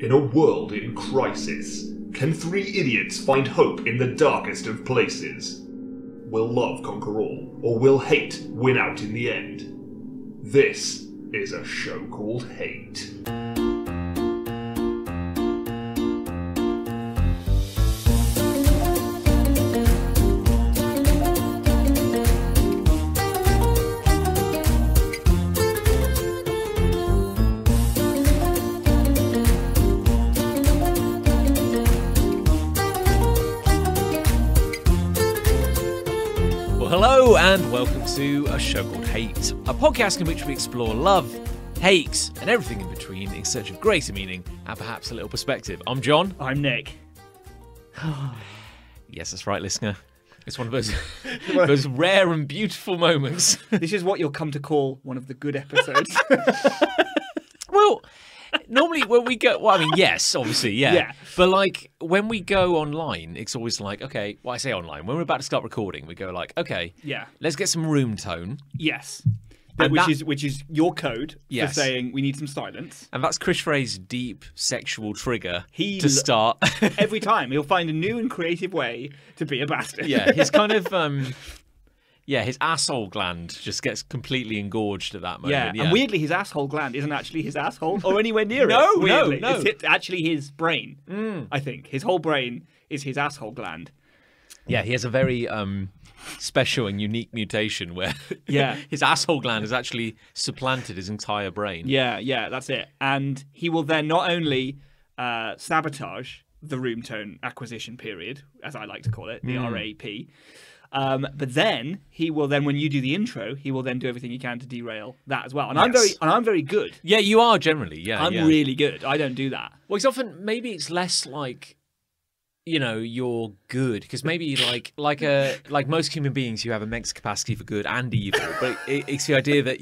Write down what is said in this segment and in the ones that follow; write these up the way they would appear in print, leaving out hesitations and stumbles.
In a world in crisis, can three idiots find hope in the darkest of places? Will love conquer all, or will hate win out in the end? This is a show called Hate. Hello and welcome to A Show Called Hate, a podcast in which we explore love, hate, and everything in between in search of greater meaning and perhaps a little perspective. I'm John. I'm Nick. Yes, that's right, listener. It's one of those rare and beautiful moments. This is what you'll come to call one of the good episodes. Well, normally when we go, well, I mean, yes, obviously, yeah. But like when we go online, it's always like, okay, well, I say online, when we're about to start recording, we go like, okay, let's get some room tone. Yes. Which is your code for saying we need some silence. And that's Chris Frey's deep sexual trigger to start. Every time he'll find a new and creative way to be a bastard. Yeah, his kind of his asshole gland just gets completely engorged at that moment. Yeah, and weirdly his asshole gland isn't actually his asshole or anywhere near it. No. It's actually his brain, I think. His whole brain is his asshole gland. Yeah, he has a very special and unique mutation where his asshole gland has actually supplanted his entire brain. Yeah, that's it. And he will then not only sabotage the room tone acquisition period, as I like to call it, the RAP, but then he will then, when you do the intro, he will then do everything he can to derail that as well. And I'm very good. Yeah, you are generally. Yeah, I'm really good. I don't do that. Well, it's often maybe it's less like, you know, you're good, because maybe like most human beings, you have immense capacity for good and evil, but it's the idea that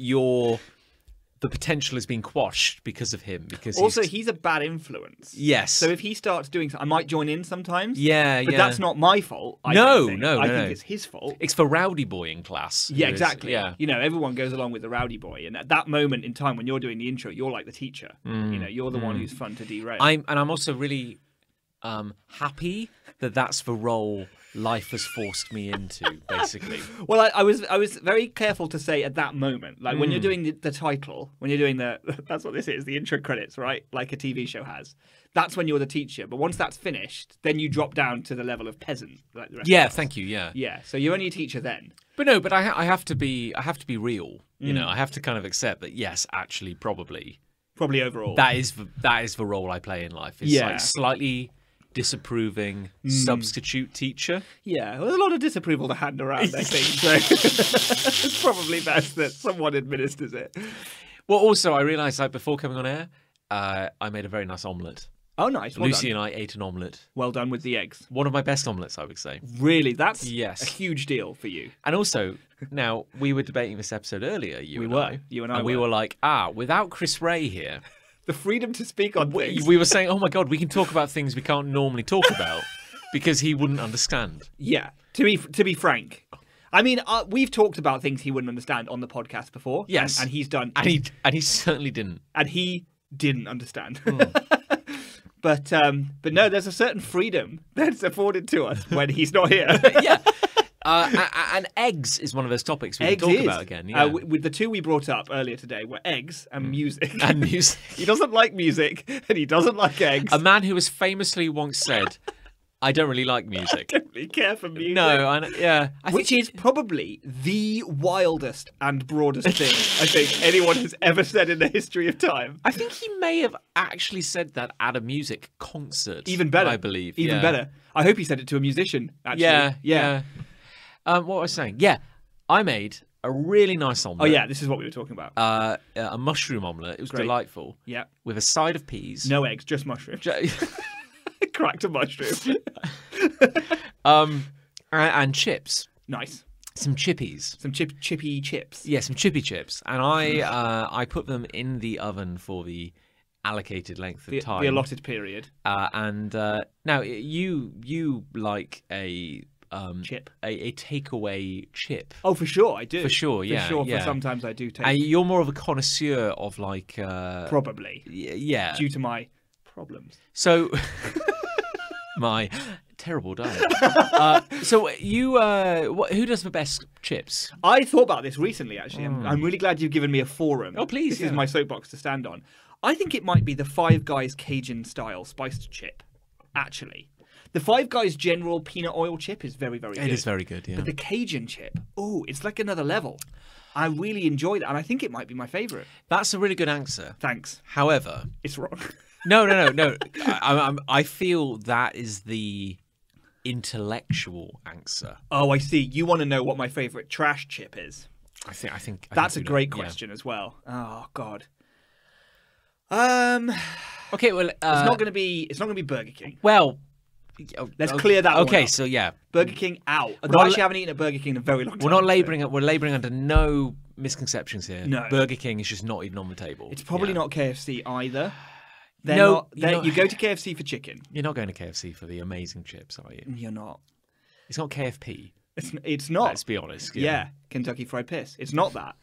the potential is being quashed because of him. Because also he's a bad influence. Yes. So if he starts doing something, I might join in sometimes. But that's not my fault. I think it's his fault. It's for rowdy boy in class. Yeah, exactly. You know, everyone goes along with the rowdy boy, and at that moment in time when you're doing the intro, you're like the teacher. You know, you're the one who's fun to derail. I'm also really happy that that's the role life has forced me into, basically. Well, I was very careful to say at that moment, like when you're doing the title, when you're doing that's what this is, the intro credits, right? Like a TV show has. That's when you're the teacher. But once that's finished, then you drop down to the level of peasant. Like the rest of us. Thank you. Yeah. So you're only a teacher then. But no, but I have to be real. You know, I have to kind of accept that. Yes, actually, probably overall, that is the role I play in life. It's like slightly disapproving substitute teacher. Yeah, well, there's a lot of disapproval to hand around, I think. So it's probably best that someone administers it. Well, also, I realised, like, before coming on air, I made a very nice omelette. Oh, nice. Well Lucy done. and I ate an omelette. Well done with the eggs. One of my best omelettes, I would say. Really? That's a huge deal for you. And also, now, we were debating this episode earlier, you and I. And we were like, without Chris Ray here... The freedom to speak on things. We were saying, oh my God, we can talk about things we can't normally talk about because he wouldn't understand. Yeah, to be frank. I mean, we've talked about things he wouldn't understand on the podcast before. Yes. And he's done. And he certainly didn't. And he didn't understand. But no, there's a certain freedom that's afforded to us when he's not here. Yeah. And eggs is one of those topics we can talk about again. Yeah. With the two we brought up earlier today were eggs and music. And music. He doesn't like music and he doesn't like eggs. A man who has famously once said, I don't really like music. I don't really care for music. No, which is probably the wildest and broadest thing I think anyone has ever said in the history of time. I think he may have actually said that at a music concert. Even better. I believe. Even better. I hope he said it to a musician, actually. Yeah. What was I saying? Yeah, I made a really nice omelette. Oh, yeah, this is what we were talking about. A mushroom omelette. It was delightful. Yeah. With a side of peas. No eggs, just mushrooms. Cracked a mushroom. And chips. Nice. Some chippies. Some chippy chips. Yeah, some chippy chips. And I put them in the oven for the allocated length of time. The allotted period. And now you like a chip, a takeaway chip. Oh, for sure, I do. For sure, yeah. For sure, yeah. For sometimes I do take. And you're more of a connoisseur of like probably. Yeah. Due to my problems. So, my terrible diet. So you, who does the best chips? I thought about this recently, actually. I'm really glad you've given me a forum. Oh, please, This is my soapbox to stand on. I think it might be the Five Guys Cajun-style spiced chip, actually. The Five Guys general peanut oil chip is very, very good. It is very good, yeah. But the Cajun chip, it's like another level. I really enjoy that, and I think it might be my favourite. That's a really good answer. Thanks. However, It's wrong. no. I feel that is the intellectual answer. Oh, I see. You want to know what my favourite trash chip is? I think That's a we great don't- yeah. question as well. Oh God. Okay, well, It's not going to be Burger King. well. Let's clear that one Okay, up. so yeah, Burger King out. I not actually haven't eaten at Burger King in a very long time. we're not labouring. We're labouring under no misconceptions here. No. Burger King is just not even on the table. It's probably Yeah. not KFC either. No, you're not- You go to KFC for chicken. You're not going to KFC for the amazing chips, are you? You're not. It's not KFP. It's not. Let's be honest. Yeah, Kentucky Fried Piss. It's not that.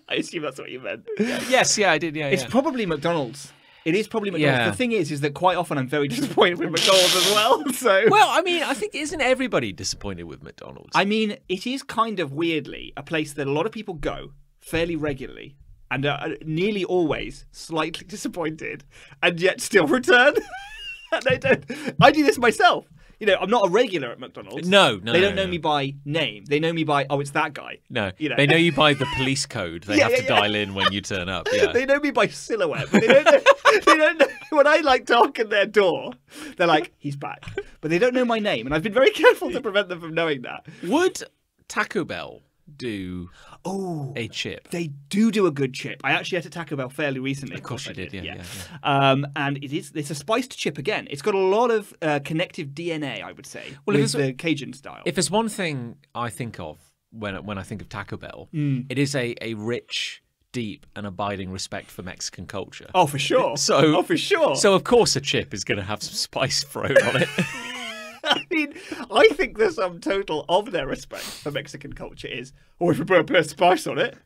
I assume that's what you meant. Yes. Yeah, I did. Yeah. It's probably McDonald's. It is probably McDonald's. Yeah. The thing is that quite often I'm very disappointed with McDonald's as well. So, Well, I mean, I think isn't everybody disappointed with McDonald's? I mean, it is kind of weirdly a place that a lot of people go fairly regularly and are nearly always slightly disappointed and yet still return. And I do this myself. You know, I'm not a regular at McDonald's. No, They don't know no. me by name. They know me by, it's that guy. No, You know. they know you by the police code. They Yeah, have to yeah, yeah. dial in when you turn up. Yeah. They know me by silhouette, but they don't know, they don't know when I like knock at their door. They're like, he's back, but they don't know my name, and I've been very careful to prevent them from knowing that. Would Taco Bell do Oh, a chip? they do a good chip. I actually ate at Taco Bell fairly recently. Of course I you did. Yeah. And it's a spiced chip again. It's got a lot of connective DNA, I would say, Well, if with it's- the Cajun style. If there's one thing I think of when I think of Taco Bell, Mm. it is a rich, deep, and abiding respect for Mexican culture. Oh, for sure. So- oh, for sure. So of course a chip is going to have some spice thrown on it. I mean, I think the sum total of their respect for Mexican culture is, if we put a bit of spice on it,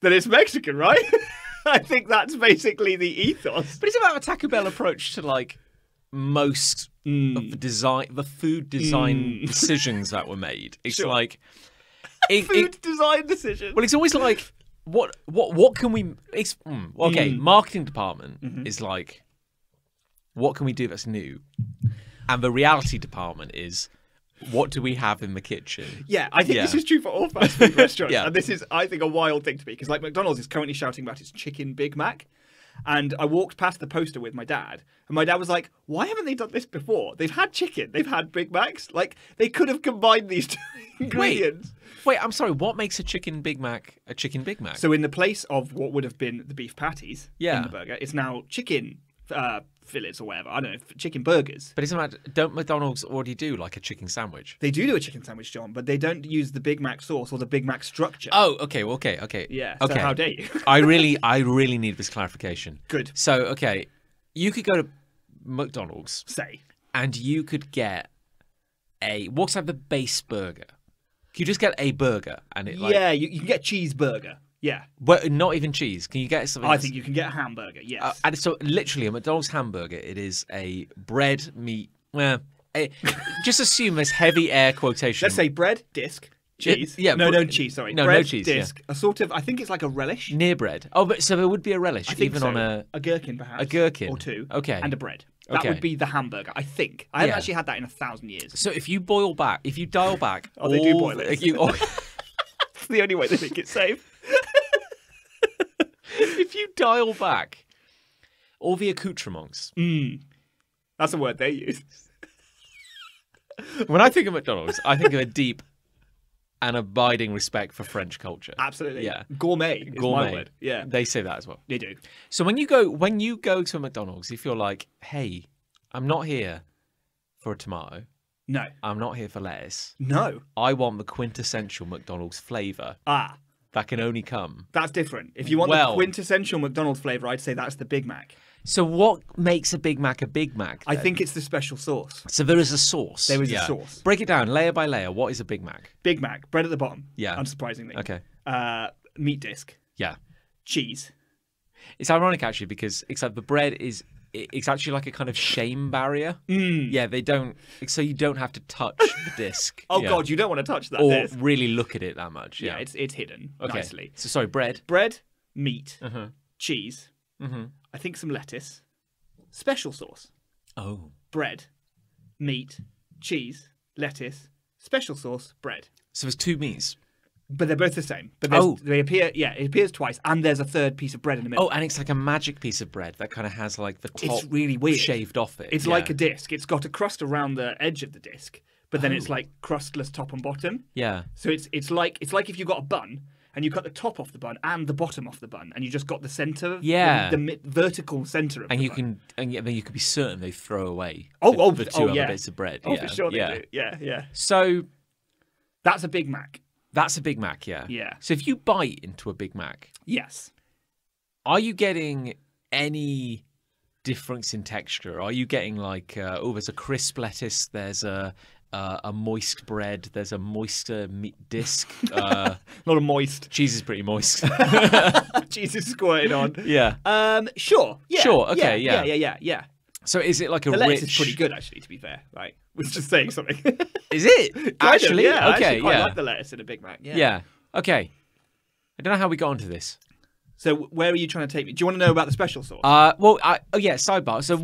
then it's Mexican, right? I think that's basically the ethos. But it's about a Taco Bell approach to like most of the food design decisions that were made. It's Sure. like Food design decision. well, it's always like what can we? It's okay. Marketing department is like, what can we do that's new? And the reality department is, what do we have in the kitchen? Yeah, I think this Yeah. is true for all fast food restaurants. Yeah. And this is, I think, a wild thing to be, because like McDonald's is currently shouting about its chicken Big Mac. And I walked past the poster with my dad, and my dad was like, why haven't they done this before? They've had chicken, they've had Big Macs. Like, they could have combined these two ingredients. Wait, I'm sorry. What makes a chicken Big Mac a chicken Big Mac? So in the place of what would have been the beef patties in Yeah. the burger, it's now chicken fillets or whatever. I don't know, chicken burgers. But don't McDonald's already do like a chicken sandwich? They do a chicken sandwich, John, but they don't use the Big Mac sauce or the Big Mac structure. Oh, okay. Well, okay. Yeah, Okay. so how dare you? I really need this clarification. Good. So, okay, you could go to McDonald's Say. and you could get what's like the base burger? Can you just get a burger and it like Yeah, you can get cheeseburger. Yeah. well, not even cheese? Can you get something? I that's- think you can get a hamburger, yes. and so literally a McDonald's hamburger, it is a bread meat. Well, just assume there's heavy air quotation. Let's say bread, disc, cheese. yeah, No cheese, sorry. no, bread, no cheese, yeah. disc, a sort of, I think it's like a relish. near bread. Oh, but so there would be a relish I think even so. on a gherkin, perhaps. a gherkin. Or two. Okay. And a bread. That Okay. would be the hamburger, I think. I haven't Yeah. actually had that in 1,000 years. So if you dial back, Oh, they do all boil the- it. It's the only way they think it's safe. if you dial back all the accoutrements. That's a word they use. When I think of McDonald's, I think of a deep and abiding respect for French culture. Absolutely. Yeah. Gourmet is Gourmet. my word. Yeah. They say that as well. They do. So when you go to a McDonald's, if you're like, hey, I'm not here for a tomato. No. I'm not here for lettuce. No. I want the quintessential McDonald's flavour Ah, that can only come. that's different. If you want the Well- quintessential McDonald's flavour, I'd say that's the Big Mac. So what makes a Big Mac a Big Mac? I then? think it's the special sauce. So there is a sauce. There is a Yeah. sauce. Break it down layer by layer. What is a Big Mac? Big Mac, bread at the bottom. Yeah. Unsurprisingly. Okay. Meat disc, Yeah. cheese. It's ironic actually because except the bread is it's actually like a kind of shame barrier. Yeah, they don't. So you don't have to touch the disc. Oh God, you don't want to touch that or disc. really look at it that much. Yeah, Yeah, it's hidden nicely. So sorry, bread. Bread, meat, Uh-huh. cheese. I think some lettuce, special sauce. Oh, Bread, meat, cheese, lettuce, special sauce, bread. so there's 2 meats. But they're both the same. But Oh. they appear. Yeah, it appears twice, and there's a third piece of bread in the middle. Oh, and it's like a magic piece of bread that kind of has like the top It's really weird. shaved off it. It's yeah. like a disc. It's got a crust around the edge of the disc, but then it's like crustless top and bottom. Yeah. So it's like if you got a bun and you cut the top off the bun and the bottom off the bun, and you just got the center. Yeah. The vertical center of And the you bun. then you could be certain they throw away Oh, the 2 other yeah. bits of bread. Oh, yeah. for sure yeah. they do. Yeah, yeah. So That's a Big Mac. that's a Big Mac, yeah. Yeah. So if you bite into a Big Mac, Yes. are you getting any difference in texture? Are you getting like there's a crisp lettuce, there's a moist bread, there's a moister meat disc. Not a moist. Cheese is pretty moist. Jesus squirted on. Yeah. Sure. Yeah. Sure, okay, yeah. Yeah. So is it like a The lettuce rich? is pretty good, actually. To be fair, right? Was just saying something. Is it Kind of, actually? yeah. I Okay, actually quite yeah. like the lettuce in a Big Mac. Yeah. Yeah. Okay. I don't know how we got onto this. So where are you trying to take me? Do you want to know about the special sauce? Sidebar. So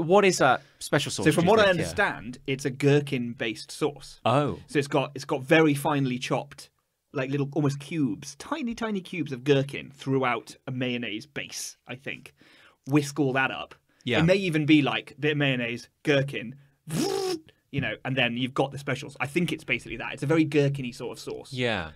what is that special sauce? So from do you what I think? Yeah. understand, it's a gherkin-based sauce. Oh. So it's got very finely chopped, like little almost cubes, tiny cubes of gherkin throughout a mayonnaise base. I think. Whisk all that up. Yeah. It may even be like bit of mayonnaise, gherkin, and then you've got the specials. I think it's basically that. It's a very gherkin-y sort of sauce. Yeah.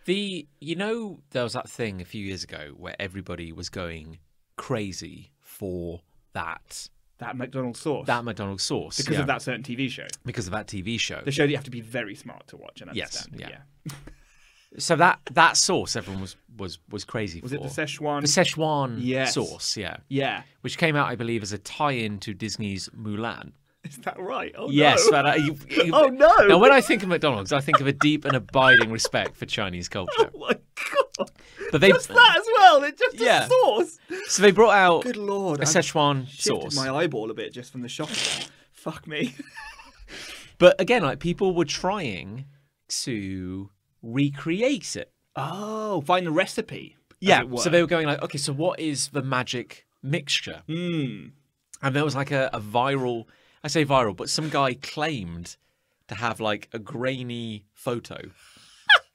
There was that thing a few years ago where everybody was going crazy for that McDonald's sauce. McDonald's sauce because yeah. of that certain TV show. Because of that TV show. The show that you have to be very smart to watch and Yes, understand. yeah. So that sauce everyone was crazy Was for. it the Szechuan? The Szechuan Yes. sauce, yeah. Yeah. Which came out, I believe, as a tie-in to Disney's Mulan. Is that right? Oh, Yes. no. But, Oh, no. Now, when I think of McDonald's, I think of a deep and abiding respect for Chinese culture. Oh, my God. But they, Just that as well. It's just Yeah. a sauce. so they brought out Good Lord. a Szechuan shifted sauce. my eyeball a bit just from the shock. Fuck me. But again, like people were trying to recreate it. Oh, find the recipe. as Yeah. it were. So they were going like, okay, so what is the magic mixture? And there was like a viral, I say viral, but some guy claimed to have like a grainy photo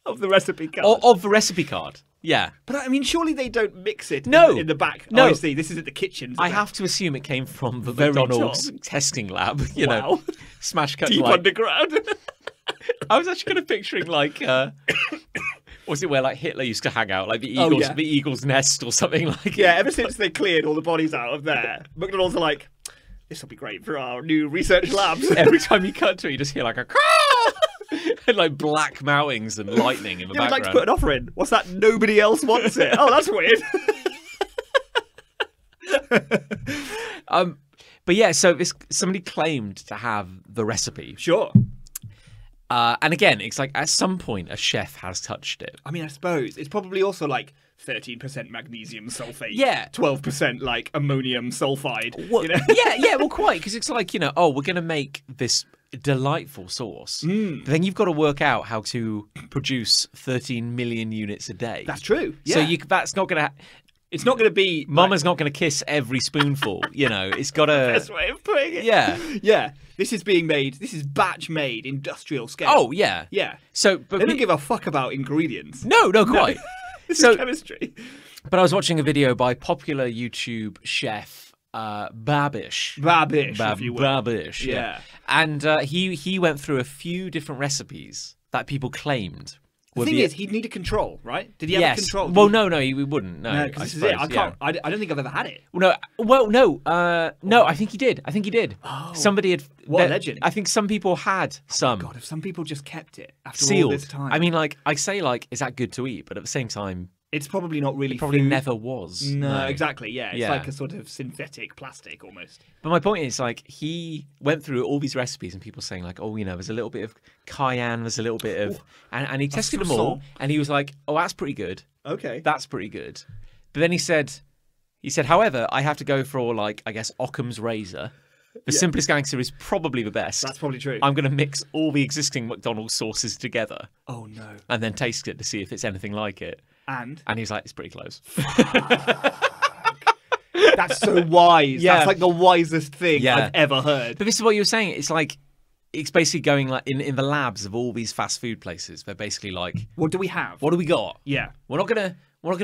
of the recipe card. of the recipe card. Yeah. But I mean, surely they don't mix it No. in the back. No. Obviously, this is at the kitchen. I have to assume it came from the Very McDonald's top. testing lab, you Wow. know, smash cut. Deep Like, underground. I was actually kind of picturing like, was it where like Hitler used to hang out, like the Oh, Eagles, yeah. the Eagle's Nest or something like? Yeah, ever since they cleared all the bodies out of there, McDonald's are like, this will be great for our new research labs. Every time you cut to it, you just hear like a and like black mowings and lightning in the Yeah, we'd background. like to put an offer in. What's that? Nobody else wants it. Oh, that's weird. But yeah, so somebody claimed to have the recipe, Sure. and again, it's like at some point a chef has touched it. I mean, I suppose it's probably also like 13% magnesium sulfate. Yeah. 12% like ammonium sulfide. Well, you know? yeah, well, quite, because it's like, oh, we're going to make this delightful sauce. But then you've got to work out how to produce 13 million units a day. That's true. Yeah. So that's not going to. It's not going to be. Mama's not going to kiss every spoonful. It's got to. Best way of putting it. Yeah. Yeah. This is being made. This is batch made, industrial scale. Oh yeah. Yeah. So, but They don't give a fuck about ingredients. no, quite. This So- is chemistry. But I was watching a video by popular YouTube chef Babish. Babish, if you will. Babish, Yeah. And he went through a few different recipes that people claimed. The thing is, he'd need a control, right? Did he have yes. a control? Well, no, he wouldn't. No, No, I because this is suppose, it. I can't. I don't think I've ever had it. No, I think he did. Somebody had. What a legend. I think some people had some God, if some people just kept it after sealed. all this time. I mean, like I say, like is that good to eat? But at the same time, it's probably not really. it probably food. never was. No, exactly. Yeah, it's Yeah. like a sort of synthetic plastic almost. But my point is, like, he went through all these recipes and people saying, like, oh, there's a little bit of cayenne, there's a little bit of... And he tested them all, soupçon. and he was like, oh, that's pretty good. Okay. That's pretty good. But then he said, He said, however, I have to go for, like, I guess, Occam's razor. The simplest gangster is probably the best. That's probably true. I'm going to mix all the existing McDonald's sauces together. Oh, no. And then taste it to see if it's anything like it. And he's like, it's pretty close. That's so wise. Yeah. That's like the wisest thing Yeah. I've ever heard. But this is what you were saying. It's like, it's basically going like in the labs of all these fast food places. They're basically like, What do we have? what do we got? Yeah. We're not gonna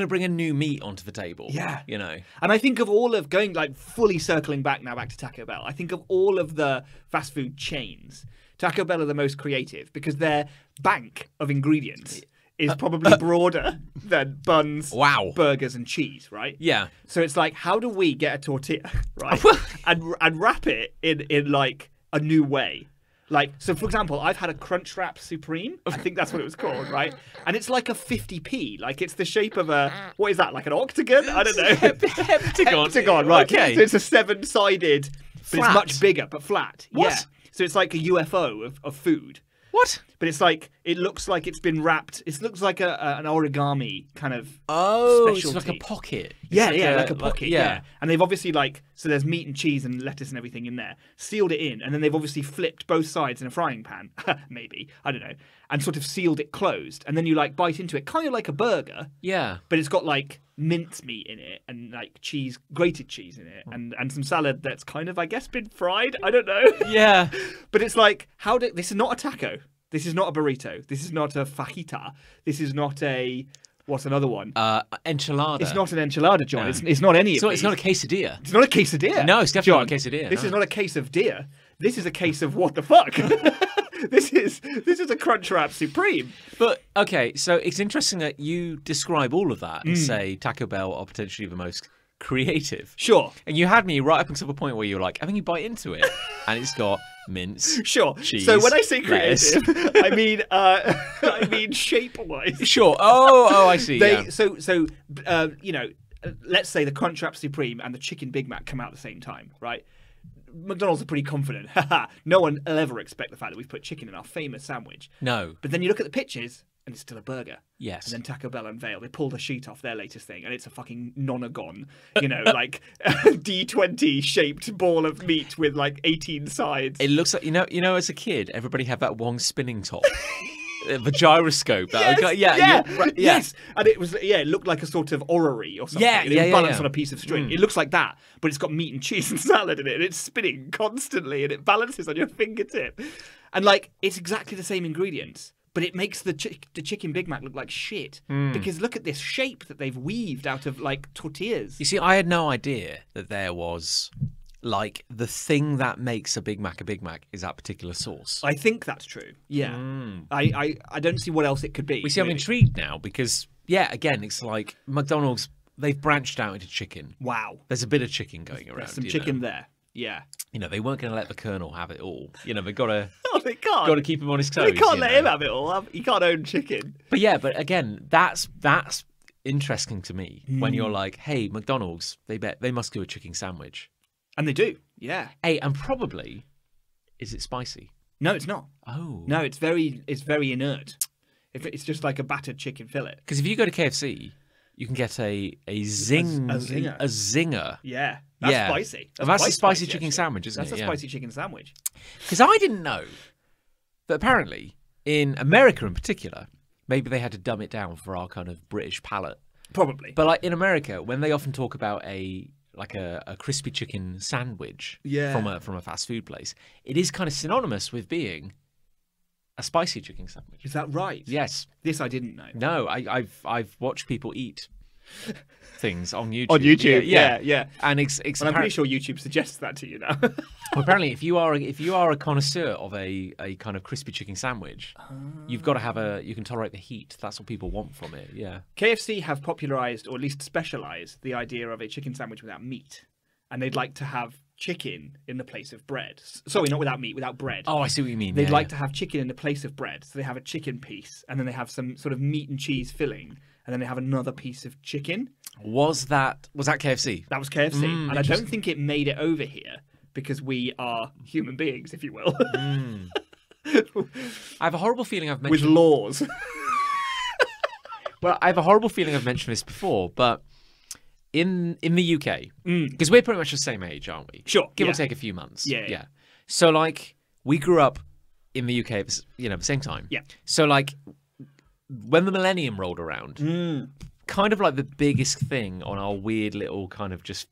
bring a new meat onto the table. Yeah. You know. And I think of all of going like fully circling back now back to Taco Bell. I think of all of the fast food chains, Taco Bell are the most creative because their bank of ingredients is probably broader than buns, Wow. burgers, and cheese, right? Yeah. So it's like, how do we get a tortilla, right, and wrap it in like a new way? Like, so for example, I've had a Crunchwrap Supreme. I think that's what it was called, right? And it's like a 50p. Like, it's the shape of a, what is that, like an octagon? I don't know. Heptagon. Heptagon, right. Okay. So it's a 7-sided, but Flat. it's much bigger, but flat. What? Yeah. So it's like a UFO of food. What? But it's like, it looks like it's been wrapped. It looks like an origami kind of Oh, specialty. it's like a pocket. It's Like a pocket. yeah. Yeah. And they've obviously like, so there's meat and cheese and lettuce and everything in there, sealed it in, and then they've obviously flipped both sides in a frying pan, maybe, I don't know, and sort of sealed it closed. And then you like bite into it, kind of like a burger, Yeah. but it's got like mincemeat in it and like cheese, grated cheese in it, and some salad that's kind of, I guess, been fried. I don't know. Yeah. But it's like, this is not a taco. This is not a burrito. This is not a fajita. This is not a, what's another one? Enchilada. It's not an enchilada, John. No. It's not any of So these. it's not a quesadilla. It's not a quesadilla. No, it's definitely John, not a quesadilla, This no. is not a case of deer. This is a case of what the fuck. This is a Crunchwrap Supreme. But okay, so it's interesting that you describe all of that and say Taco Bell are potentially the most creative. Sure. And you had me right up until the point where you were like, I think you bite into it, and it's got mince. Sure. Cheese, so when I say lettuce. creative, I mean shape-wise. Sure. Oh, I see. Yeah. You know, let's say the Crunchwrap Supreme and the Chicken Big Mac come out at the same time, right? McDonald's are pretty confident. No one will ever expect the fact that we've put chicken in our famous sandwich. No. But then you look at the pictures, and it's still a burger. Yes. And then Taco Bell unveil. They pull the sheet off their latest thing, and it's a fucking nonagon, you know, like D20 shaped ball of meat with like 18 sides. It looks like you know, as a kid, everybody had that Wong spinning top. The gyroscope. Yes. And it looked like a sort of orrery or something. Yeah, and it balanced yeah. on a piece of string. It looks like that, but it's got meat and cheese and salad in it, and it's spinning constantly, and it balances on your fingertip. And like, it's exactly the same ingredients, but it makes the Chicken Big Mac look like shit. Because look at this shape that they've weaved out of like tortillas. You see, I had no idea that there was like the thing that makes a Big Mac is that particular sauce. I think that's true. Yeah. I don't see what else it could be. We see, I'm really. intrigued now because, yeah, again, it's like McDonald's, they've branched out into chicken. Wow. There's a bit of chicken going around. There's some you chicken know. there. Yeah. You know, they weren't going to let the Colonel have it all. You know, they've got to Oh, they can't. got to keep him on his toes. They can't you let know. him have it all. He can't own chicken. But yeah, but again, that's interesting to me when you're like, hey, McDonald's, they must do a chicken sandwich. And they do. Yeah. Hey, and probably, is it spicy? No, it's not. Oh. No, it's very inert. It's just like a battered chicken fillet. Because if you go to KFC, you can get a zinger. A A zinger. Yeah. That's Yeah. spicy. That's quite a spicy chicken actually. sandwich, isn't That's it? a spicy chicken sandwich. Because I didn't know that apparently in America in particular, maybe they had to dumb it down for our kind of British palate. Probably. But like in America, when they often talk about a crispy chicken sandwich Yeah. from a fast food place, it is kind of synonymous with being a spicy chicken sandwich. Is that right? Yes. This I didn't know. No, I've watched people eat things on YouTube. On YouTube, yeah. And it's And I'm pretty sure YouTube suggests that to you now. well, apparently, if you are a connoisseur of a kind of crispy chicken sandwich, you've got to you can tolerate the heat. That's what people want from it. Yeah. KFC have popularized, or at least specialized, the idea of a chicken sandwich without meat. And they'd like to have chicken in the place of bread. Sorry, not without meat, without bread. Oh, I see what you mean. They'd like to have chicken in the place of bread. So they have a chicken piece, and then they have some sort of meat and cheese filling, and then they have another piece of chicken. Was that KFC? That was KFC. And I don't think it made it over here because we are human beings, if you will. I have a horrible feeling I've With mentioned. laws. Well, I have a horrible feeling I've mentioned this before, but in the UK, because we're pretty much the same age, aren't we? Sure, Give yeah. or take a few months. Yeah. So like we grew up in the UK, at the same time. Yeah. So like when the millennium rolled around, kind of like the biggest thing on our weird little kind of just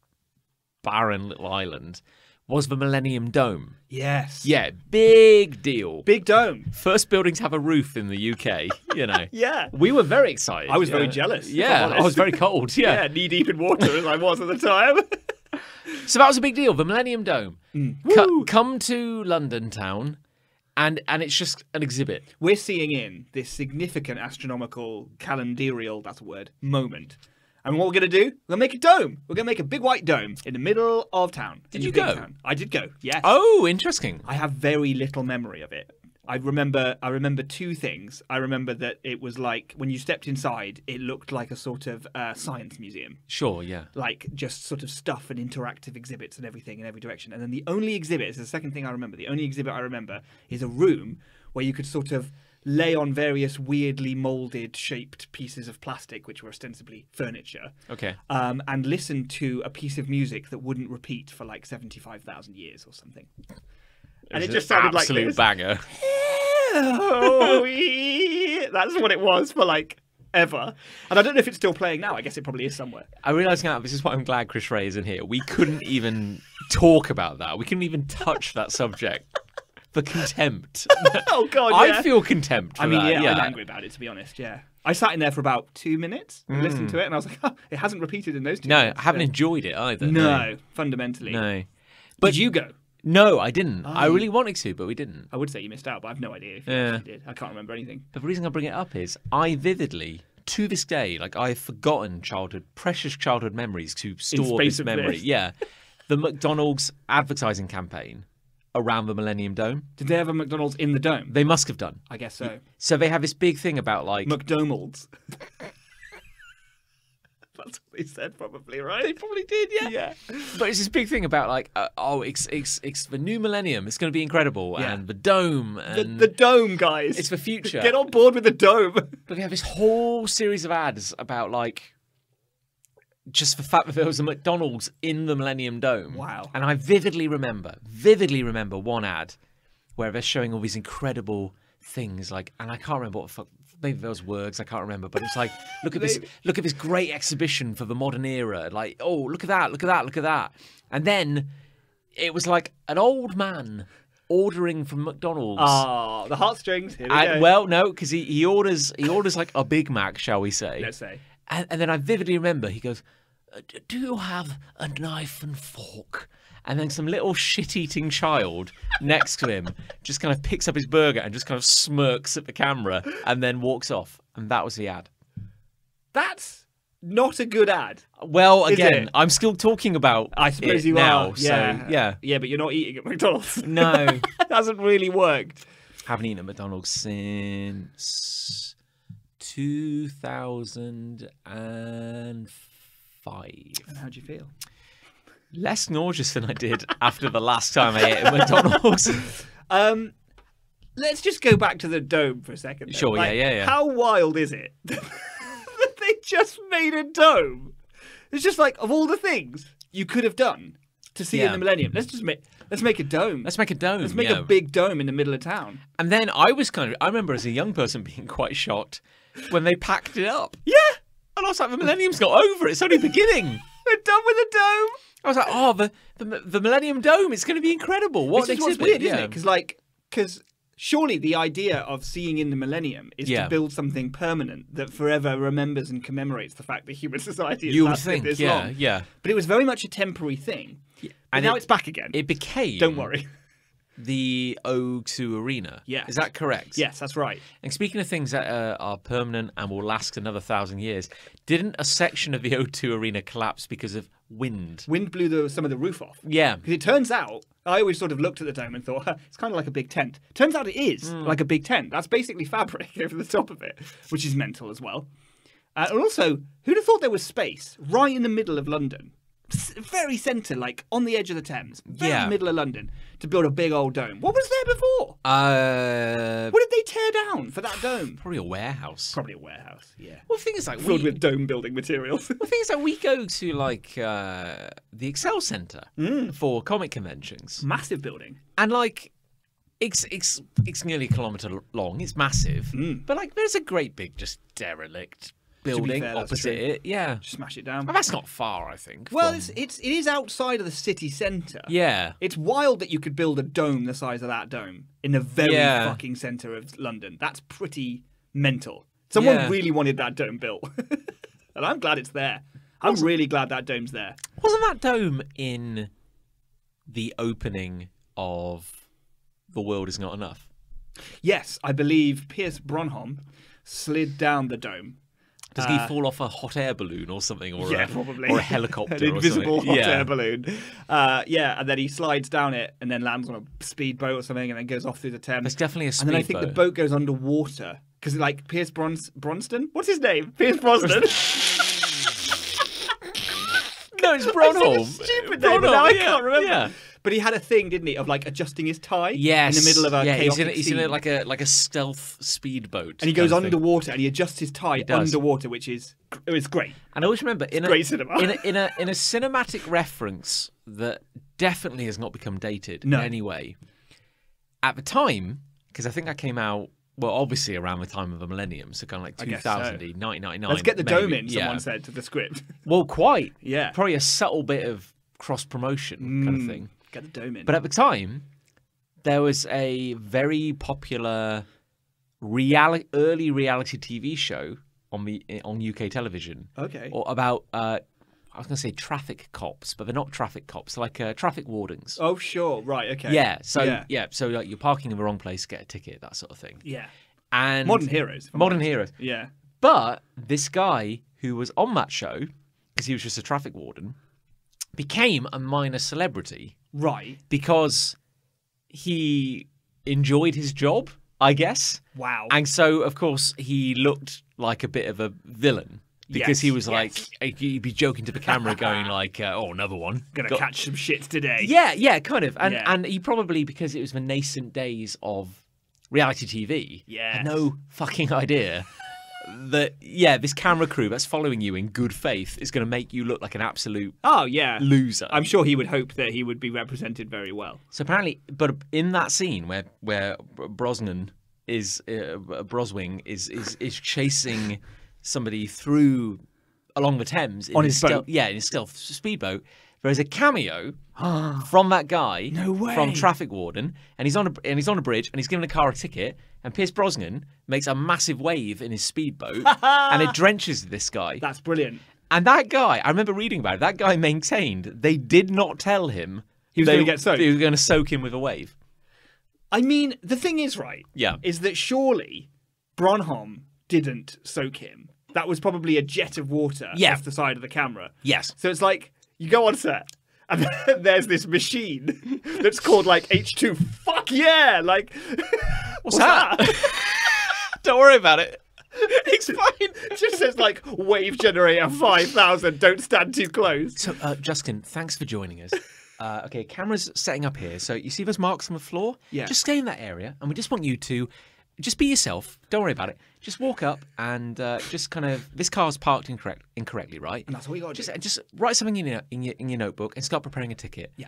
barren little island was the Millennium Dome. Yes. Yeah, big deal. Big dome. First building to have a roof in the UK, you know. Yeah. We were very excited. I was very jealous. if Yeah, I'm I was honest. very cold. Yeah. Yeah, knee deep in water as I was at the time. So that was a big deal. The Millennium Dome. Woo! Come to London town, and it's just an exhibit. We're seeing in this significant astronomical calendarial, that's a word, moment. And what we're going to do, we're going to make a dome. We're going to make a big white dome in the middle of town. Did in you the big go? Town. I did go, yes. Oh, interesting. I have very little memory of it. I remember two things. I remember that it was like, when you stepped inside, it looked like a sort of science museum. Sure, yeah. Like just sort of stuff and interactive exhibits and everything in every direction. And then the only exhibit, is the second thing I remember, the only exhibit I remember is a room where you could sort of lay on various weirdly moulded shaped pieces of plastic, which were ostensibly furniture. Okay. And listen to a piece of music that wouldn't repeat for like 75,000 years or something. And it just sounded like absolute this. banger. Oh, that's what it was for like ever. And I don't know if it's still playing now. I guess it probably is somewhere. I realise now, this is why I'm glad Chris Ray isn't here. We couldn't even talk about that. We couldn't even touch that subject. For contempt. Oh, God, yeah. I feel contempt for that. I'm angry about it, to be honest, yeah. I sat in there for about 2 minutes and listened to it, and I was like, oh, it hasn't repeated in those 2 No, minutes. I haven't enjoyed it either. No, fundamentally. No. Did you go? No, I didn't. I really wanted to, but we didn't. I would say you missed out, but I've no idea if you Yeah. actually did. I can't remember anything. But the reason I bring it up is I vividly, to this day, like I've forgotten precious childhood memories to store space this of memory. bliss. Yeah. The McDonald's advertising campaign around the Millennium Dome. Did they have a McDonald's in the dome? They must have done. I guess so. So they have this big thing about like McDonald's. That's what they said, probably, right? They probably did, yeah. Yeah. But it's this big thing about like, it's the new millennium. It's going to be incredible, Yeah. and the dome, and The dome, guys. it's the future. Get on board with the dome. But they have this whole series of ads about like just the fact that there was a McDonald's in the Millennium Dome. Wow. And I vividly remember one ad where they're showing all these incredible things, like, and I can't remember what the fuck. Maybe those words I can't remember, but it's like, look at this great exhibition for the modern era. Like, oh, look at that. And then it was like an old man ordering from McDonald's. Oh, the heartstrings. Here we go. Well, no, because he orders like a Big Mac, shall we say? Let's say. And then I vividly remember he goes, "Do you have a knife and fork?" And then some little shit-eating child next to him just kind of picks up his burger and just kind of smirks at the camera and then walks off. And that was the ad. That's not a good ad. Well, Is again, it? I'm still talking about I suppose it you now. are. So, yeah. Yeah, but you're not eating at McDonald's. No. It hasn't really worked. Haven't eaten at McDonald's since 2005. And how'd you feel? Less nauseous than I did after the last time I ate at McDonald's. Let's just go back to the dome for a second. Sure, yeah. How wild is it that they just made a dome? It's just like, of all the things you could have done to see in the Millennium, let's make a dome. Let's make a dome. Let's make a big dome in the middle of town. And then I remember as a young person being quite shocked when they packed it up. Yeah. And I was like, the Millennium's not over. It's only beginning. We're done with the dome. I was like, oh, the Millennium Dome, it's going to be incredible. What This is an what's exhibit. weird, isn't it? Because surely the idea of seeing in the Millennium is to build something permanent that forever remembers and commemorates the fact that human society has You would lasted think, this yeah, long. yeah. But it was very much a temporary thing. Yeah. And now it's back again. It became... Don't worry. The O2 Arena. Yes. Is that correct? Yes, that's right. And speaking of things that are permanent and will last another 1,000 years, didn't a section of the O2 Arena collapse because of wind? Wind blew some of the roof off. Yeah. Because it turns out, I always sort of looked at the dome and thought, it's kind of like a big tent. Turns out it is like a big tent. That's basically fabric over the top of it, which is mental as well. And also, who'd have thought there was space right in the middle of London very centre, like on the edge of the Thames, very Yeah. middle of London, to build a big old dome. What was there before? What did they tear down for that dome? Probably a warehouse. Probably a warehouse. Yeah. Well, the thing is, like, Filled with dome building materials. the thing is, like, we go to like the Excel Centre for comic conventions, Massive building. and like it's nearly a kilometre long. It's massive, but like there's a great big just derelict building fair, that's opposite true. it. Yeah, Just smash it down. and that's not far, I think. Well, from- it is outside of the city centre. yeah. It's wild that you could build a dome the size of that dome in the very Yeah. fucking centre of London. That's pretty mental. Someone Yeah. really wanted that dome built. And I'm glad it's there. I'm really glad that dome's there. Wasn't that dome in the opening of The World Is Not Enough? Yes, I believe Pierce Brosnan slid down the dome. Does he fall off a hot air balloon or something, or Yeah, a, probably. or a helicopter, An invisible or something? hot air balloon. Yeah, and then he slides down it and then lands on a speedboat or something and then goes off through the Thames. There's definitely a And then I think the speedboat. boat goes underwater because, like, Pierce Bronston? What's his name? Pierce Brosnan. No, it's I said Bronholm. a stupid name, but now I can't remember. Yeah. But he had a thing, didn't he, of like adjusting his tie Yes. in the middle of a he's chaotic in scene. it like a stealth speedboat. And he goes kind of thing. underwater and he adjusts his tie does. underwater, which is it's great. And I always remember in great cinema. in a cinematic reference that definitely has not become dated No. in any way. At the time, because I think that came out, well, obviously around the time of the millennium, so kind of like guess so. 2000, 1999. Let's get the dome maybe. in, Yeah. someone said to the script. Well, quite. Yeah. Probably a subtle bit of cross promotion kind of thing. Get the dome in. But at the time, there was a very popular early reality TV show on UK television. Okay. Or about I was going to say traffic cops, but they're not traffic cops. They're like traffic wardens. Oh, sure. Right, okay. Yeah. So so like you're parking in the wrong place, get a ticket, that sort of thing. Yeah. And Modern heroes. if I'm Modern honest. heroes. Yeah. But this guy who was on that show, because he was just a traffic warden, became a minor celebrity Right. because he enjoyed his job, I guess. Wow. And so, of course, he looked like a bit of a villain because Yes, he was yes. like, he'd be joking to the camera, going like, "Oh, another one." Gonna catch some shit today. Yeah, kind of. And Yeah. and he probably, because it was the nascent days of reality TV, had Yes. no fucking idea that this camera crew that's following you in good faith is going to make you look like an absolute Oh, yeah. loser. I'm sure he would hope that he would be represented very well. So apparently, but in that scene where Brosnan is Broswing is chasing somebody through along the Thames On his boat? in his stealth speedboat, there is a cameo from that guy No way. from Traffic Warden, and he's on a bridge and he's giving a car a ticket, and Pierce Brosnan makes a massive wave in his speedboat and it drenches this guy. That's brilliant. And that guy, I remember reading about it, that guy maintained they did not tell him He was they- gonna get soaked. He was going to soak him with a wave. I mean, the thing is, right? Yeah. Is that surely Bronholm didn't soak him. That was probably a jet of water Yeah. off the side of the camera. Yes. So it's like, you go on set, and there's this machine that's called like H2. Fuck yeah! Like, What's that? Don't worry about it. It's fine. It just says like wave generator 5000. Don't stand too close. So, Justin, thanks for joining us. Okay, camera's setting up here. So you see those marks on the floor? Yeah. Just stay in that area, and we just want you to just be yourself. Don't worry about it. Just walk up and just kind of. This car's parked incorrectly, right? And that's what you got to do. Just write something in your notebook and start preparing a ticket. Yeah.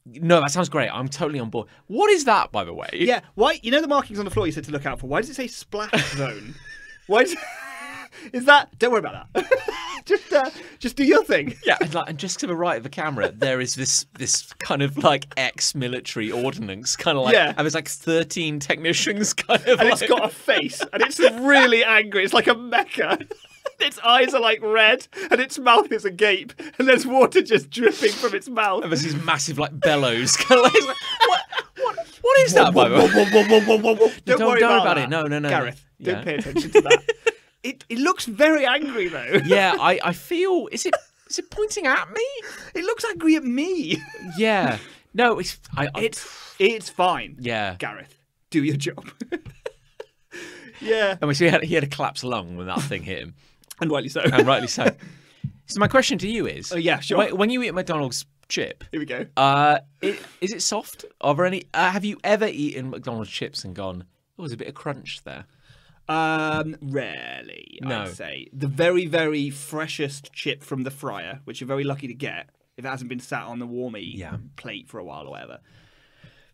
No, that sounds great. I'm totally on board. What is that, by the way? Yeah. Why? You know the markings on the floor you said to look out for. Why does it say splash zone? Why? Is that? Don't worry about that. just do your thing. Yeah, and just to the right of the camera, there is this kind of like ex-military ordnance, kind of like, Yeah. and there's like 13 technicians, kind of, And like, it's got a face, and it's really angry. It's like a mecha. Its eyes are like red, and its mouth is agape, and there's water just dripping from its mouth. and there's these massive like bellows, kind of like, what is that, by the way? Don't worry about it. No. Gareth, Yeah. don't pay attention to that. It looks very angry though. Yeah, I feel is it pointing at me? It looks angry at me. Yeah, no, It's fine. yeah. Gareth, do your job. Yeah, I mean, so he had a collapsed lung when that thing hit him. and rightly so. And rightly so. So my question to you is, Oh yeah, sure. when you eat a McDonald's chip, Here we go. is it soft? Are there any? Have you ever eaten McDonald's chips and gone, oh, there's a bit of crunch there? Rarely, No. I'd say. The very, very freshest chip from the fryer, which you're very lucky to get if it hasn't been sat on the warmy plate for a while or whatever.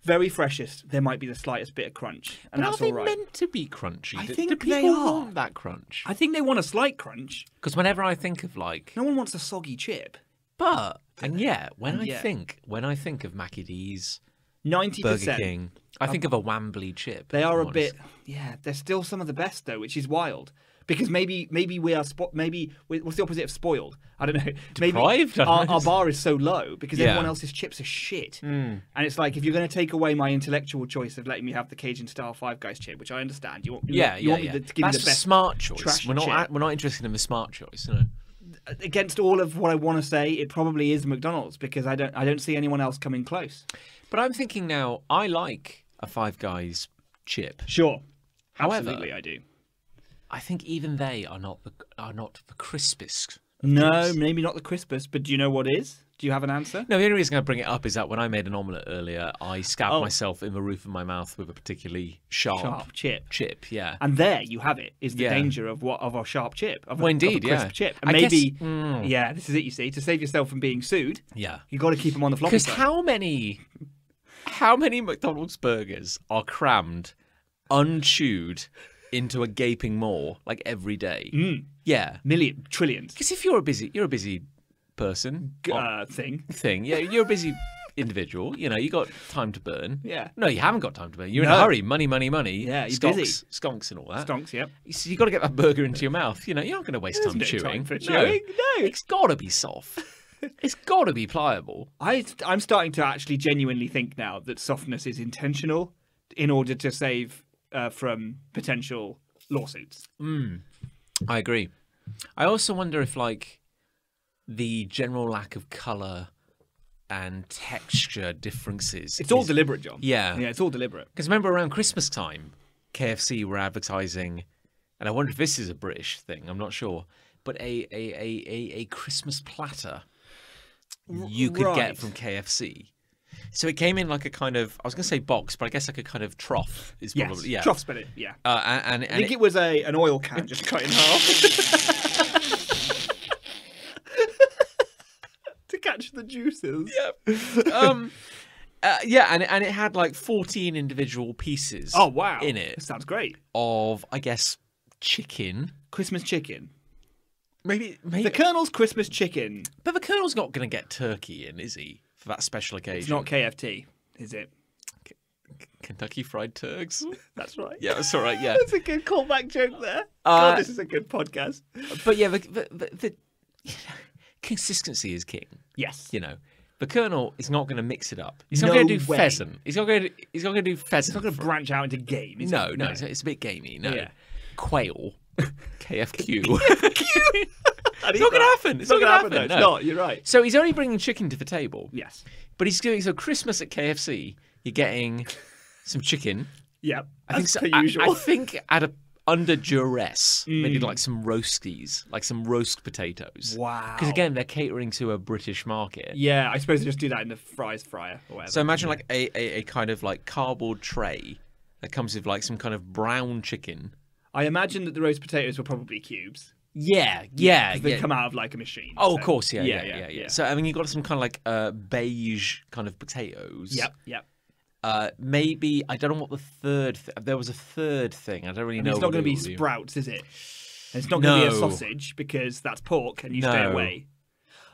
Very freshest, there might be the slightest bit of crunch, and But that's are they all right. meant to be crunchy? I Do think people they are. want that crunch? I think they want a slight crunch. Because whenever I think of like, No one wants a soggy chip. but and yeah, when And I yet. think of Mackie D's, 90%. Burger King, I think of a Wambley chip. They are if a I'm bit, honest. yeah. They're still some of the best though, which is wild. Because maybe we are what's the opposite of spoiled? I don't know. Deprived? Maybe I don't know. our bar is so low because Yeah. everyone else's chips are shit. And it's like if you're going to take away my intellectual choice of letting me have the Cajun style Five Guys chip, which I understand, you want me Yeah. to give That's you a the best smart choice. trash We're not chip. we're not interested in the smart choice. You know? Against all of what I want to say, it probably is McDonald's because I don't see anyone else coming close. But I'm thinking now, I like a Five Guys chip. Sure, However, absolutely, I do. I think even they are not the crispest. No, chips. maybe not the crispest, but do you know what is? Do you have an answer? No, the only reason I bring it up is that when I made an omelette earlier, I scabbed Oh. myself in the roof of my mouth with a particularly sharp chip. chip. Yeah. And there you have it. Is the Yeah. danger of a sharp chip? Of Well, a indeed, crisp yeah. chip. And I guess- maybe, yeah, this is it. You see, to save yourself from being sued, Yeah. you got to keep them on the floppy Because side. how many McDonald's burgers are crammed, unchewed, into a gaping maw like every day? Yeah. Trillions Because if you're a busy person, thing. yeah, you're a busy individual. You know, you got time to burn. Yeah. No, you haven't got time to burn. You're in No. a hurry. Money. Yeah, you're sconks, busy. Sconks and all that. Stonks, yep. So you got to get that burger into your mouth. You know, you're not going to waste time There's no chewing. time for chewing. No. It's got to be soft. It's got to be pliable. I'm starting to actually genuinely think now that softness is intentional in order to save from potential lawsuits. I agree. I also wonder if, like, the general lack of colour and texture differences. It's all deliberate, John. Yeah. Yeah, it's all deliberate. Because remember around Christmas time, KFC were advertising, and I wonder if this is a British thing, I'm not sure, but a Christmas platter you could Right. get from KFC. So it came in like a kind of, I was going to say box, but I guess like a kind of trough is Yes, probably, yeah. trough spinning, yeah. And I think it was an oil can just cut in half. To catch the juices. yeah, and it had like 14 individual pieces. Oh, wow. In it That sounds great. of, I guess, chicken. Christmas chicken. Maybe. The Colonel's Christmas chicken. But the Colonel's not going to get turkey in, is he? For that special occasion. It's not KFT, is it? Kentucky Fried Turks. That's right. Yeah, that's all right. Yeah, That's a good callback joke there. God, this is a good podcast. but yeah, the consistency is king. Yes. You know, the Colonel is not going to mix it up. He's not No going to do way. pheasant. He's not going to do pheasant. It's not going to branch out into game, is No, it? no, it's a bit gamey. No, Yeah. Quail, KFQ. It's not gonna happen. It's not gonna happen, though. It's no. not. You're right. So he's only bringing chicken to the table. Yes. But he's doing so Christmas at KFC. You're getting some chicken. Yeah. I think As so. per usual. I think under duress, they did like some roasties, like some roast potatoes. Wow. Because again, they're catering to a British market. Yeah, I suppose they just do that in the fryer or whatever. So imagine like a kind of like cardboard tray that comes with like some kind of brown chicken. I imagine that the roast potatoes were probably cubes. Yeah. 'Cause they come out of like a machine. Oh, so- of course, yeah. So I mean, you got some kind of like beige kind of potatoes. Yep. Maybe I don't know what the third. There was a third thing. I don't really know. It's not what going to it be would be. sprouts, is it? And it's not going to be a No. sausage because that's pork and you stay No. away.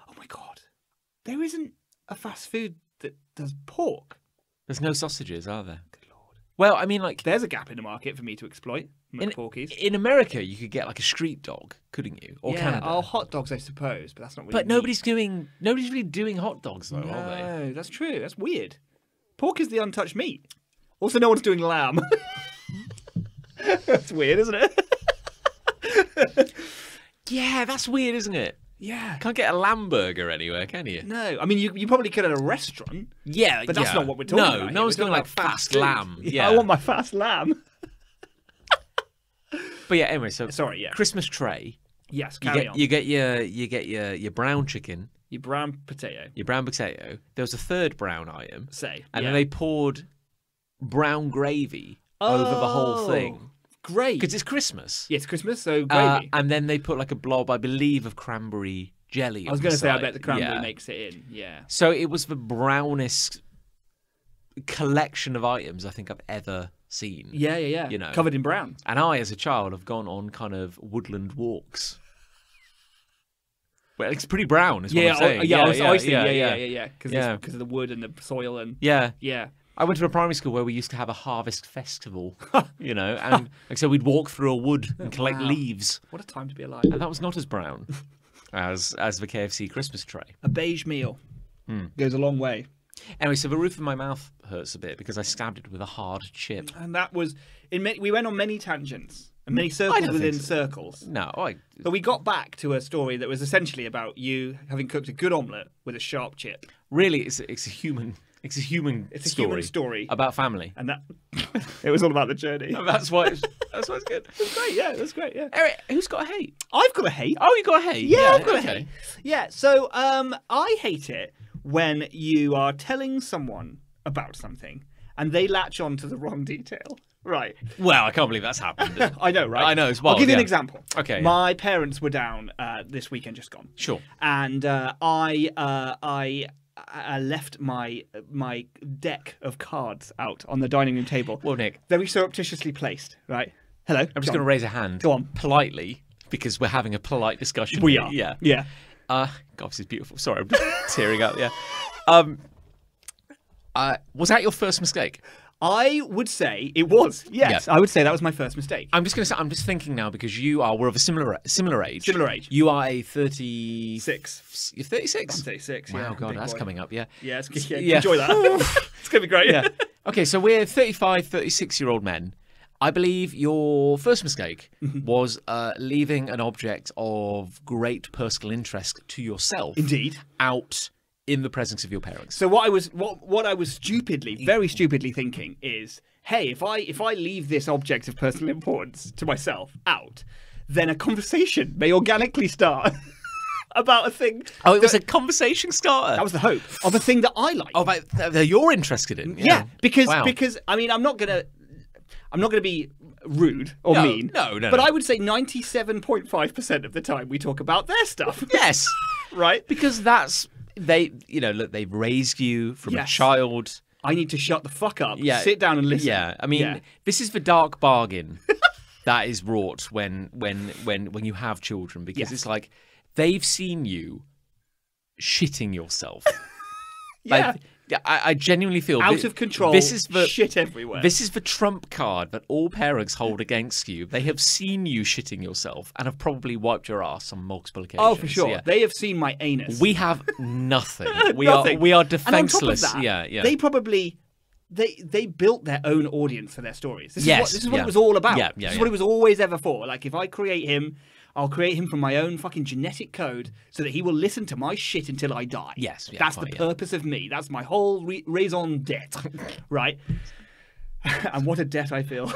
Oh my god, there isn't a fast food that does pork. There's no sausages, are there? Good lord. Well, I mean, like There's a gap in the market for me to exploit. in, McPorkies. in America, you could get like a street dog, couldn't you? Or Canada. Oh, hot dogs, I suppose, but that's not really. But meat. nobody's really doing hot dogs though, are they? No, that's true. That's weird. Pork is the untouched meat. Also, no one's doing lamb. That's weird, isn't it? Yeah, that's weird, isn't it? Yeah. Can't get a lamb burger anywhere, can you? No, I mean you probably could at a restaurant, Yeah, but that's not what we're talking about. No, here. no one's We're doing talking like about fast food. lamb. Yeah, I want my fast lamb. But yeah, anyway, so Sorry, yeah. Christmas tray. Yes, carry on. You get your brown chicken, Your brown potato. your brown potato. There was a third brown item, Say. and yeah. then they poured brown gravy over the whole thing. Great. Because it's Christmas. Yeah, it's Christmas, so gravy. And then they put like a blob, I believe, of cranberry jelly. I was going to say, I side. bet the cranberry makes it in. Yeah. So it was the brownest collection of items I think I've ever seen. Yeah. You know, Covered in brown. And I, as a child, have gone on kind of woodland walks. Well, it's pretty brown, is what I'm saying. I see. Yeah. Because of the wood and the soil and yeah. yeah. I went to a primary school where we used to have a harvest festival, you know, and like so we'd walk through a wood and collect leaves. What a time to be alive. And that was not as brown as the KFC Christmas tray. A beige meal goes a long way. Anyway, so the roof of my mouth hurts a bit because I stabbed it with a hard chip. And that was we went on many tangents and many circles within circles. No, But we got back to a story that was essentially about you having cooked a good omelette with a sharp chip. really, it's a human story about family, and that it was all about the journey. That's why it's good. That's great. Yeah, that's great. Yeah. Eric, who's got a hate? I've got a hate. Oh, you got a hate? Yeah, I've got a hate. Yeah. So I hate it when you are telling someone about something and they latch on to the wrong detail. Right. Well, I can't believe that's happened. I know, right? I know as well. I'll give you an example. Okay. My parents were down this weekend just gone. Sure. And I left my deck of cards out on the dining room table. Well, Nick, Very surreptitiously placed, right? Hello. I'm just going to raise a hand. Go on. Politely, because we're having a polite discussion. We here. are. Yeah. Yeah. God, this is beautiful. Sorry, I'm just tearing up. Yeah. Was that your first mistake? I would say it was. Yes, Yeah. I would say that was my first mistake. I'm just going to say, I'm just thinking now because we're of a similar age. Similar age. You are a 36. You're 36? I'm 36. Wow, yeah, God, big that's boy. coming up, yeah. Yeah, yeah, Yeah. enjoy that. It's going to be great. Yeah. Okay, so we're 35, 36-year-old men. I believe your first mistake was leaving an object of great personal interest to yourself. Indeed. Out in the presence of your parents. So what I was very stupidly thinking is, hey, if I leave this object of personal importance to myself out, then a conversation may organically start about a thing. Oh, it was a conversation starter. That was the hope of a thing that I like. Oh, that you're interested in. Yeah, because Wow. I mean I'm not gonna be rude or mean. No. But I would say 97.5% of the time we talk about their stuff. Yes. Right? Because look, they've raised you from a Yes. child. I need to shut the fuck up. Yeah. Sit down and listen. Yeah, I mean, this is the dark bargain that is wrought when you have children, because Yes. it's like they've seen you shitting yourself. Yeah. Like, I genuinely feel Out of control. This is the shit everywhere. This is the trump card that all parents hold against you. They have seen you shitting yourself and have probably wiped your ass on multiple occasions. Oh, for sure. Yeah. They have seen my anus. We have nothing. We Nothing. are And on top of defenseless. that, Yeah. They probably they built their own audience for their stories. This Yes, is what yeah. it was all about. Yeah, This is what it was always ever for. Like, if I create him, I'll create him from my own fucking genetic code so that he will listen to my shit until I die. Yes, yeah, that's fine, the yeah. purpose of me. That's my whole raison d'etre, right? And what a debt I feel.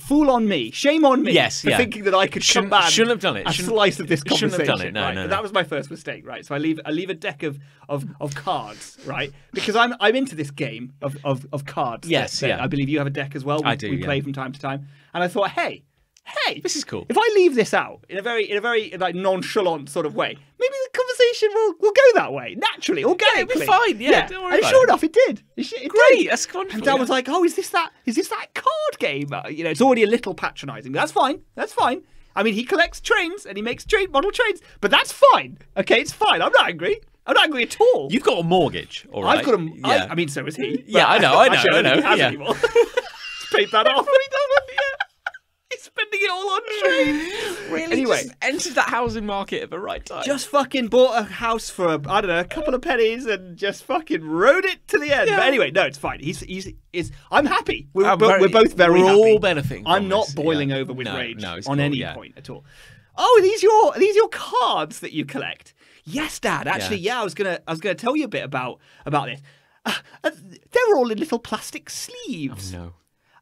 Fool on me, shame on me Yes, for yeah. thinking that I could come back. Shouldn't have done it. A slice of this conversation. Shouldn't have done it. No, right? no. But that was my first mistake, right? So I leave a deck of cards, right? Because I'm into this game of cards. Yes, that yeah. I believe you have a deck as well. I do, We yeah. play from time to time, and I thought, hey, This is cool. if I leave this out in a very like nonchalant sort of way, maybe the conversation will go that way naturally, organically. it'll be fine, yeah, don't worry And about sure it. enough, it did. It Great, did. that's wonderful. And Dad yeah. was like, "Oh, is this that card game?" It's already a little patronising. But that's fine. That's fine. I mean, he collects trains and he makes model trains, but that's fine. Okay, it's fine. I'm not angry. I'm not angry at all. You've got a mortgage, all right? I've got a. Yeah. I mean, so has he. Yeah, but- I know, Actually, I don't think he has yeah. anymore. He's paid that off. He's spending it all on trains. Really? Anyway. Just entered that housing market at the right time. Just fucking bought a house for a couple of pennies and just fucking rode it to the end. Yeah. But anyway, no, it's fine. He's I'm happy. We're I'm both very we're happy. all benefiting from I'm not this, boiling yeah. over with No, rage no, it's on cool, any yeah. point at all. Oh, are these your cards that you collect? Yes, Dad. Actually, Yeah. I was gonna tell you a bit about this. They're all in little plastic sleeves. No.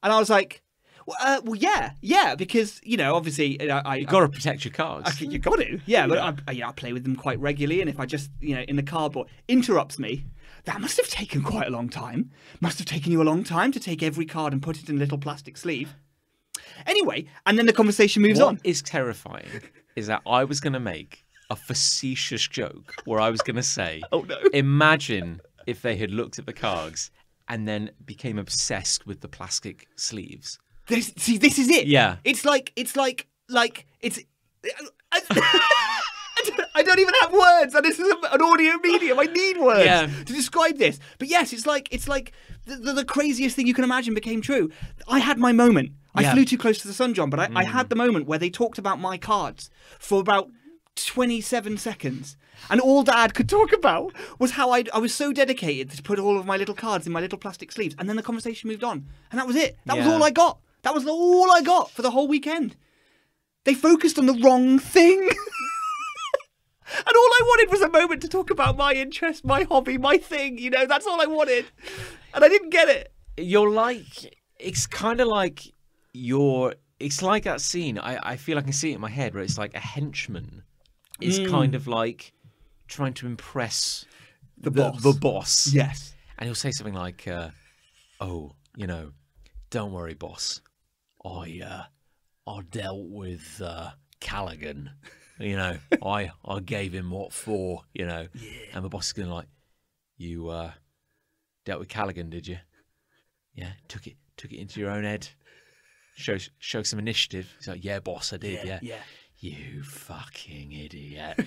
And I was like, Well, yeah, because obviously, You've got to protect your cards. you got to, yeah. But I play with them quite regularly, and if I just, in the cardboard interrupts me, that must have taken quite a long time. Must have taken you a long time to take every card and put it in a little plastic sleeve. Anyway, and then the conversation moves on. What is terrifying is that I was going to make a facetious joke where I was going to say, Oh no! Imagine if they had looked at the cards and then became obsessed with the plastic sleeves. This is it. Yeah. It's like I don't even have words, and this is an audio medium. I need words to describe this. But yes, it's like the craziest thing you can imagine became true. I had my moment. I flew too close to the sun, John, but I had the moment where they talked about my cards for about 27 seconds. And all Dad could talk about was how I was so dedicated to put all of my little cards in my little plastic sleeves. And then the conversation moved on. And that was it. That was all I got. That was all I got for the whole weekend. They focused on the wrong thing. And all I wanted was a moment to talk about my interest, my hobby, my thing. That's all I wanted. And I didn't get it. It's kind of like it's like that scene. I feel I can see it in my head where it's like a henchman is kind of like trying to impress the boss. Yes. And he'll say something like, don't worry, boss. I dealt with Callaghan. I gave him what for, And the boss is going to like, you dealt with Callaghan, did you? Yeah, took it into your own head. Show some initiative. He's like, yeah, boss, I did, yeah. You fucking idiot.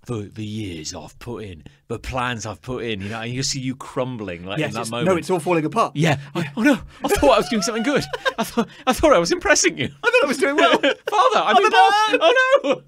So the years I've put in, the plans I've put in, and you see you crumbling in that moment. No, it's all falling apart. Yeah. Oh no, I thought I was doing something good. I thought I was impressing you. I thought I was doing well. Father, I'm the boss. Oh no.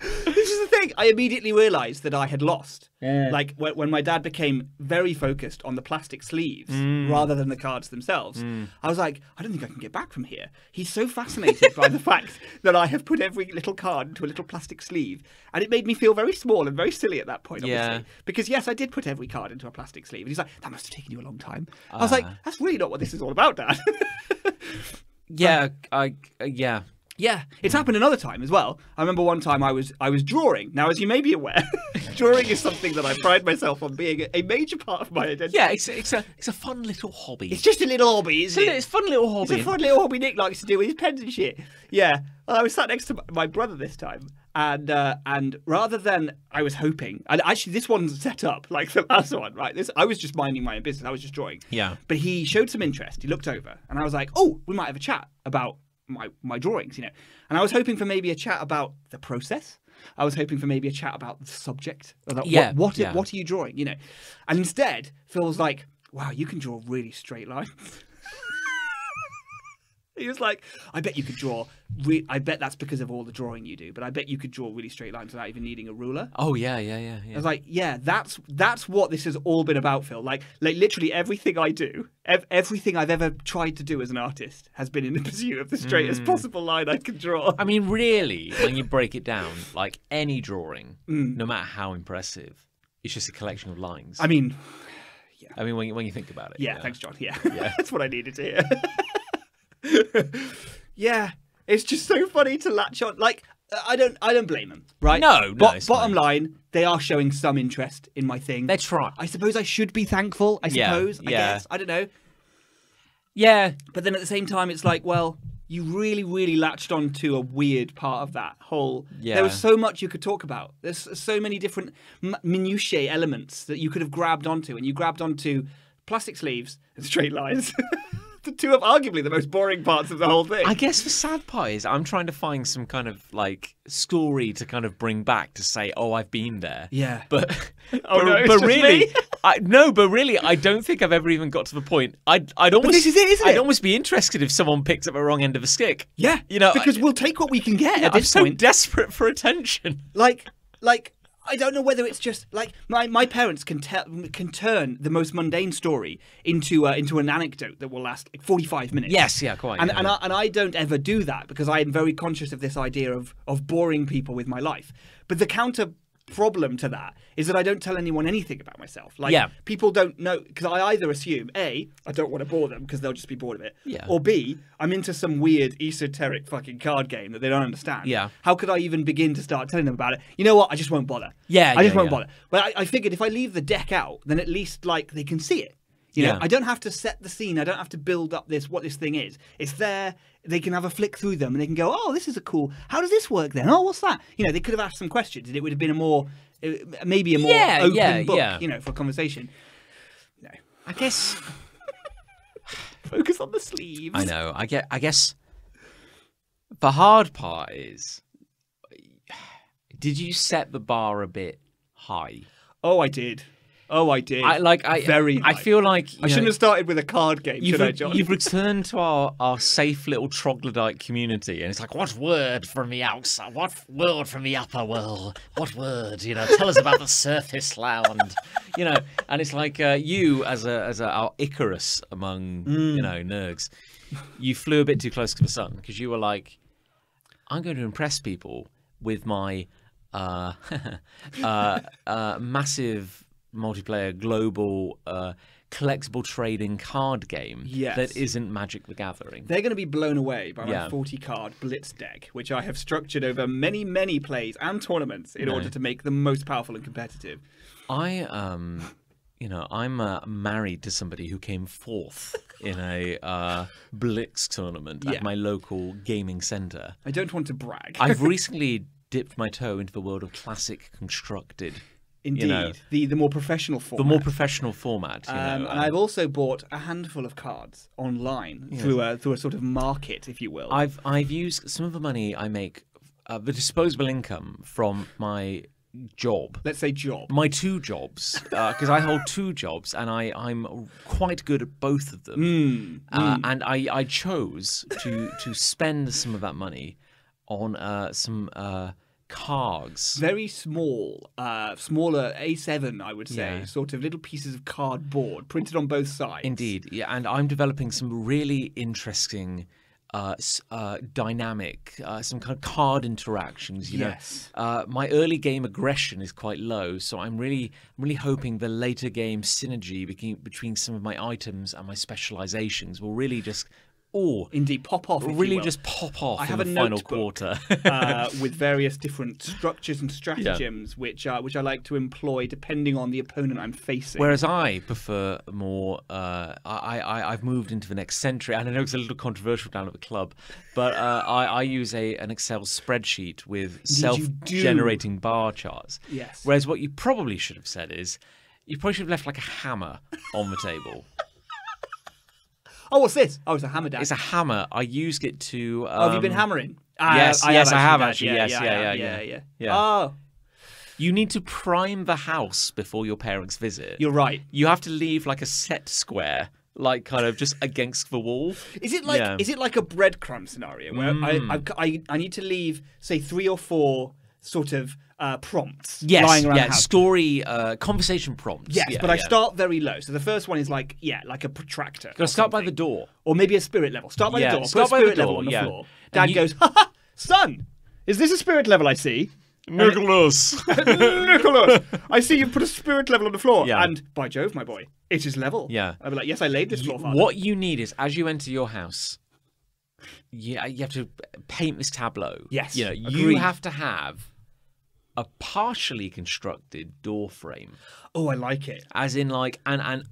This is the thing. I immediately realised that I had lost. Yeah. Like when my dad became very focused on the plastic sleeves rather than the cards themselves, I was like, I don't think I can get back from here. He's so fascinated by the fact that I have put every little card into a little plastic sleeve. And it made me feel very small and very silly at that point, obviously. Yeah. Because yes, I did put every card into a plastic sleeve. And he's like, that must have taken you a long time. I was like, that's really not what this is all about, Dad. Yeah, it's happened another time as well. I remember one time I was drawing. Now, as you may be aware, drawing is something that I pride myself on being a major part of my identity. Yeah, it's a fun little hobby. It's just a little hobby, isn't it? It's a fun little hobby. It's a fun little hobby Nick likes to do with his pens and shit. Yeah. Well, I was sat next to my brother this time, and rather than I was hoping, and actually this one's set up like the last one, right? I was just minding my own business. I was just drawing. Yeah. But he showed some interest. He looked over, and I was like, oh, we might have a chat about my drawings, And I was hoping for maybe a chat about the process. I was hoping for maybe a chat about the subject. What are you drawing? And instead, Phil was like, wow, you can draw really straight lines. He was like, I bet you could draw. I bet that's because of all the drawing you do. But I bet you could draw really straight lines without even needing a ruler. Oh yeah. I was like, yeah, that's what this has all been about, Phil. Like literally everything I do, everything I've ever tried to do as an artist has been in the pursuit of the straightest possible line I can draw. I mean, really, when you break it down, like any drawing, no matter how impressive, it's just a collection of lines. I mean, yeah. I mean, when you think about it. Yeah, thanks, John. Yeah. That's what I needed to hear. Yeah, it's just so funny to latch on. Like, I don't blame them, right? No. Bottom line, they are showing some interest in my thing. They're trying. I suppose I should be thankful. I guess. I don't know. Yeah, but then at the same time, it's like, well, you really, really latched on to a weird part of that whole. Yeah. There was so much you could talk about. There's so many different minutiae elements that you could have grabbed onto, and you grabbed onto plastic sleeves and straight lines. The two of arguably the most boring parts of the whole thing. I guess the sad part is I'm trying to find some kind of like story to kind of bring back to say, oh, I've been there. Yeah. But really, I don't think I've ever even got to the point. I'd almost. But this is it, isn't it? I'd almost be interested if someone picked up the wrong end of a stick. Yeah. Because we'll take what we can get at this point. I'm so desperate for attention. Like. I don't know whether it's just like my parents can turn the most mundane story into an anecdote that will last 45 minutes. Yes, yeah, quite. And I don't ever do that because I am very conscious of this idea of boring people with my life. But the counter problem to that is that I don't tell anyone anything about myself. Like, Yeah. people don't know, because I either assume, A, I don't want to bore them because they'll just be bored of it, Yeah. or B, I'm into some weird esoteric fucking card game that they don't understand. Yeah. How could I even begin to start telling them about it? You know what? I just won't bother. Yeah, I just yeah, won't yeah. bother. But I figured if I leave the deck out, then at least, like, they can see it. You know, Yeah. I don't have to set the scene. I don't have to build up what this thing is. It's there. They can have a flick through them and they can go, oh, this is a cool. How does this work then? Oh, what's that? You know, they could have asked some questions and it would have been maybe a more open book, you know, for conversation. No. I guess. Focus on the sleeves. I know. I guess the hard part is, did you set the bar a bit high? Oh, I did. Very high. I feel like I shouldn't have started with a card game, should I, John? You've returned to our safe little troglodyte community, and it's like, what word from the outside? What word from the upper world? What word? You know, tell us about the surface land. You know, and it's like you as our Icarus among you know nerds, you flew a bit too close to the sun because you were like, I'm going to impress people with my massive multiplayer global collectible trading card game that isn't Magic the Gathering. They're going to be blown away by my 40-card Blitz deck, which I have structured over many, many plays and tournaments in order to make them most powerful and competitive. I'm married to somebody who came fourth in a Blitz tournament at my local gaming centre. I don't want to brag. I've recently dipped my toe into the world of classic constructed. Indeed, you know, the more professional format. The more professional format. You know, and I've also bought a handful of cards online through a sort of market, if you will. I've used some of the money I make, the disposable income from my job. Let's say job. My two jobs, because I hold two jobs, and I'm quite good at both of them. And I chose to spend some of that money on some cards. Very small, smaller A7, I would say, sort of little pieces of cardboard printed on both sides. Indeed, yeah, and I'm developing some really interesting, dynamic, some kind of card interactions. You know, my early game aggression is quite low, so I'm really hoping the later game synergy between some of my items and my specializations will really just. Indeed, pop off. Really, just pop off. I have in the final quarter with various different structures and stratagems, which I like to employ depending on the opponent I'm facing. Whereas I prefer more. I've moved into the next century, and I know it's a little controversial down at the club, but I use an Excel spreadsheet with self-generating bar charts. Yes. Whereas what you probably should have said is, you probably should have left like a hammer on the table. Oh, what's this? Oh, it's a hammer dash. It's a hammer. I used it to. Have you been hammering? Yes, I have actually. Yeah. Oh. You need to prime the house before your parents visit. You're right. You have to leave like a set square, like kind of just against the wall. Is it like a breadcrumb scenario where I need to leave, say, 3 or 4 sort of prompts lying around the house? Story, conversation prompts. Yes, but I start very low. So the first one is like a protractor. Gotta start by the door. Or maybe a spirit level. Start by the door. Start Put a by the spirit level door, on the floor. Dad goes, son, is this a spirit level I see? Nicholas! Nicholas! I see you've put a spirit level on the floor. Yeah. And by Jove, my boy, it is level. Yeah. I'd be like, yes, I laid this floor, Father. What you need is, as you enter your house, you have to paint this tableau. Yes. You know, you have to have a partially constructed door frame. Oh, I like it. As in, like, and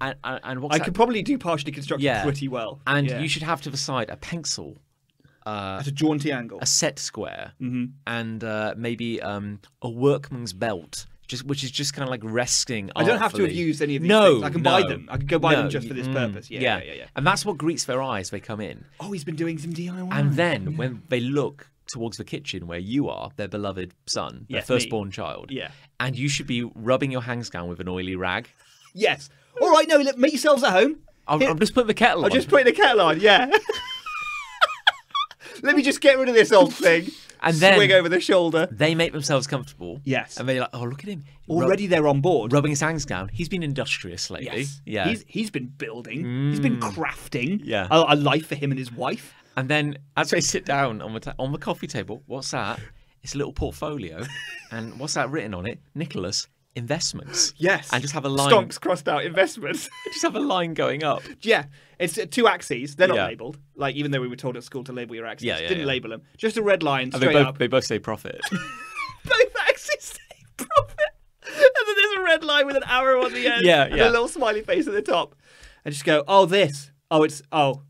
what's I could probably do partially constructed pretty well. And you should have to the side a pencil. At a jaunty angle. A set square. And maybe a workman's belt. Which is just kind of like resting. I don't have to have used any of these things. I can buy them. I can go buy them just for this purpose. Yeah. And that's what greets their eyes. They come in. Oh, he's been doing some DIY. And then when they look towards the kitchen where you are, their beloved son, their firstborn child. Yeah. And you should be rubbing your hands down with an oily rag. Yes. All right, no, make yourselves at home. I'm just putting the kettle on. I'm just putting the kettle on, yeah. Let me just get rid of this old thing. And then swing over the shoulder. They make themselves comfortable. Yes. And they're like, oh, look at him. Already they're on board. Rubbing his hands down. He's been industrious lately. Yes. Yeah. He's been building. He's been crafting. Yeah. A life for him and his wife. And then as they sit down on the coffee table, what's that? it's a little portfolio, and what's that written on it? Nicholas Investments. Yes. And just have a line. Stonks crossed out investments. Just have a line going up. Yeah. It's 2 axes. They're not Yeah. labelled. Like, even though we were told at school to label your axes. Yeah, yeah, Didn't yeah. label them. Just a red line And straight up. they both say profit. Both axes say profit. And then there's a red line with an arrow on the end. Yeah, and yeah. a little smiley face at the top. And just go, oh, this. Oh, it's, oh,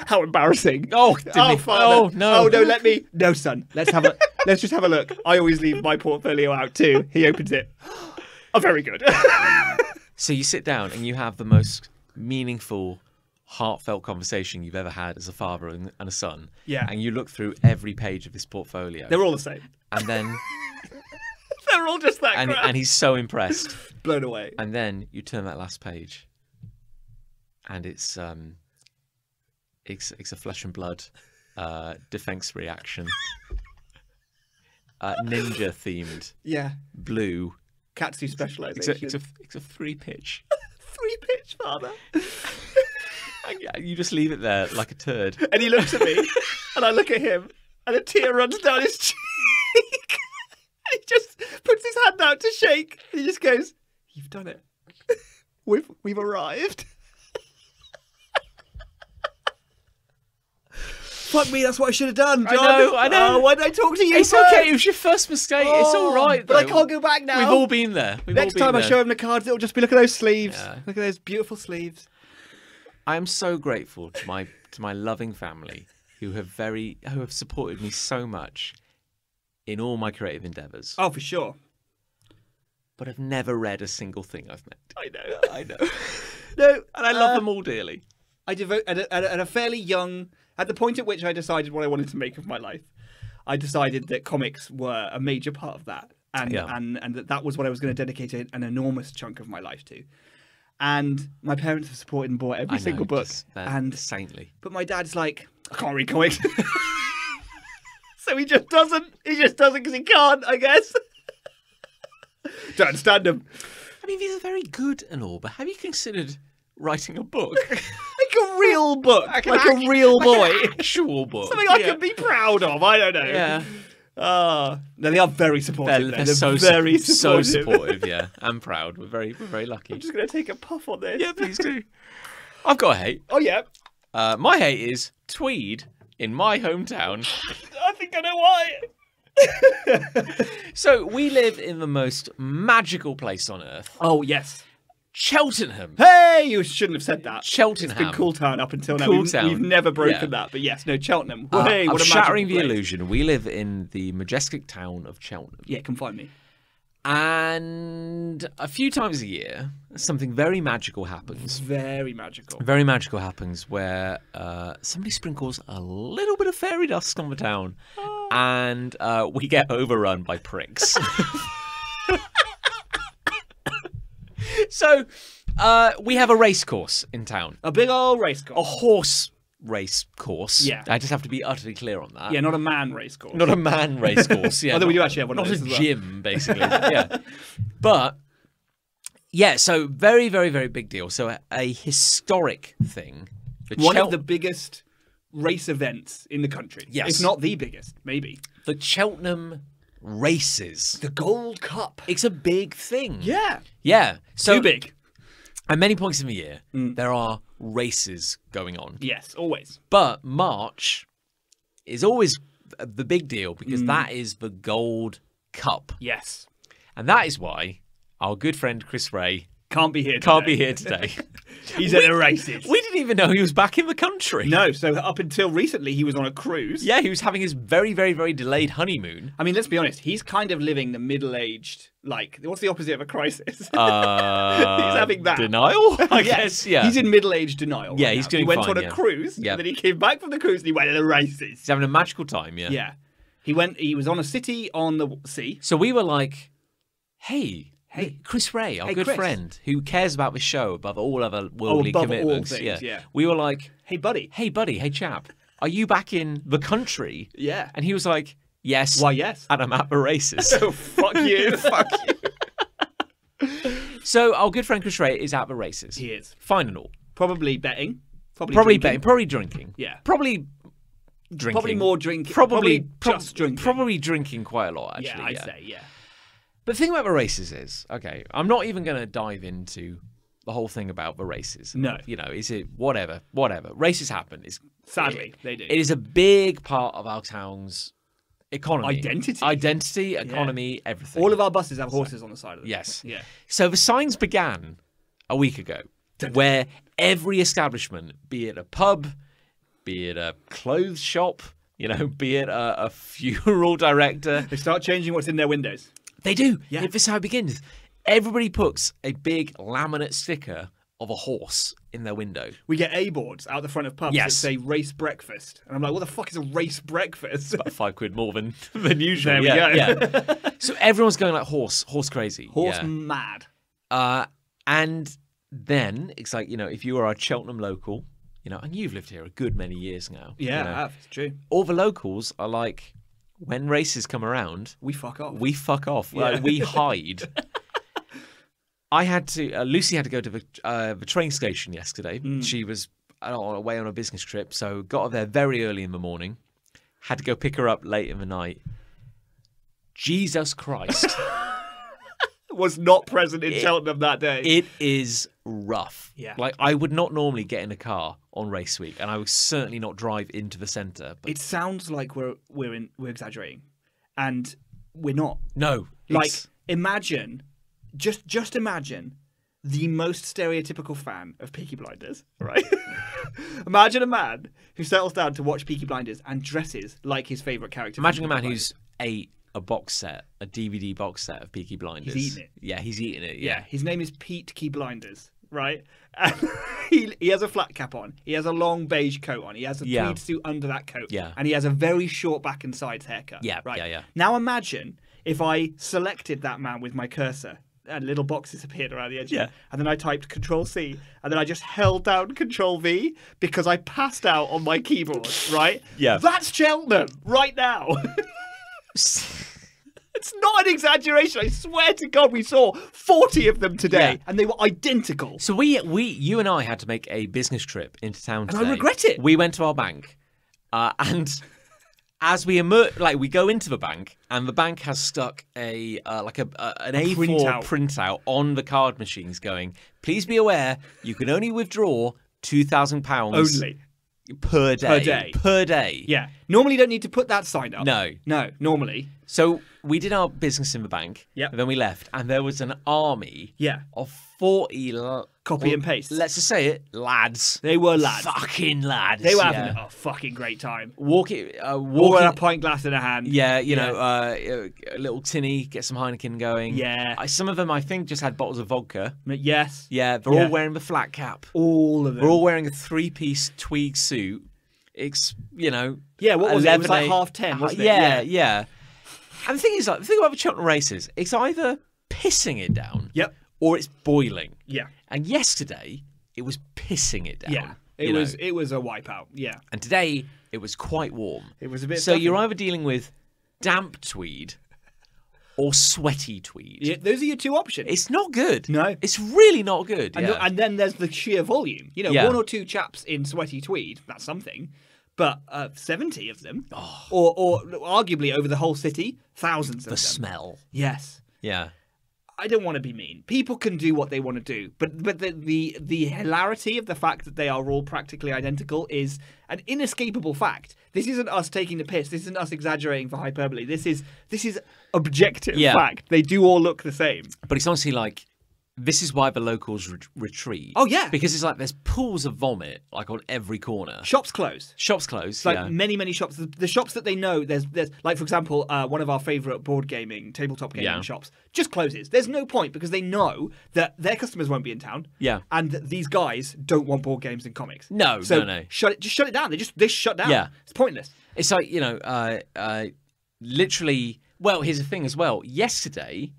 how embarrassing. Oh, Father. Oh, no. Oh, no, let me. No, son. Let's just have a look. I always leave my portfolio out too. He opens it. Oh, very good. So you sit down and you have the most meaningful, heartfelt conversation you've ever had as a father and a son. Yeah. And you look through every page of this portfolio. They're all the same. And then... They're all just that and, crap. and he's so impressed. Blown away. And then you turn that last page, and it's a flesh and blood defense reaction, ninja themed, Yeah. blue. Katsu specialization. It's a 3-pitch. 3-pitch, father. And you just leave it there like a turd. And he looks at me, and I look at him, and a tear runs down his cheek. And he just puts his hand out to shake. And he just goes, "You've done it. We've arrived." Fuck me, that's what I should have done, John. I know. Oh, why did I talk to you It's first? okay. It was your first mistake. It's all right. But I though. can't go back now. We've all been there. Next time I show him the cards, it'll just be, look at those sleeves. Yeah. Look at those beautiful sleeves. I am so grateful to my loving family who have supported me so much in all my creative endeavours. Oh, for sure. But I've never read a single thing I've made. I know. No, and I love them all dearly. I devote at a fairly young, at the point at which I decided what I wanted to make of my life, I decided that comics were a major part of that, and that was what I was going to dedicate an enormous chunk of my life to. And my parents have supported and bought every single book, and saintly. But my dad's like, I can't read comics, so he just doesn't. He just doesn't because he can't, I guess. Don't understand him. I mean, these are very good and all, but have you considered writing a book? Like a real book, like a real boy. Like an actual book. Something I can be proud of. I don't know. Yeah. No, they are very supportive. They're very so supportive. supportive, yeah. I'm proud. We're very lucky. I'm just going to take a puff on this. Yeah, please do. I've got a hate. Oh, yeah. My hate is Tweed in my hometown. I think I know why. So we live in the most magical place on earth. Oh, yes. Cheltenham. Hey, you shouldn't have said that. Cheltenham. It's been Cool Town up until now. Cool We've Town. never broken Yeah. that. But yes, no, Cheltenham. Hey, I'm what a shattering the magical place. illusion. We live in the majestic town of Cheltenham. Yeah, come find me. And a few times a year, something very magical happens. Very magical. Very magical happens where somebody sprinkles a little bit of fairy dust on the town, and we get overrun by pricks. So we have a race course in town, A big old race a course. horse race course. Yeah. I just have to be utterly clear on that. Yeah, not a man race course. Not a man race course. Yeah, Although we do actually have one of not those a as well. gym, basically. Yeah, but yeah, so very, very, very big deal. So a historic thing. One of the biggest race events in the country. Yes. If not the biggest, maybe. the Cheltenham races. The Gold Cup. It's a big thing. Yeah. Yeah. So Too big. at many points in the year, there are races going on. Yes, always. But March is always the big deal because that is the Gold Cup. Yes. And that is why our good friend Chris Ray Can't be here can't be here today. He's at the races. We didn't even know he was back in the country. No, so up until recently, he was on a cruise. Yeah, he was having his very, very, very delayed honeymoon. I mean, let's be honest. He's kind of living the middle-aged, like, what's the opposite of a crisis? He's having that. Denial? I Yes. guess, yeah. He's in middle-aged denial. Yeah, right he's now. doing He went fine, on a yeah. cruise, Yeah. and then he came back from the cruise, and he went to the races. He's having a magical time, yeah. Yeah. He was on a city on the sea. So we were like, hey, Hey. Chris Ray, our Hey, good Chris. friend, who cares about the show above all other worldly above all commitments. things, yeah. We were like, Hey, buddy. hey, buddy, hey, chap, are you back in the country? Yeah. And he was like, yes. Why, yes. And I'm at the races. Oh, fuck you. Fuck you. So our good friend Chris Ray is at the races. He is. Fine and all. Probably betting. Probably drinking. betting, probably drinking. Yeah. Probably drinking. Probably more drinking. Probably just drinking. Probably drinking quite a lot, actually. Yeah, I'd say, yeah. But the thing about the races is, okay, I'm not even going to dive into the whole thing about the races. No. You know, is it whatever. Races happen. Sadly, they do. It is a big part of our town's economy. Identity, economy, everything. All of our buses have horses on the side of them. Yes. Yeah. So the signs began a week ago where every establishment, be it a pub, be it a clothes shop, you know, be it a funeral director. They start changing what's in their windows. They do. Yeah. This is how it begins. Everybody puts a big laminate sticker of a horse in their window. We get A-boards out the front of pubs that Yes. say race breakfast. And I'm like, what the fuck is a race breakfast? About £5 more than usual. There we go. Yeah. So everyone's going like horse crazy. Horse Yeah. mad. And then it's like, you know, if you are a Cheltenham local, you know, and you've lived here a good many years now. Yeah, you know, I have. It's true. all the locals are like, when races come around, We fuck off. we fuck off. Yeah. Like, we hide. I had to. Lucy had to go to the train station yesterday. She was away on a business trip, so got her there very early in the morning. Had to go pick her up late in the night. Jesus Christ. Was not present in Cheltenham that day. It is rough. Yeah. Like, I would not normally get in a car on race week, and I would certainly not drive into the centre. But It sounds like we're exaggerating, and we're not. no, Like, it's- imagine, just imagine the most stereotypical fan of Peaky Blinders, right? Imagine a man who settles down to watch Peaky Blinders and dresses like his favourite character. imagine a from man Peaky who's ate a box set, a DVD box set of Peaky Blinders. He's eaten it. Yeah, he's eaten it. Yeah, Yeah. his name is Pete Key Blinders, right? And he has a flat cap on. He has a long beige coat on. He has a tweed suit under that coat. Yeah. And he has a very short back and sides haircut. Yeah, right. yeah. Now imagine if I selected that man with my cursor and little boxes appeared around the edge. Yeah. And then I typed Control-C and then I just held down Control-V because I passed out on my keyboard, right? Yeah. That's Cheltenham right now. It's not an exaggeration. I swear to God, we saw 40 of them today, Yeah. and they were identical. So you and I had to make a business trip into town today. I regret it. We went to our bank, and as we we go into the bank, and the bank has stuck an A4 printout on the card machines, going, "Please be aware, you can only withdraw £2,000 Only. per day. Per day. Yeah. Normally, you don't need to put that sign up. No. No, normally. So we did our business in the bank. Yep. And then we left, and there was an army. Yeah. Of 40 Copy and paste. Let's just say it, lads. They were lads. Fucking lads. They were having a fucking great time. Walking. All with a pint glass in a hand. Yeah, you know, a little tinny, get some Heineken going. Yeah. Some of them, I think, just had bottles of vodka. Yes. Yeah, they're all wearing the flat cap. All of them. They're all wearing a 3-piece tweed suit. It's, you know. Yeah, what was it? It was like 10:30, wasn't it? Yeah. And the thing is, like, the thing about the Cheltenham races, it's either pissing it down. Yep. Or it's boiling. Yeah. And yesterday, it was pissing it down. Yeah. It was a wipeout. Yeah. And today, it was quite warm. It was a bit So stuffy. you're either dealing with damp tweed or sweaty tweed. Yeah, those are your two options. It's not good. No. It's really not good. And then there's the sheer volume. You know, Yeah. one or two chaps in sweaty tweed, that's something. But 70 of them, Oh. or arguably over the whole city, thousands of them. the smell. Yes. Yeah. I don't want to be mean. People can do what they want to do, but the hilarity of the fact that they are all practically identical is an inescapable fact. This isn't us taking the piss. This isn't us exaggerating for hyperbole. This is objective fact. They do all look the same. But it's honestly like, this is why the locals retreat. Oh, yeah. Because it's like there's pools of vomit like on every corner. Shops close. Shops closed. Like many shops. The shops that they know, there's like, for example, one of our favourite board gaming, tabletop gaming shops just closes. There's no point because they know that their customers won't be in town. Yeah. And that these guys don't want board games and comics. No. Just shut it down. They shut down. Yeah. It's pointless. It's like, you know, literally. Well, here's the thing as well. Yesterday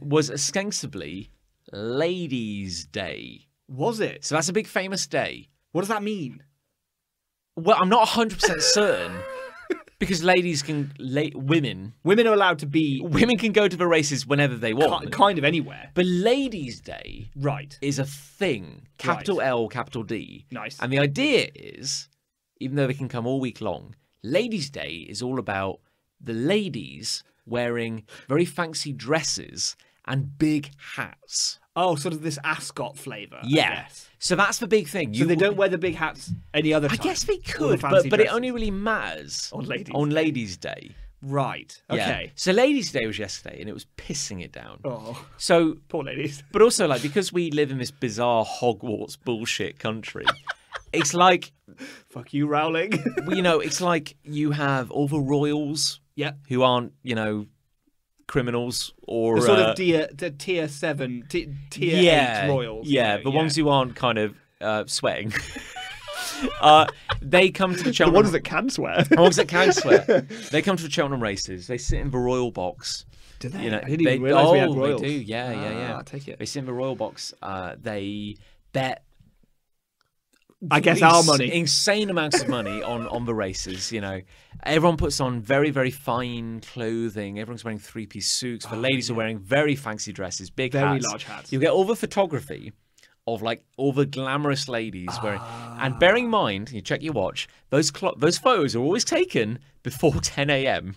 was ostensibly Ladies' Day. Was it? So that's a big famous day. What does that mean? Well, I'm not 100% certain because women are allowed to be can go to the races whenever they want. Kind of anywhere. But Ladies' Day right is a thing. Capital L, capital D. Nice. And the idea is even though they can come all week long, Ladies' Day is all about the ladies wearing very fancy dresses and big hats. Oh, sort of this ascot flavour. Yeah. I guess. So that's the big thing. So they don't wear the big hats any other time. I guess they All the could, fancy but it dresses. only really matters On Ladies' Day. Right. Yeah. Okay. So Ladies' Day was yesterday, and it was pissing it down. Oh, So, poor ladies. but also like because we live in this bizarre Hogwarts bullshit country, it's like Fuck you, Rowling. it's like you have all the royals Yep. who aren't criminals or The sort of tier 7, tier 8 royals. Yeah, the ones who aren't kind of sweating. They come to the The Cheltenham. ones that can swear. The ones that can swear. They come to the Cheltenham races. They sit in the royal box. Do they? I didn't even realise we had royals. They do. Yeah. I take it. They sit in the royal box. They bet. I guess our money. Insane amounts of money on the races. Everyone puts on very, very fine clothing. Everyone's wearing three-piece suits. The ladies are wearing very fancy dresses, big Very hats. large hats. You get all the photography of like all the glamorous ladies wearing. And bearing in mind, you check your watch. Those photos are always taken before 10 a.m.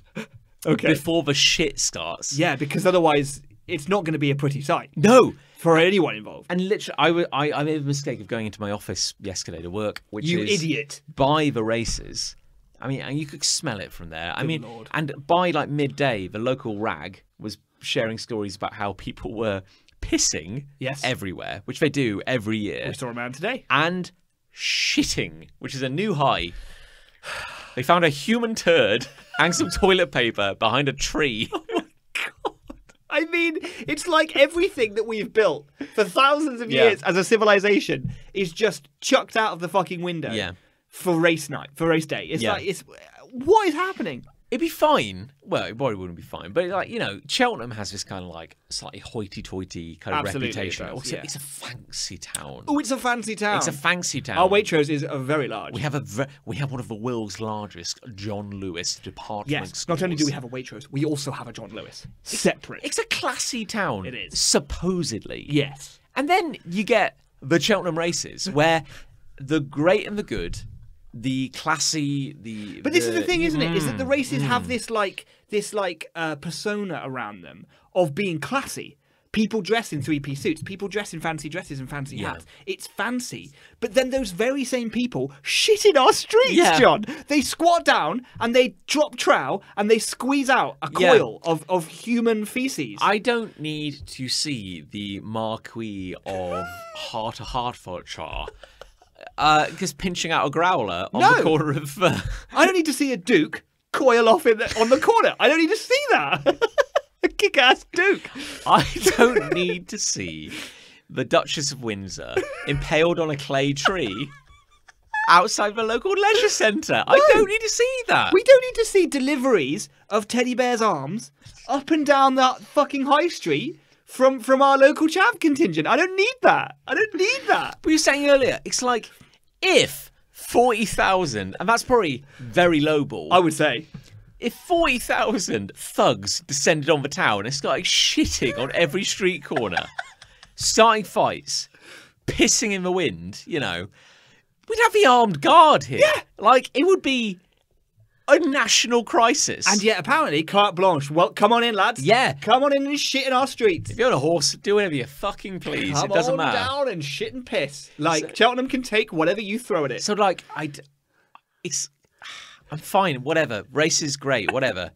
Okay. Before the shit starts. Yeah, because otherwise it's not going to be a pretty sight. No. For anyone involved. And literally, I made the mistake of going into my office yesterday to work, which You is idiot. by the races. I mean, and you could smell it from there. Lord. And by like midday, the local rag was sharing stories about how people were pissing everywhere, which they do every year. We saw a man today. And shitting, which is a new high. They found a human turd and some toilet paper behind a tree. I mean, it's like everything that we've built for thousands of years as a civilization is just chucked out of the fucking window for race night, for race day. It's like, what is happening? It'd be fine. Well, it probably wouldn't be fine. But, like, Cheltenham has this kind of, like, slightly hoity-toity kind of Absolutely reputation. it does, Also, yeah. it's a fancy town. Oh, it's a fancy town. It's a fancy town. Our Waitrose is very large. We have one of the world's largest John Lewis department Yes, stores. not only do we have a Waitrose, we also have a John Lewis. Separate. It's a classy town. It is. Supposedly. Yes. And then you get the Cheltenham races, where the great and the good, the classy, But this is the thing, isn't it? Is that the races have this persona around them of being classy. People dress in three-piece suits. People dress in fancy dresses and fancy hats. It's fancy. But then those very same people shit in our streets, John. They squat down and they drop trow and they squeeze out a coil of human feces. I don't need to see the Marquis of Hertfordshire because pinching out a growler on the corner of... I don't need to see a Duke coil off on the corner. I don't need to see that. A kick-ass Duke. I don't need to see the Duchess of Windsor impaled on a clay tree outside the local leisure centre. I don't need to see that. We don't need to see deliveries of teddy bears' arms up and down that fucking high street from our local chav contingent. I don't need that. I don't need that. But you were saying earlier, it's like if 40,000, and that's probably very lowball. I would say. If 40,000 thugs descended on the town and started shitting on every street corner, starting fights, pissing in the wind, we'd have the armed guard here. Yeah. Like, it would be a national crisis. And yet, apparently, carte blanche. Well, come on in, lads. Yeah. Come on in and shit in our streets. If you're on a horse, do whatever you fucking please. Come it doesn't on matter. down and shit and piss. Like, Cheltenham can take whatever you throw at it. So, like, I'm fine, whatever. Race is great, whatever.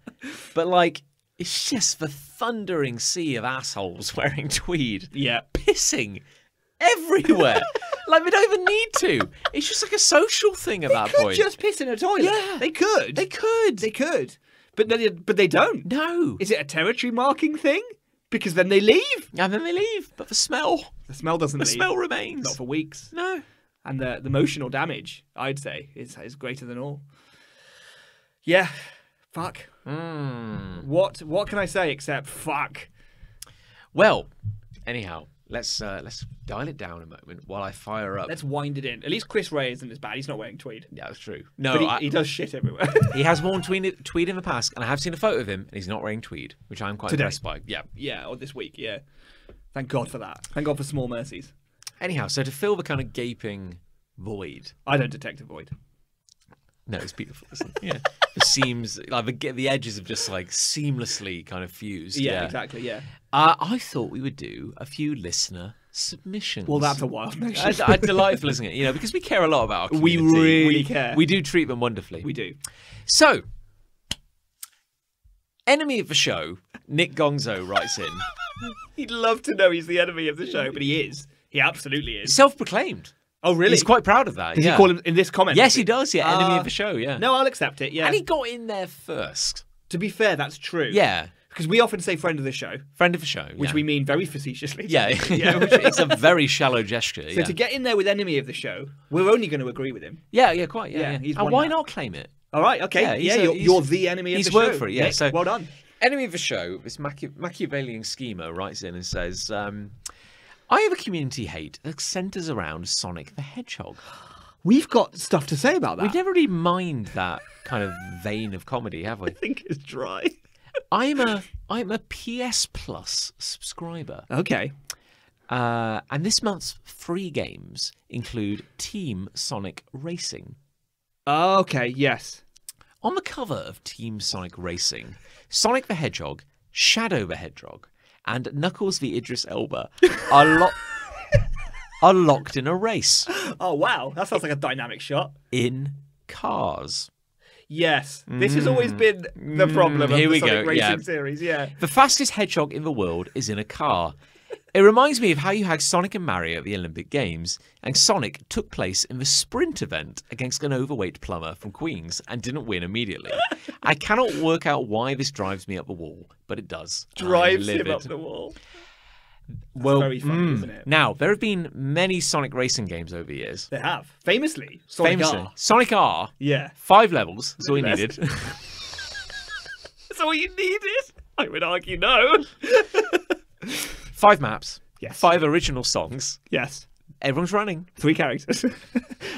But, like, it's just the thundering sea of assholes wearing tweed. Yeah. Pissing everywhere. Like, we don't even need to. It's just like a social thing at that point. They could just piss in a toilet. Yeah. They could. They could. They could. But they don't. No. Is it a territory marking thing? Because then they leave. And then they leave. But the smell. The smell doesn't leave. The smell remains. Not for weeks. No. And the emotional damage, I'd say, is greater than all. Yeah. Fuck. What can I say except fuck? Well, anyhow, let's dial it down a moment while I fire up. Let's wind it in. At least Chris Ray isn't as bad. He's not wearing tweed. Yeah, that's true. No, But he does shit everywhere. he has worn tweed in the past, and I have seen a photo of him, and he's not wearing tweed, which I'm quite impressed by. Yeah. Yeah, or this week, yeah. Thank God for that. Thank God for small mercies. Anyhow, so to fill the kind of gaping void, I don't detect a void. No, it's beautiful, isn't it? Yeah. The seams, like the edges have just like seamlessly kind of fused. Yeah, exactly. Yeah. I thought we would do a few listener submissions. Well, that's a wild notion. I'm delightful, isn't it? You know, because we care a lot about our community. We really care. We do treat them wonderfully. We do. So, enemy of the show, Nick Gongzo writes in. He'd love to know he's the enemy of the show, but he is. He absolutely is. Self-proclaimed. Oh, really? He's quite proud of that. Does he call him in this comment? Yes, he does. Yeah, enemy of the show. Yeah. No, I'll accept it. Yeah. And he got in there first. To be fair, that's true. Yeah. Because we often say friend of the show. Friend of the show. Which we mean very facetiously. Yeah. It's a very shallow gesture. So to get in there with enemy of the show, we're only going to agree with him. Yeah, quite. Yeah. He's and why not claim it? All right, okay. You're the enemy of the show. He's worked for it, yeah. Nick, So, well done. Enemy of the show, this Machiavellian schemer writes in and says, I have a community hate that centres around Sonic the Hedgehog. We've got stuff to say about that. We've never really mined that kind of vein of comedy, have we? I think it's dry. I'm a PS Plus subscriber. Okay. And this month's free games include Team Sonic Racing. Okay, yes. On the cover of Team Sonic Racing, Sonic the Hedgehog, Shadow the Hedgehog, and Knuckles the Idris Elba are locked in a race. Oh, wow. That sounds like a dynamic shot. In cars. Yes. This has always been the problem of the Sonic Racing series, yeah. The fastest hedgehog in the world is in a car. It reminds me of how you had Sonic and Mario at the Olympic Games, and Sonic took place in the sprint event against an overweight plumber from Queens and didn't win immediately. I cannot work out why this drives me up the wall, but it does. Drives him up the wall. That's very funny, isn't it? Now, there have been many Sonic racing games over the years. They have. Famously, Sonic R. Sonic R. Yeah. 5 levels. That's all you needed. That's all you needed? I would argue no. 5 maps. Yes. 5 original songs. Yes. Everyone's running. 3 characters.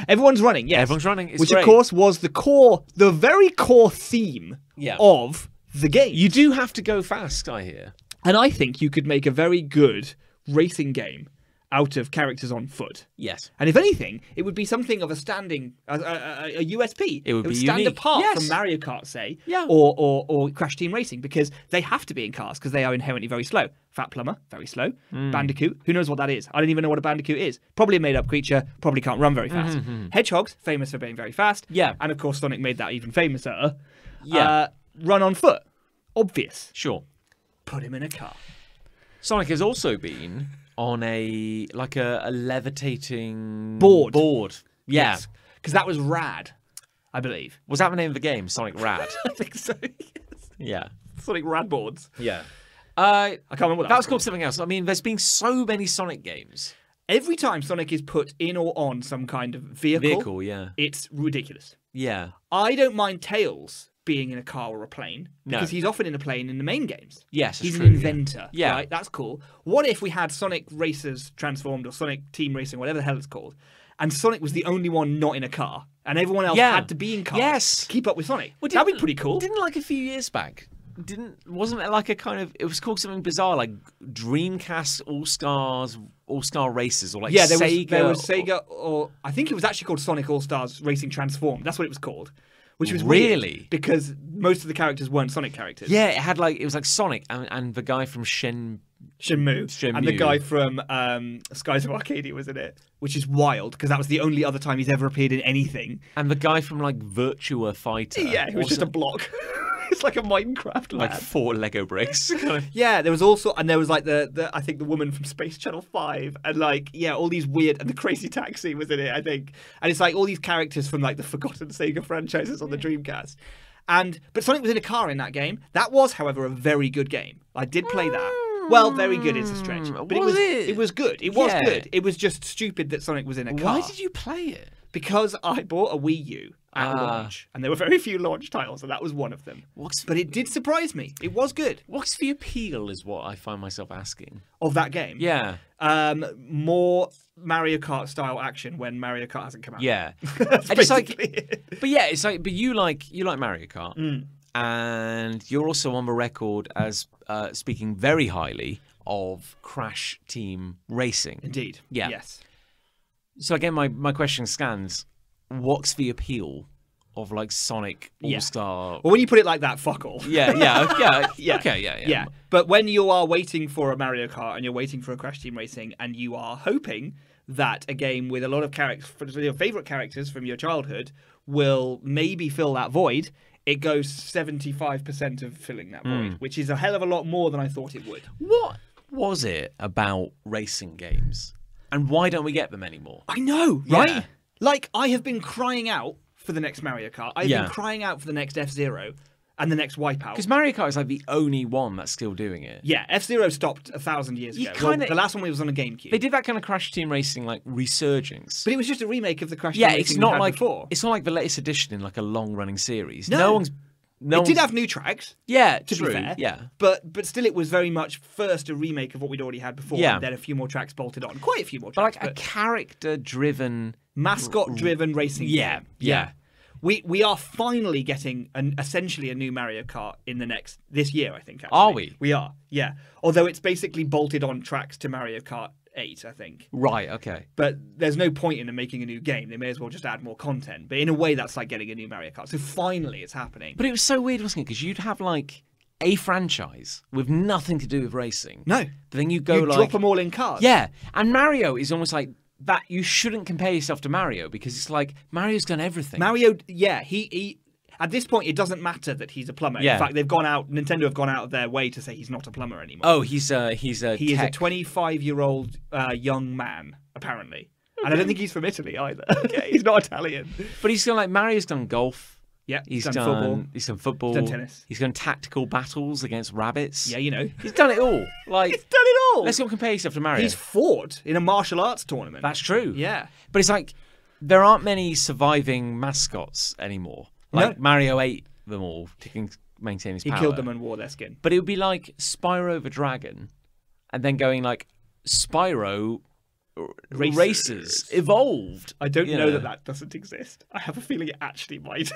Everyone's running, yes. Everyone's running. It's Which, great. of course, was the very core theme of the game. You do have to go fast, I hear. And I think you could make a very good racing game out of characters on foot. Yes. And if anything, it would be something of a standing, a USP. It would be stand unique. apart Yes. from Mario Kart, say, Yeah. or Crash Team Racing, because they have to be in cars because they are inherently very slow. Fat Plumber, very slow. Bandicoot, who knows what that is? I don't even know what a Bandicoot is. Probably a made-up creature, probably can't run very fast. Hedgehogs, famous for being very fast. Yeah. And of course, Sonic made that even famouser. Yeah. Run on foot. Obvious. Sure. Put him in a car. Sonic has also been on a levitating Board. Yeah. Because that was rad, I believe. Was that the name of the game? Sonic Rad. I think so. Yes. Yeah. Sonic Rad boards. Yeah. I can't remember what that was called something else. I mean, there's been so many Sonic games. Every time Sonic is put in or on some kind of vehicle, Yeah. it's ridiculous. Yeah. I don't mind Tails being in a car or a plane because No. he's often in a plane in the main games. Yes, he's true, an inventor. Yeah. Right? That's cool. What if we had Sonic Racers Transformed or Sonic Team Racing, whatever the hell it's called, and Sonic was the only one not in a car, and everyone else had to be in cars Yes. to keep up with Sonic? Well, That'd be pretty cool. Didn't like a few years back. Wasn't it like a kind of? It was called something bizarre, like Dreamcast All Star Races, or like Yeah, Sega. there was Sega, or I think it was actually called Sonic All Stars Racing Transformed. That's what it was called, which was Really? weird because most of the characters weren't Sonic characters. Yeah, it was like Sonic and the guy from Shenmue. Shenmue. And the guy from Skies of Arcadia was in it, which is wild because that was the only other time he's ever appeared in anything. and the guy from like Virtua Fighter. Yeah, it was just a block. It's like a Minecraft like lad. 4 Lego bricks. Yeah, there was also, and there was like the I think the woman from Space Channel 5, and like, yeah, all these weird, and the Crazy Taxi was in it, I think. And it's like all these characters from like the forgotten Sega franchises on the Dreamcast. But Sonic was in a car in that game. That was, however, a very good game. I did play that. Well, very good is a stretch. But it was good. It was good. It was just stupid that Sonic was in a car. Why did you play it? Because I bought a Wii U at launch, and there were very few launch titles, and that was one of them. But it did surprise me. It was good. What's the appeal is what I find myself asking. Of that game? Yeah. More Mario Kart style action when Mario Kart hasn't come out. Yeah. That's And it's like, basically it. but yeah, it's like, but you like Mario Kart, and you're also on the record as speaking very highly of Crash Team Racing. Indeed. Yeah. Yes. So again, my question stands: what's the appeal of like Sonic Yeah. All-Star. Well, when you put it like that, fuck all. Yeah. Okay, yeah. Yeah, but when you are waiting for a Mario Kart and you're waiting for a Crash Team Racing and you are hoping that a game with a lot of characters, your favourite characters from your childhood, will maybe fill that void, it goes 75% of filling that void, which is a hell of a lot more than I thought it would. What was it about racing games? And why don't we get them anymore? I know, right? Yeah. Like, I have been crying out for the next Mario Kart. I've been crying out for the next F-Zero and the next Wipeout. Because Mario Kart is like the only one that's still doing it. Yeah, F-Zero stopped 1,000 years ago. Well, the last one was on a GameCube. They did that kind of Crash Team Racing like resurgence. But it was just a remake of the Crash Team Racing it's not we had like before. it's not like the latest edition in like a long-running series. No. No It did have new tracks. Yeah, to true. be fair. Yeah. But still, it was very much first a remake of what we'd already had before. Yeah. And then a few more tracks bolted on. Quite a few more But tracks. like a character-driven, mascot-driven racing game. Yeah. We are finally getting essentially a new Mario Kart in this year, I think. Actually. Are we? We are, yeah. Although it's basically bolted on tracks to Mario Kart 8, I think. Right. Okay. But there's no point in them making a new game. They may as well just add more content. But in a way, that's like getting a new Mario Kart. So finally, it's happening. But it was so weird, wasn't it? Because you'd have like a franchise with nothing to do with racing. No. But then you go You like drop them all in cars. Yeah, and Mario is almost like that. You shouldn't compare yourself to Mario because it's like Mario's done everything. Mario, yeah, he at this point it doesn't matter that he's a plumber. Yeah. In fact, Nintendo have gone out of their way to say he's not a plumber anymore. Oh, he is a He is a 25-year-old young man, apparently. And I don't think he's from Italy either. He's not Italian. But he's done like Mario's done golf. Yeah, He's done football. He's done football. He's done tennis. He's done tactical battles against rabbits. Yeah, you know. He's done it all. Like He's done it all. let's not compare yourself to Mario. He's fought in a martial arts tournament. That's true. Yeah. But it's like there aren't many surviving mascots anymore. Like No. Mario ate them all to maintain his He power. killed them and wore their skin. But it would be like Spyro the Dragon, and then going like Spyro Racers evolved. I don't you know that doesn't exist. I have a feeling it actually might.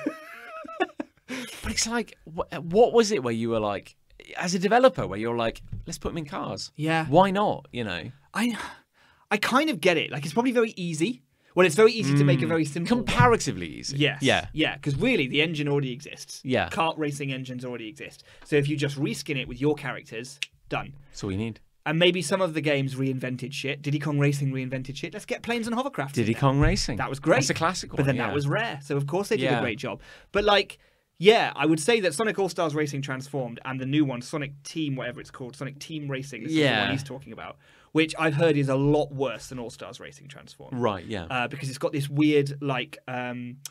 But it's like, what was it where you were like, as a developer, where you're like, let's put them in cars? Yeah. Why not? You know. I kind of get it. Like, it's probably very easy. Well, it's very easy to make a very simple one. Comparatively easy. Yes. Yeah. Yeah, because really, the engine already exists. Yeah. Kart racing engines already exist. So if you just reskin it with your characters, done. That's all you need. And maybe some of the games reinvented shit. Diddy Kong Racing reinvented shit. Let's get planes and hovercrafts. Diddy Kong Racing. That was great. That's a classic one. But then yeah. that was rare. So of course they did a Yeah. great job. But like, yeah, I would say that Sonic All-Stars Racing Transformed and the new one, Sonic Team, whatever it's called, Sonic Team Racing, this is the Yeah. one he's talking about, which I've heard is a lot worse than All-Stars Racing Transformed. Right. Yeah. Because it's got this weird, like,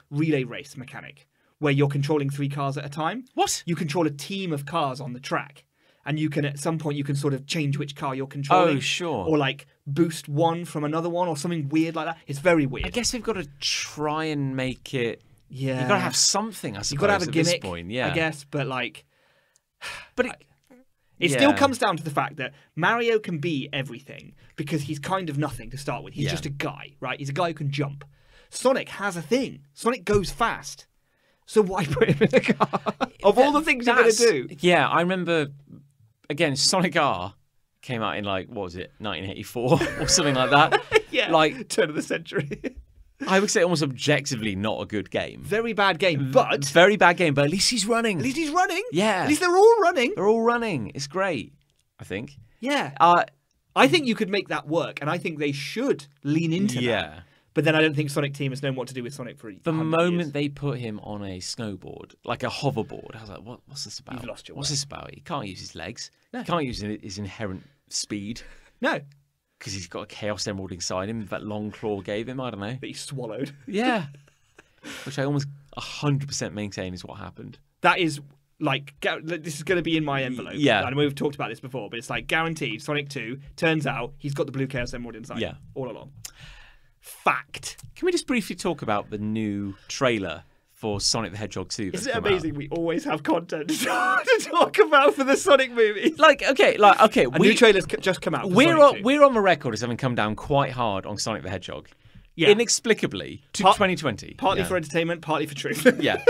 relay race mechanic where you're controlling 3 cars at a time. What? You control a team of cars on the track. And you can, at some point, you can sort of change which car you're controlling. Oh, sure. Or, like, boost one from another one or something weird like that. It's very weird. I guess we've got to try and make it. Yeah. You've got to have something, I suppose. You've got to have a at gimmick, this point. Yeah. I guess. But, like... But it still comes down to the fact that Mario can be everything because he's kind of nothing to start with. He's just a guy, right? He's a guy who can jump. Sonic has a thing. Sonic goes fast. So why put him in a car? Of all the things you're going to do. Yeah, I remember, again, Sonic R came out in, like, what was it, 1984 or something like that. Yeah, like, turn of the century. I would say almost objectively not a good game. Very bad game, but... Very bad game, but at least he's running. At least he's running. Yeah. At least they're all running. They're all running. It's great, I think. Yeah. Uh, I think you could make that work, and I think they should lean into that. yeah. But then I don't think Sonic Team has known what to do with Sonic for The 100 moment years. they put him on a snowboard, like a hoverboard, I was like, what's this about? You've lost your What's way. this about? He can't use his legs. No. He can't use his inherent speed No, because he's got a Chaos Emerald inside him that Long Claw gave him. I don't know. that he swallowed. Yeah. Which I almost 100% maintain is what happened. That is like this is going to be in my envelope. Yeah. I know we've talked about this before, but it's like guaranteed. Sonic 2 turns out he's got the blue Chaos Emerald inside. Yeah. all along. Fact. Can we just briefly talk about the new trailer for Sonic the Hedgehog 2? Isn't it amazing? We always have content to talk about for the Sonic movie. Okay. A new trailer's just come out. For Sonic 2. We're on the record as having come down quite hard on Sonic the Hedgehog. Yeah. Inexplicably to 2020. Partly Yeah. for entertainment, partly for truth. Yeah.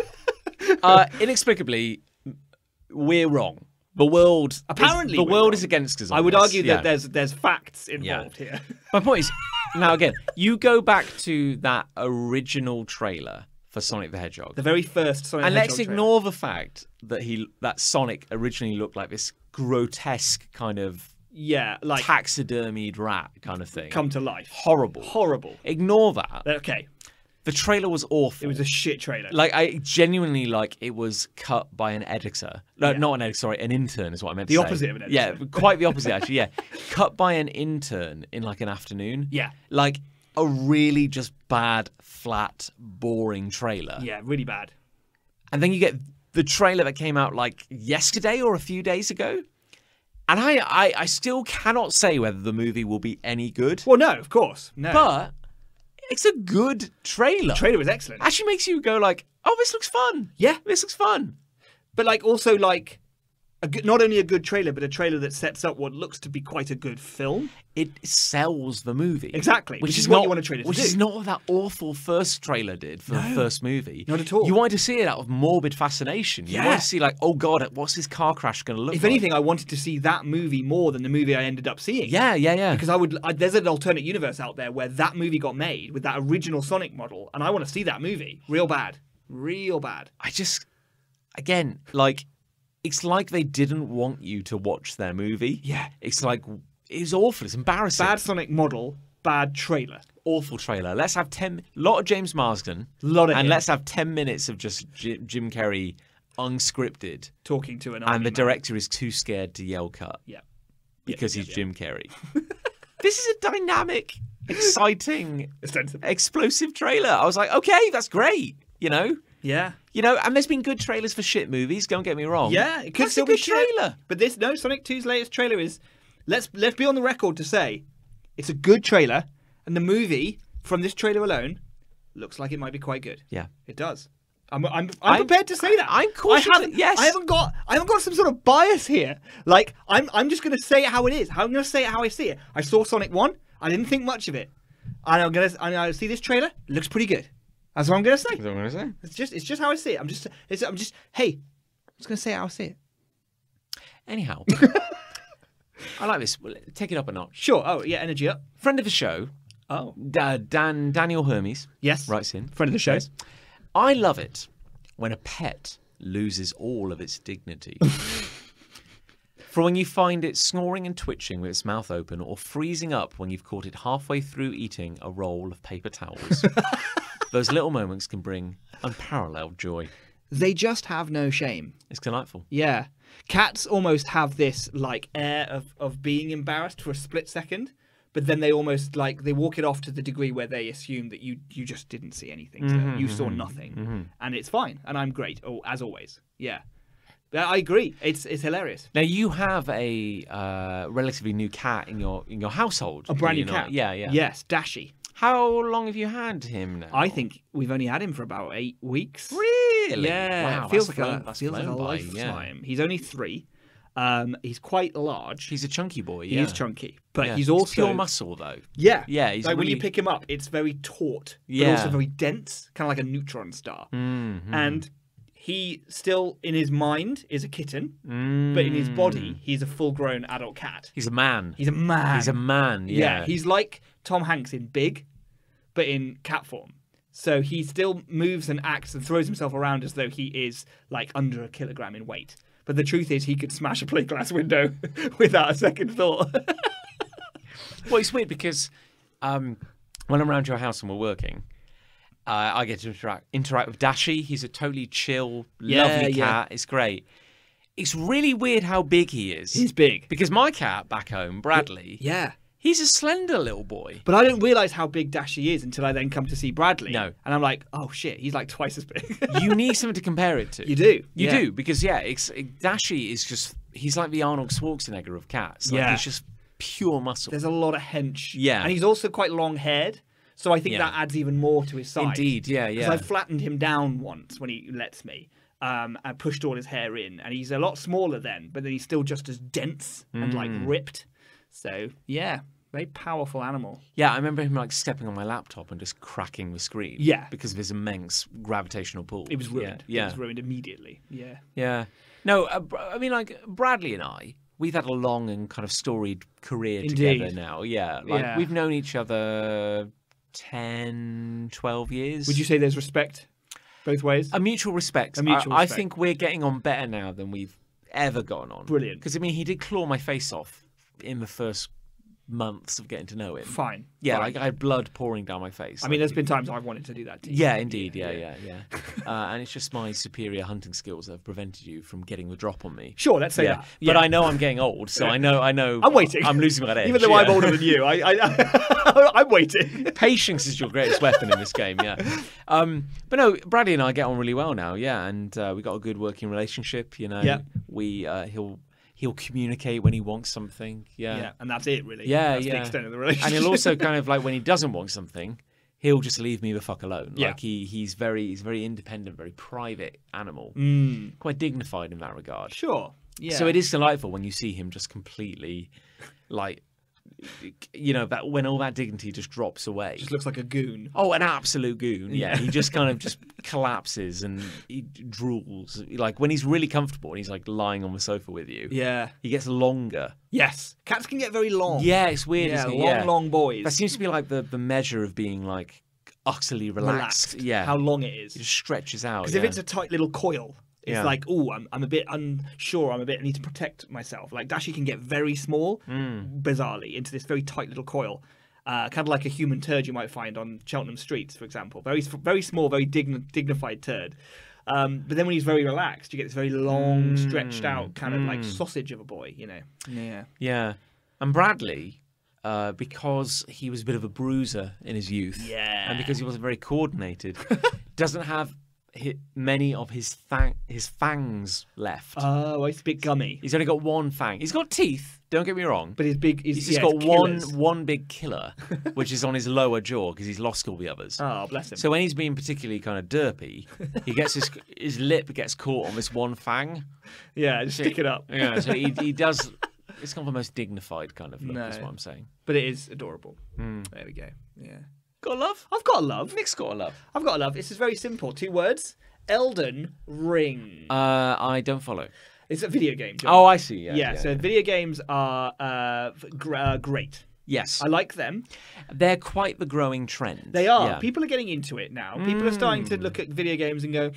Inexplicably, we're wrong. The world Apparently the we're world wrong. is against us. On I would this. argue Yeah. that there's facts involved here. My point is, now again, you go back to that original trailer for Sonic the Hedgehog. The very first Sonic And the let's Hedgehog ignore the fact that Sonic originally looked like this grotesque kind of like taxidermied rat kind of thing. come to life. Horrible. Ignore that. Okay. The trailer was awful. It was a shit trailer. Like, I genuinely, like, it was cut by an editor. No, not an editor, sorry, an intern is what I meant to say. The opposite of an editor. Yeah, quite the opposite, actually, yeah. Cut by an intern in, like, an afternoon. Yeah. Like, a really just bad, flat, boring trailer. Yeah, really bad. And then you get the trailer that came out, like, yesterday or a few days ago. And I still cannot say whether the movie will be any good. Well, no, of course. No. But it's a good trailer. The trailer was excellent. Actually makes you go like, oh, this looks fun. Yeah. This looks fun. But like also like not only a good trailer, but a trailer that sets up what looks to be quite a good film. It sells the movie. Exactly. Which is what you want a trailer to do. Which is not what that awful first trailer did for the first movie. Not at all. You wanted to see it out of morbid fascination. You Yeah. wanted to see like, oh God, what's this car crash going to look like? If anything, I wanted to see that movie more than the movie I ended up seeing. Yeah. Because there's an alternate universe out there where that movie got made with that original Sonic model, and I want to see that movie. Real bad. I just, again, like, it's like they didn't want you to watch their movie. Yeah. It's like, it's awful. It's embarrassing. Bad Sonic model, bad trailer. Awful trailer. Let's have lot of James Marsden. Lot of and him. let's have 10 minutes of just Jim Carrey unscripted. Talking to an And the army man. director is too scared to yell cut. Yeah. Because he's Jim Carrey. This is a dynamic, exciting, Ostensibly. explosive trailer. I was like, okay, that's great. You know? Yeah. You know, and there's been good trailers for shit movies, don't get me wrong. Yeah, it could That's still a be good shit. trailer. But Sonic 2's latest trailer is let's be on the record to say it's a good trailer, and the movie from this trailer alone looks like it might be quite good. Yeah. It does. I'm prepared to say that. I'm cautious. Yes. I haven't got some sort of bias here. Like I'm just gonna say it how it is. I'm gonna say it how I see it. I saw Sonic 1. I didn't think much of it. And I'm gonna see this trailer. It looks pretty good. That's what I'm gonna say. That's what I'm going to say. It's just how I see it. I'm just hey, I'm just gonna say how I see it. Anyhow. I like this. Well, take it up a notch. Sure. Oh yeah, energy up. Friend of the show. Oh. Daniel Hermes. Yes. Writes in. Friend of the show. Yes. I love it when a pet loses all of its dignity. For when you find it snoring and twitching with its mouth open, or freezing up when you've caught it halfway through eating a roll of paper towels. Those little moments can bring unparalleled joy. They just have no shame. It's delightful. Yeah. Cats almost have this like air of being embarrassed for a split second, but then they almost like they walk it off to the degree where they assume that you just didn't see anything. So you saw nothing. And it's fine. And I'm great. Oh, as always. Yeah. I agree. It's hilarious. Now you have a relatively new cat in your household. A brand do you new not? cat. Yeah. Yes, Dashy. How long have you had him now? I think we've only had him for about 8 weeks. Really? Yeah. Wow, feels that's like that's a flown by, lifetime. He's only 3. He's quite large. He's a chunky boy. He is chunky, but Yeah. he's also pure muscle though. Yeah, Yeah, he's like when you really- pick him up, it's very taut, but Yeah. also very dense, kind of like a neutron star. Mm-hmm. And he still, in his mind, is a kitten, but in his body, he's a full-grown adult cat. He's a man. He's a man. He's a man. Yeah. He's like Tom Hanks in Big, but in cat form. So he still moves and acts and throws himself around as though he is like under a kilogram in weight. But the truth is, he could smash a plate glass window without a second thought. Well, it's weird because when I'm around your house and we're working, I get to interact with Dashi. He's a totally chill, lovely cat. It's great. It's really weird how big he is. He's big. Because my cat back home, Bradley, Yeah. he's a slender little boy. But I don't realise how big Dashi is until I then come to see Bradley. No. And I'm like, oh shit, he's like twice as big. You need something to compare it to. You do. You Yeah. do, because Dashi is just, he's like the Arnold Schwarzenegger of cats. Like, Yeah. he's just pure muscle. There's a lot of hench. Yeah. And he's also quite long-haired. So I think Yeah. that adds even more to his size. Indeed, yeah. Because I flattened him down once when he lets me. And pushed all his hair in. And he's a lot smaller then, but then he's still just as dense and like ripped. So yeah, very powerful animal. Yeah, I remember him like stepping on my laptop and just cracking the screen. Yeah. Because of his immense gravitational pull. It was ruined. Yeah. It was ruined immediately. Yeah. Yeah. No, I mean, like, Bradley and I, we've had a long and kind of storied career Indeed. together now. Yeah. Like, Yeah. we've known each other 10, 12 years. Would you say there's respect? both ways. A mutual respect. A mutual I respect. think we're getting on better now than we've ever gotten on. Brilliant. Because, I mean, he did claw my face off in the first months of getting to know him. Fine. Yeah, fine. like I had blood pouring down my face. I mean, there's been times I've wanted to do that to you. Yeah, indeed. Yeah. And it's just my superior hunting skills that have prevented you from getting the drop on me. Sure, let's say that. Yeah. But I know I'm getting old, so I know. I'm waiting. I'm losing that edge. Even though I'm older than you, I'm waiting. Patience is your greatest weapon in this game, yeah. But no, Bradley and I get on really well now, yeah, and we got a good working relationship. You know, Yeah. He'll communicate when he wants something, yeah, And that's it, really. Yeah, That's the yeah. extent of the relationship. and he'll also kind of like when he doesn't want something, he'll just leave me the fuck alone. Yeah. Like he's very independent, very private animal, quite dignified in that regard. Sure. Yeah. So it is delightful when you see him just completely, like, you know, that when all that dignity just drops away. Just looks like a goon. Oh, an absolute goon. Yeah, he just kind of just collapses and he drools. Like when he's really comfortable and he's like lying on the sofa with you. Yeah. He gets longer. Yes. Cats can get very long. Yeah, it's weird, Yeah, isn't it? long boys. That seems to be like the measure of being like utterly relaxed. Yeah. How long it is. It just stretches out. Because if it's a tight little coil, it's Yeah. like, oh, I'm a bit unsure. I need to protect myself. Like Dashi can get very small, bizarrely, into this very tight little coil. Kind of like a human turd you might find on Cheltenham streets, for example. Very small, very dignified turd. But then when he's very relaxed, you get this very long, stretched out kind of like sausage of a boy, you know. Yeah. Yeah. And Bradley, because he was a bit of a bruiser in his youth, Yeah. and because he wasn't very coordinated, doesn't have many of his fangs left. Oh, he's a bit gummy. He's only got one fang. He's got teeth. Don't get me wrong. But he's big. He's just got one big killer, which is on his lower jaw because he's lost all the others. Oh, bless him. So when he's being particularly kind of derpy, he gets his lip gets caught on this one fang. Yeah, just stick it up. Yeah, so he does. It's not the most dignified kind of look. No. Is what I'm saying. But it is adorable. There we go. Yeah. Got a love? I've got a love. Nick's got a love. I've got a love. This is very simple. 2 words. Elden Ring. I don't follow. It's a video game. John. Oh, I see. Yeah. So video games are great. Yes, I like them. they're quite the growing trend. They are. Yeah. People are getting into it now. People are starting to look at video games and go,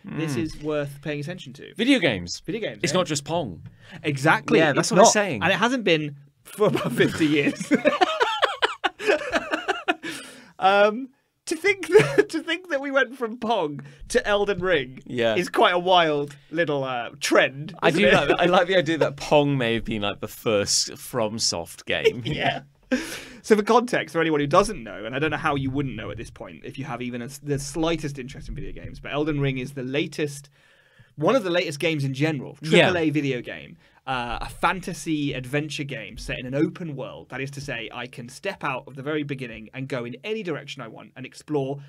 this is worth paying attention to. Video games. Video games. It's not just Pong. Exactly. Yeah, that's It's what I'm not. saying. And it hasn't been for about 50 years. To think that we went from Pong to Elden Ring is quite a wild little trend. I isn't do it? like. I like the idea that Pong may have been like the first FromSoft game. Yeah. So for context, for anyone who doesn't know, and I don't know how you wouldn't know at this point if you have even the slightest interest in video games, but Elden Ring is one of the latest games in general, AAA video game, a fantasy adventure game set in an open world. That is to say, I can step out of the very beginning and go in any direction I want and explore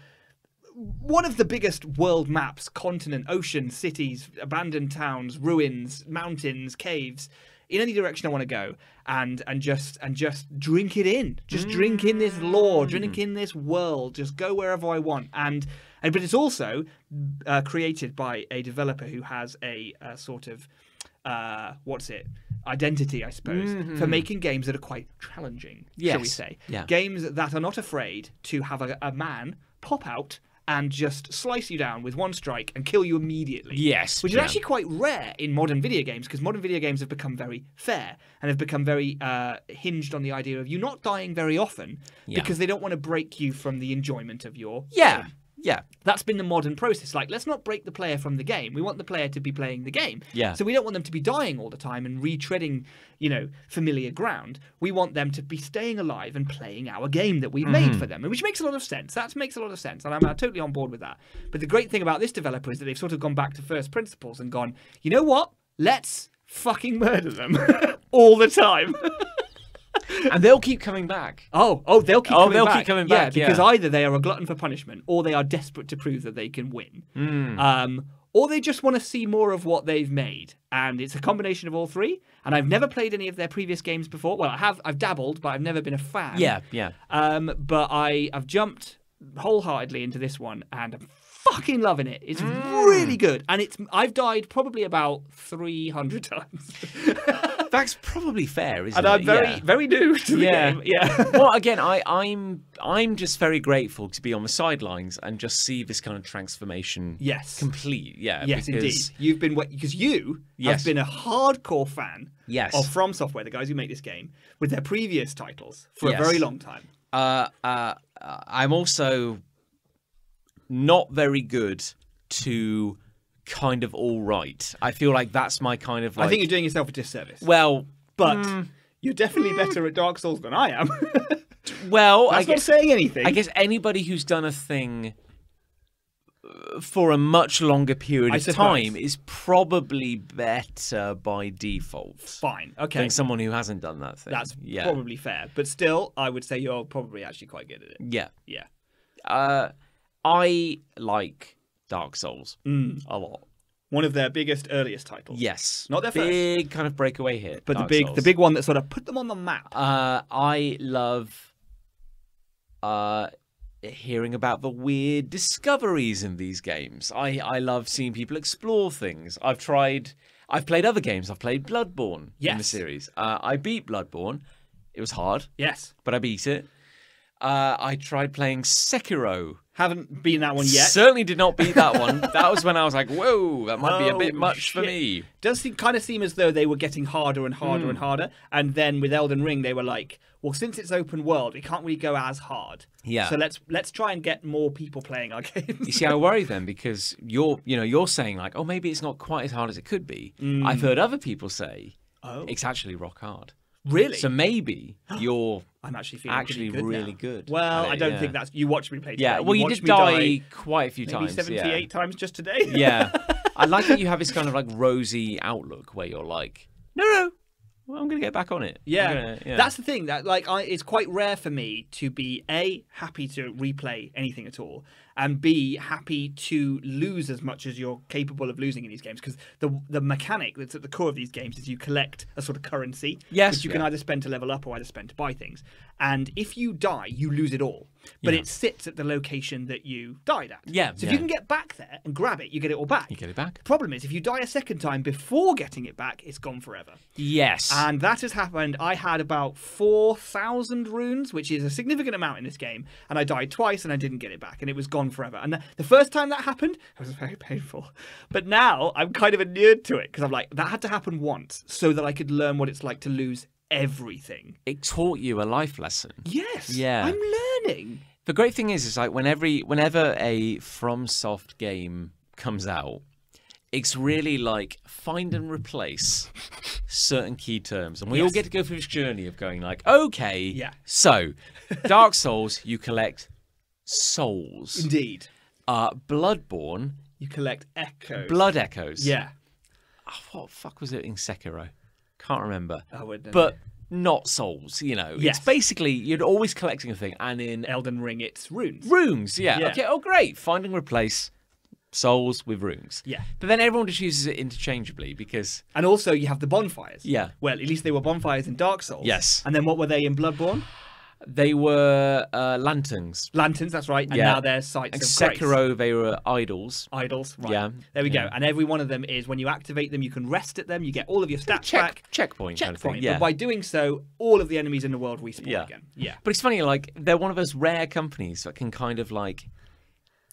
one of the biggest world maps, continent, ocean, cities, abandoned towns, ruins, mountains, caves, in any direction I want to go, and just drink it in. Just drink in this lore, drink in this world, just go wherever I want. But it's also created by a developer who has a sort of identity, I suppose, for making games that are quite challenging, shall we say. Yeah. Games that are not afraid to have a man pop out and just slice you down with one strike and kill you immediately. Yes, Which is yeah. actually quite rare in modern video games, because modern video games have become very fair and have become very hinged on the idea of you not dying very often because they don't want to break you from the enjoyment of your game. Yeah. That's been the modern process. Like, let's not break the player from the game. We want the player to be playing the game. Yeah. So we don't want them to be dying all the time and retreading, familiar ground. We want them to be staying alive and playing our game that we've made for them, and which makes a lot of sense. That makes a lot of sense, and I'm totally on board with that. But the great thing about this developer is that they've sort of gone back to first principles and gone, you know what? Let's fucking murder them all the time. And they'll keep coming back. They'll keep coming back. Yeah, Because either they are a glutton for punishment, or they are desperate to prove that they can win. Or they just want to see more of what they've made. And it's a combination of all three. And I've never played any of their previous games before. Well, I've dabbled, but I've never been a fan. Yeah. But I've jumped wholeheartedly into this one, and I'm fucking loving it. It's really good. And I've died probably about 300 times. That's probably fair, isn't And it? I'm very, Yeah. very new to the game. Yeah. Well, again, I'm just very grateful to be on the sidelines and just see this kind of transformation. Yes. Complete. Yeah. Yes, because, indeed. You've been because you Yes. have been a hardcore fan Yes. of From Software, the guys who make this game, with their previous titles for Yes. a very long time. I'm also not very good to kind of all right. I feel like that's my kind of like. I think you're doing yourself a disservice. Well, But you're definitely better at Dark Souls than I am. well, That's not saying anything. I guess anybody who's done a thing for a much longer period of time is probably better by default. Fine. Okay. Than someone who hasn't done that thing. That's probably fair. But still, I would say you're probably actually quite good at it. Yeah. Yeah. I like Dark Souls a lot. One of their biggest, earliest titles. Yes. Not their big kind of breakaway hit. But Dark the Souls. big one that sort of put them on the map. I love hearing about the weird discoveries in these games. I love seeing people explore things. I've played other games. I've played Bloodborne in the series. I beat Bloodborne. It was hard. Yes. But I beat it. I tried playing Sekiro. Haven't beaten that one yet. Certainly did not beat that one. That was when I was like, whoa, that might be a bit much for me. Does kind of seem as though they were getting harder and harder and harder. And then with Elden Ring, they were like, well, since it's open world, we can't really go as hard. Yeah. So let's try and get more people playing our games. You see, I worry then because you're saying like, oh, maybe it's not quite as hard as it could be. I've heard other people say it's actually rock hard. Really? So maybe you're I'm actually feeling really now. good. Well, at it, I don't think that's... You watched me play today. Yeah, well, you watched did me die quite a few maybe times. 78 times just today. Yeah. I like that you have this kind of like rosy outlook where you're like, no, well, I'm going to get back on it. Yeah. That's the thing. That it's quite rare for me to be A, happy to replay anything at all, and B, happy to lose as much as you're capable of losing in these games. Because the mechanic that's at the core of these games is you collect a sort of currency, which you can either spend to level up or either spend to buy things. And if you die, you lose it all. But it sits at the location that you died at. Yeah. So if you can get back there and grab it, you get it all back. You get it back. The problem is, if you die a second time before getting it back, it's gone forever. Yes. And that has happened. I had about 4,000 runes, which is a significant amount in this game, and I died twice and I didn't get it back, and it was gone forever. And the first time that happened, it was very painful. But now I'm kind of inured to it because I'm like, that had to happen once so that I could learn what it's like to lose everything. It taught you a life lesson. Yes. Yeah. I'm learning. The great thing is like whenever a FromSoft game comes out, it's really like find and replace certain key terms. And we all get to go through this journey of going like, okay, so Dark Souls, you collect souls. Indeed. Bloodborne, you collect echoes. Blood echoes. Yeah. Oh, what the fuck was it in Sekiro? Can't remember. But not souls, Yes. It's basically, you're always collecting a thing. And in Elden Ring, it's runes. Runes, yeah. Okay, oh great. Find and replace souls with runes. Yeah. But then everyone just uses it interchangeably because... And also you have the bonfires. Yeah. Well, at least they were bonfires in Dark Souls. Yes. And then what were they in Bloodborne? They were lanterns. Lanterns, that's right. And now they're sites of grace. Sekiro, they were idols. Idols, right. Yeah. There we go. And every one of them is, when you activate them, you can rest at them, you get all of your stats back. Checkpoint kind of thing, yeah. But by doing so, all of the enemies in the world respawn again. Yeah. But it's funny, like, they're one of those rare companies that can kind of like,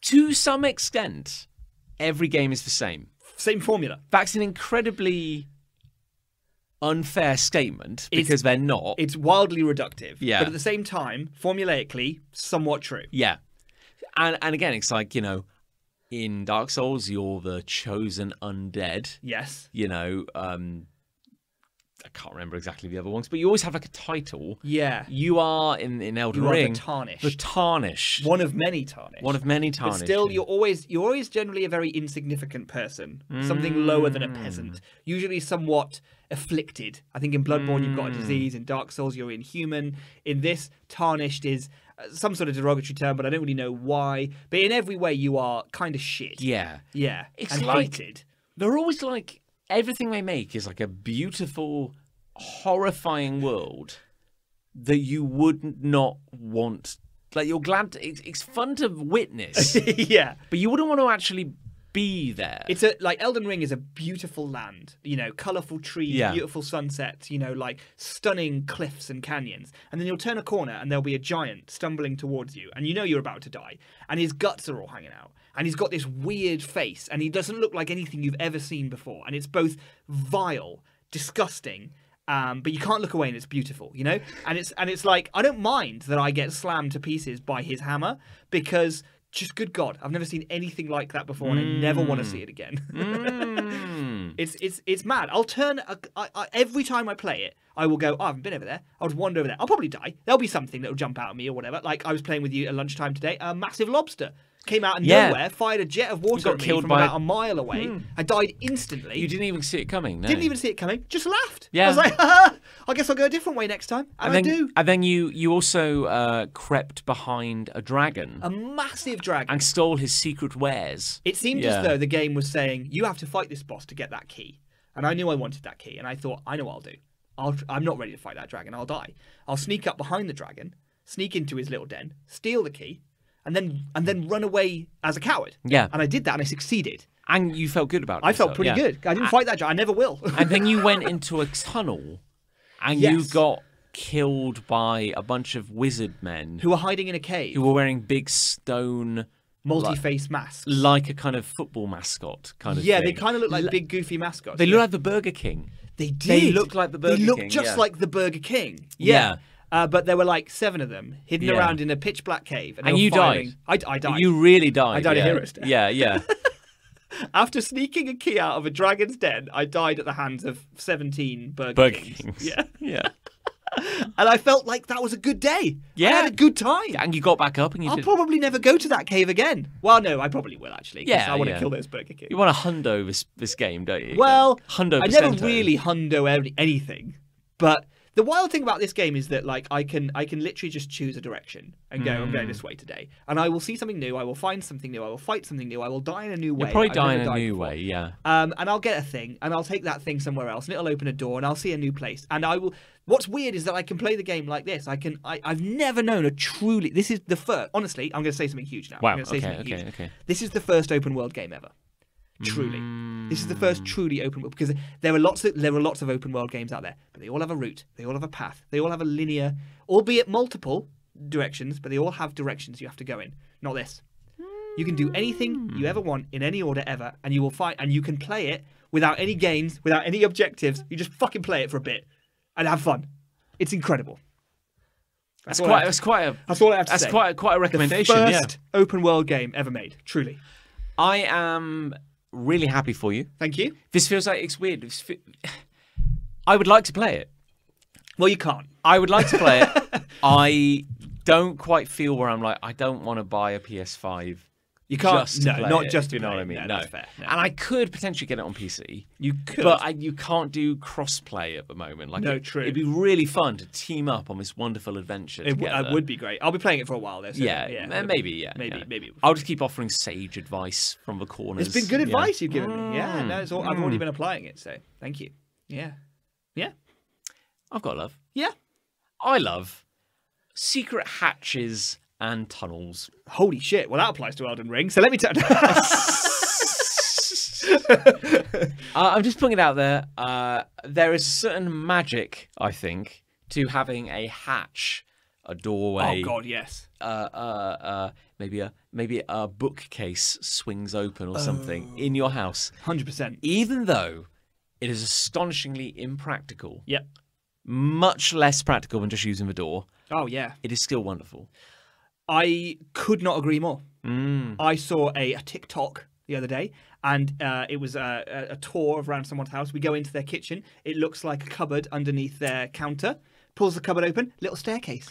to some extent, every game is the same. Same formula. That's an incredibly unfair statement because they're not. It's wildly reductive. Yeah. But at the same time, formulaically, somewhat true. Yeah. And again, it's like, in Dark Souls, you're the chosen undead. Yes. I can't remember exactly the other ones, but you always have like a title. Yeah. You are in Elden Ring. The Tarnished. The Tarnished. One of many Tarnished. One of many Tarnished. But still, you're always generally a very insignificant person. Something lower than a peasant. Usually somewhat afflicted. I think in Bloodborne you've got a disease. In Dark Souls you're inhuman. In this, Tarnished is some sort of derogatory term, but I don't really know why. But in every way you are kind of shit. Yeah. Yeah. It's and like, hated. They're always like, everything they make is like a beautiful, horrifying world that you would not want. Like, you're glad it's fun to witness. Yeah. But you wouldn't want to actually be there. It's like Elden Ring is a beautiful land, colourful trees, beautiful sunsets, like stunning cliffs and canyons. And then you'll turn a corner and there'll be a giant stumbling towards you, and you're about to die. And his guts are all hanging out. And he's got this weird face, and he doesn't look like anything you've ever seen before. And it's both vile, disgusting, but you can't look away, and it's beautiful, And it's like, I don't mind that I get slammed to pieces by his hammer, because just good God, I've never seen anything like that before, and I never want to see it again. It's mad. I'll turn every time I play it, I will go, oh, I haven't been over there. I'll just wander over there. I'll probably die. There'll be something that'll jump out at me or whatever. Like I was playing with you at lunchtime today, a massive lobster came out of nowhere, fired a jet of water at me from about a mile away. I died instantly. You didn't even see it coming, no? Didn't even see it coming. Just laughed. Yeah. I was like, I guess I'll go a different way next time. And I do. And then you also crept behind a dragon. A massive dragon. And stole his secret wares. It seemed as though the game was saying, you have to fight this boss to get that key. And I knew I wanted that key. And I thought, I know what I'll do. I'm not ready to fight that dragon. I'll die. I'll sneak up behind the dragon, sneak into his little den, steal the key, and then run away as a coward. Yeah. And I did that, and I succeeded. And you felt good about it. I felt pretty good. I didn't fight that dragon. I never will. And then you went into a tunnel, and you got killed by a bunch of wizard men. Who were hiding in a cave. Who were wearing big stone... multi-face masks. Like a kind of football mascot kind of thing. Yeah, they kind of look like big, goofy mascots. They look like the Burger King. They did. They looked like the Burger King. They looked just like the Burger King. Yeah. But there were like 7 of them hidden around in a pitch black cave. And you died. I died. You really died. I died a hero's death. Yeah. After sneaking a key out of a dragon's den, I died at the hands of 17 Burger Kings. Yeah. And I felt like that was a good day. Yeah. I had a good time. And you got back up and I'll probably never go to that cave again. Well, no, I probably will actually. Yeah, I want to kill those Burger Kings. You want to hundo this game, don't you? Well, hundo. I never really hundo anything. But the wild thing about this game is that like I can literally just choose a direction and go, I'm going this way today. And I will see something new, I will find something new, I will fight something new, I will die in a new way. You'll probably die in a new way, yeah. And I'll get a thing, and I'll take that thing somewhere else, and it'll open a door, and I'll see a new place. And I will... What's weird is that I can play the game like this. I've never known a truly... This is the first... Honestly, I'm going to say something huge now. Wow, I'm going to say something huge. Okay. This is the first open world game ever. Truly. This is the first truly open world, because there are lots of open world games out there, but they all have a route, they all have a path, they all have a linear, albeit multiple directions, but they all have directions you have to go in. Not this. You can do anything you ever want in any order ever, and you will fight, and you can play it without any gains, without any objectives. You just fucking play it for a bit and have fun. It's incredible. That's all I have to say. Quite a recommendation. The first open world game ever made. Truly. I am really happy for you. Thank you. This feels like it's weird. I would like to play it. Well, you can't. I would like to play it. I don't quite feel where I'm like, I don't want to buy a PS5. You can't. Just to play it, just to you know play what I it. mean. No, that's fair. No. And I could potentially get it on PC. You could, but you can't do cross-play at the moment. Like, true. It'd be really fun to team up on this wonderful adventure. It would be great. I'll be playing it for a while though. So maybe. I'll just keep offering sage advice from the corners. It's been good advice you've given me. Yeah, no, I've already been applying it. So thank you. Yeah. I've got love. Yeah. I love secret hatches and tunnels. Holy shit. Well, that applies to Elden Ring. So let me tell you. I'm just putting it out there. There is a certain magic, I think, to having a hatch, a doorway. Oh, God, yes. Maybe a bookcase swings open or something in your house. 100%. Even though it is astonishingly impractical. Yep. Much less practical than just using the door. Oh, yeah. It is still wonderful. I could not agree more. I saw a TikTok the other day, and it was a tour around someone's house. We go into their kitchen. It looks like a cupboard underneath their counter. Pulls the cupboard open, little staircase.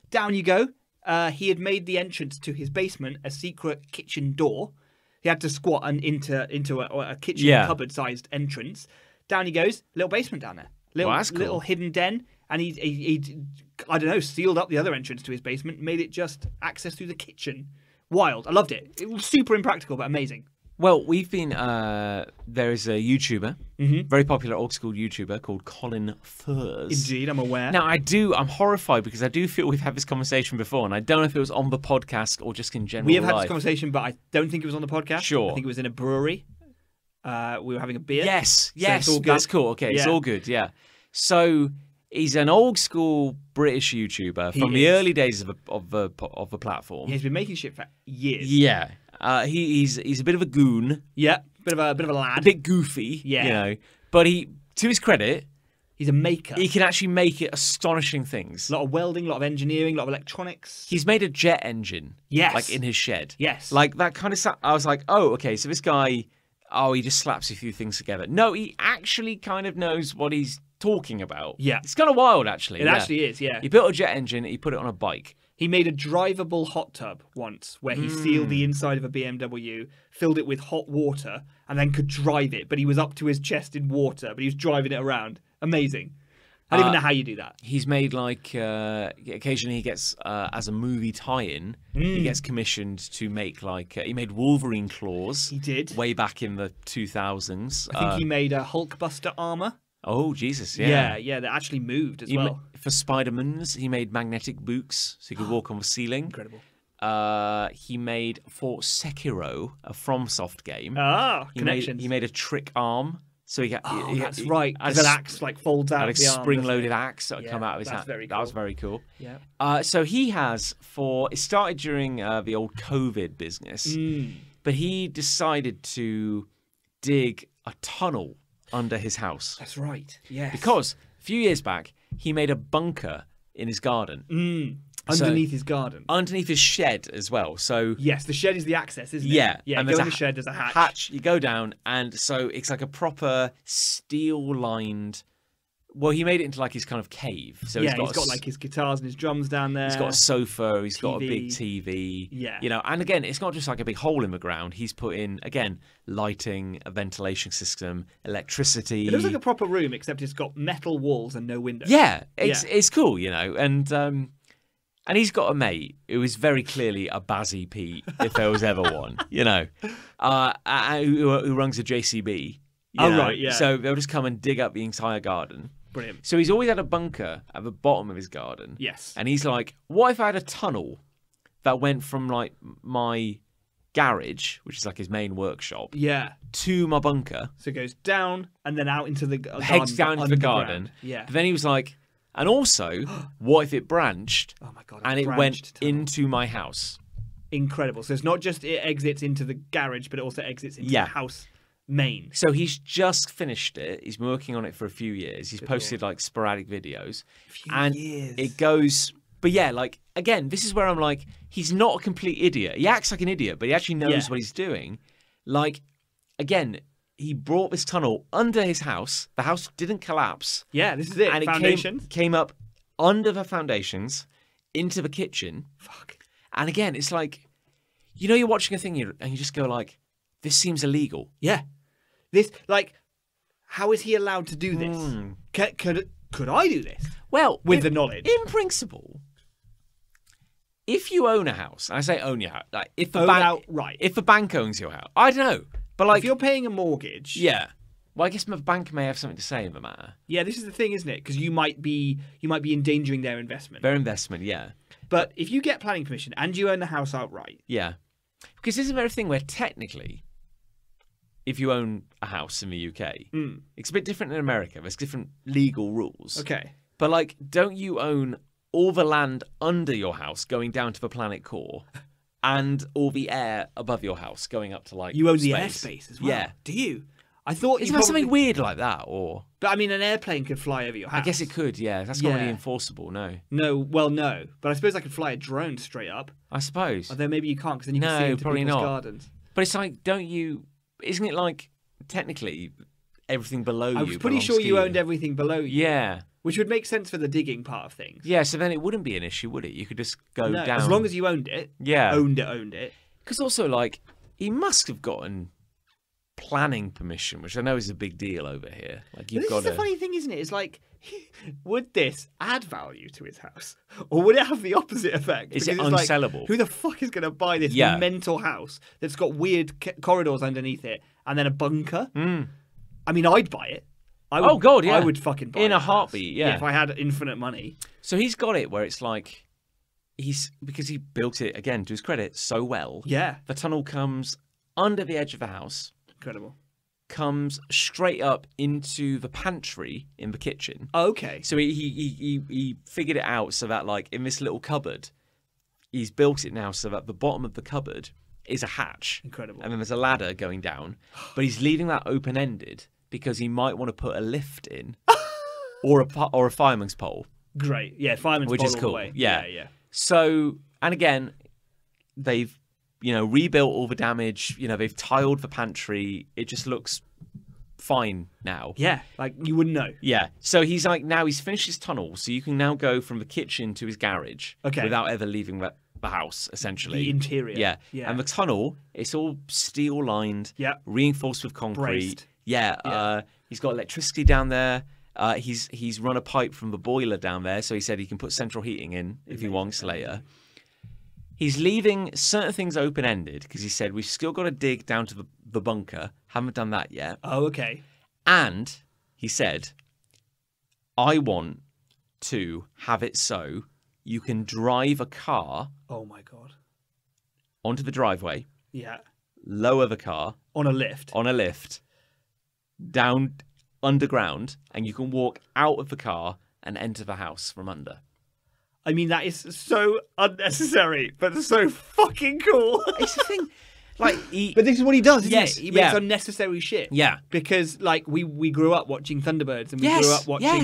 Down you go. He had made the entrance to his basement a secret kitchen door. He had to squat into a kitchen cupboard-sized entrance. Down he goes, little basement down there. Little hidden den. And he I don't know, sealed up the other entrance to his basement, made it just access through the kitchen. Wild. I loved it. It was super impractical, but amazing. Well, we've been. There is a YouTuber, very popular old school YouTuber called Colin Furs. Indeed, I'm aware. Now, I'm horrified because I do feel we've had this conversation before, and I don't know if it was on the podcast or just in general. We have had life. this conversation, but I don't think it was on the podcast. Sure. I think it was in a brewery. We were having a beer. Yes, So it's all good. that's cool. Okay, it's Yeah. all good. Yeah. So he's an old school British YouTuber from the is. early days of the platform. He's been making shit for years. Yeah. He's a bit of a goon, Yeah. Bit of a lad. a bit goofy. Yeah. You know, but to his credit, He's a maker. he can actually make it astonishing things. A lot of welding, a lot of engineering, a lot of electronics. He's made a jet engine. Yes. Like in his shed. Yes. Like that kind of stuff. I was like, oh, okay, so this guy, he just slaps a few things together. No, he actually kind of knows what he's talking about. Yeah. It's kind of wild, actually. It actually is, yeah. He built a jet engine, he put it on a bike. He made a drivable hot tub once where he sealed the inside of a BMW, filled it with hot water, and then could drive it. But he was up to his chest in water, but he was driving it around. Amazing. I don't even know how you do that. He's made occasionally he gets, as a movie tie-in, he gets commissioned to make he made Wolverine claws. He did. Way back in the 2000s. I think he made a Hulkbuster armor. Oh, Jesus, yeah. Yeah, that actually moved as well. For Spider-Man's, he made magnetic boots so he could walk on the ceiling. Incredible. He made for Sekiro, a FromSoft game. Connections. He made a trick arm. So he got. That's right. Because an axe folds out of the arm. Spring-loaded axe that would Yeah, come out of his that's hand. very That was cool. very cool. Yeah. So he has it started during the old COVID business, but he decided to dig a tunnel under his house. That's right. Yes. Because a few years back, he made a bunker in his garden. Underneath his garden. Underneath his shed as well. So Yes, the shed is the access, isn't it? yeah. Yeah, and go there's in the shed, there's a hatch. You go down, and so it's like a proper steel-lined... Well, he made it into like his kind of cave. So He's got like his guitars and his drums down there. He's got a sofa, he's got a TV. big TV. Yeah. You know, and again, it's not just like a big hole in the ground. He's put in, again, lighting, a ventilation system, electricity. It looks like a proper room, except it's got metal walls and no windows. Yeah, it's cool, you know. And he's got a mate who is very clearly a Bazzy Pete, if there was ever one, you know, who runs a JCB. You know? Right, yeah. So they'll just come and dig up the entire garden. Brilliant. So he's always had a bunker at the bottom of his garden. Yes. And he's like, what if I had a tunnel that went from like my garage, which is like his main workshop, Yeah. to my bunker, So it goes down and then out into the garden. heads down into the underground. garden. Yeah. But then he was like, and also, what if it branched Oh my god. and it went branched tunnel. into my house? Incredible. So it's not just it exits into the garage, but it also exits into the house main. So he's just finished it. He's been working on it for a few years. He's posted like sporadic videos. Years. It goes... But yeah, like, again, this is where I'm like, he's not a complete idiot. He acts like an idiot, but he actually knows what he's doing. Like, again, he brought this tunnel under his house. The house didn't collapse. Yeah, this is it. And it Foundations. came up under the foundations, into the kitchen. Fuck. And again, it's like, you know, you're watching a thing and you just go like, this seems illegal. Yeah. This, like, how is he allowed to do this? Could I do this? Well, With the knowledge. In principle, if you own a house, and I say own your house, like if the Own bank, outright. if the bank owns your house, I don't know, but like, If you're paying a mortgage. yeah, well, I guess the bank may have something to say in the matter. Yeah, this is the thing, isn't it? Because you might be endangering their investment. Their investment, yeah, But if you get planning permission and you own the house outright. yeah, because isn't there a thing where technically, if you own a house in the UK, it's a bit different in America. There's different legal rules. Okay. But like, don't you own all the land under your house going down to the planet core, and all the air above your house going up to like You own space? the airspace as well. Yeah. Do you? I thought Isn't you there probably... something weird like that, or But I mean, an airplane could fly over your house. I guess it could. Yeah, that's not really Yeah. enforceable. No, No, well, no. But I suppose I could fly a drone straight up. I suppose. Although maybe you can't, because then you can No, see into probably people's not. gardens. But it's like, don't you? Isn't it like technically everything below you? I was pretty belongs sure to you owned everything below you. Yeah. Which would make sense for the digging part of things. Yeah, so then it wouldn't be an issue, would it? You could just go No, down. as long as you owned it. Yeah. Owned it. Because also, like, he must have gotten planning permission, which I know is a big deal over here. Like, you've This got is the to... funny thing, isn't it? It's like would this add value to his house, or would it have the opposite effect? Is it Because it's unsellable? Who the fuck is going to buy this mental house that's got weird corridors underneath it and then a bunker? I mean, I'd buy it. I would fucking buy it in a heartbeat. Yeah, if I had infinite money. So he's got it where it's like because he built it again to his credit so well. Yeah, the tunnel comes under the edge of the house. Incredible. Comes straight up into the pantry in the kitchen. Okay. So he figured it out so that like in this little cupboard, he's built it now so that the bottom of the cupboard is a hatch. Incredible. And then there's a ladder going down, but he's leaving that open ended because he might want to put a lift in, or a fireman's pole. Great. Yeah, fireman's pole. Which is all cool. the way. Yeah. Yeah. So and again, they've rebuilt all the damage. They've tiled the pantry. It just looks fine now. Yeah, like you wouldn't know. Yeah. So he's like, now he's finished his tunnel, so you can now go from the kitchen to his garage without ever leaving the house, essentially. The interior. Yeah. And the tunnel, it's all steel lined, reinforced with concrete. Braced. Yeah. He's got electricity down there. He's run a pipe from the boiler down there, so he said he can put central heating in if he wants later. He's leaving certain things open-ended because he said, we've still got to dig down to the bunker. Haven't done that yet. Oh, okay. And he said, I want to have it so you can drive a car. Oh, my God. Onto the driveway. Yeah. Lower the car. On a lift. Down underground. And you can walk out of the car and enter the house from under. I mean, that is so unnecessary, but so fucking cool. It's the thing. But this is what he does, isn't it? He makes yeah. unnecessary shit. Yeah. Because, we grew up watching Thunderbirds and we grew up watching,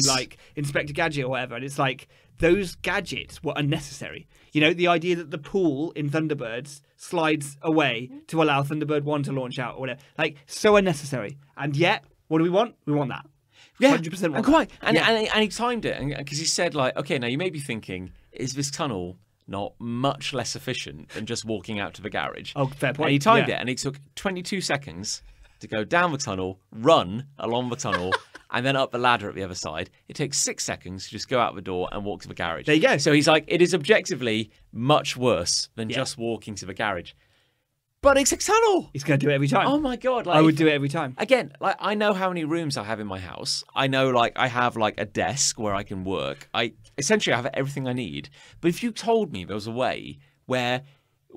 Inspector Gadget or whatever, and it's like, those gadgets were unnecessary. The idea that the pool in Thunderbirds slides away to allow Thunderbird 1 to launch out or whatever. So unnecessary. And yet, what do we want? We want that. Yeah, 100% and quite, and he timed it, because he said okay, now you may be thinking, is this tunnel not much less efficient than just walking out to the garage? Oh, fair point. And he timed it, and it took 22 seconds to go down the tunnel, run along the tunnel, and then up the ladder at the other side. It takes 6 seconds to just go out the door and walk to the garage. There you go. So he's like, it is objectively much worse than just walking to the garage. But it's a tunnel. He's going to do it every time. Oh my God. I would do it every time. Again, I know how many rooms I have in my house. I know I have a desk where I can work. I have everything I need. But if you told me there was a way where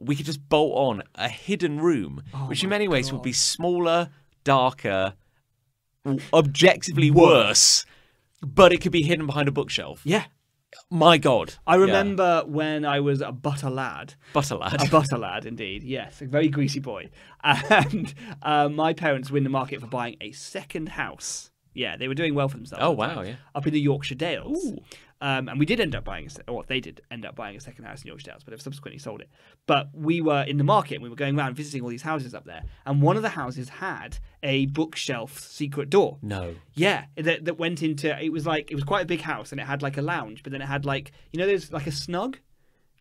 we could just bolt on a hidden room, which in many ways would be smaller, darker, objectively worse, but it could be hidden behind a bookshelf. Yeah. My God. I remember when I was a butter lad. Butter lad. A butter lad, indeed. Yes, a very greasy boy. And my parents were in the market for buying a second house. Yeah, they were doing well for themselves. Oh, wow, yeah. Up in the Yorkshire Dales. Ooh. And we did end up buying, they did end up buying a second house in Yorkshire Dales, but have subsequently sold it. But we were in the market and we were going around visiting all these houses up there. And one of the houses had a bookshelf secret door. No. Yeah, that went into, it was quite a big house and it had a lounge, but then it had there's a snug.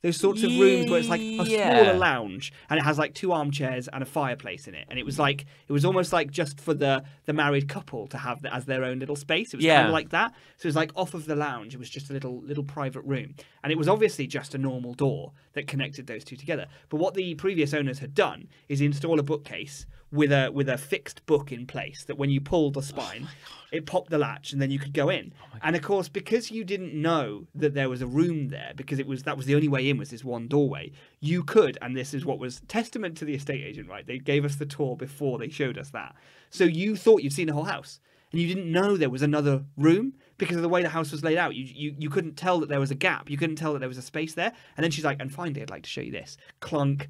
Those sorts of rooms where it's a smaller lounge and it has 2 armchairs and a fireplace in it. And it was almost just for the married couple to have as their own little space. It was kind of like that. So it was off of the lounge. It was just a little private room. And it was obviously just a normal door that connected those two together. But what the previous owners had done is install a bookcase with a fixed book in place that when you pulled the spine, it popped the latch and then you could go in. And of course, because you didn't know that there was a room there, because that was the only way in was this one doorway, you could, and this is what was testament to the estate agent, right? They gave us the tour before they showed us that. So you thought you'd seen the whole house and you didn't know there was another room because of the way the house was laid out. You couldn't tell that there was a gap. You couldn't tell that there was a space there. And then she's like, and finally, I'd like to show you this. Clunk.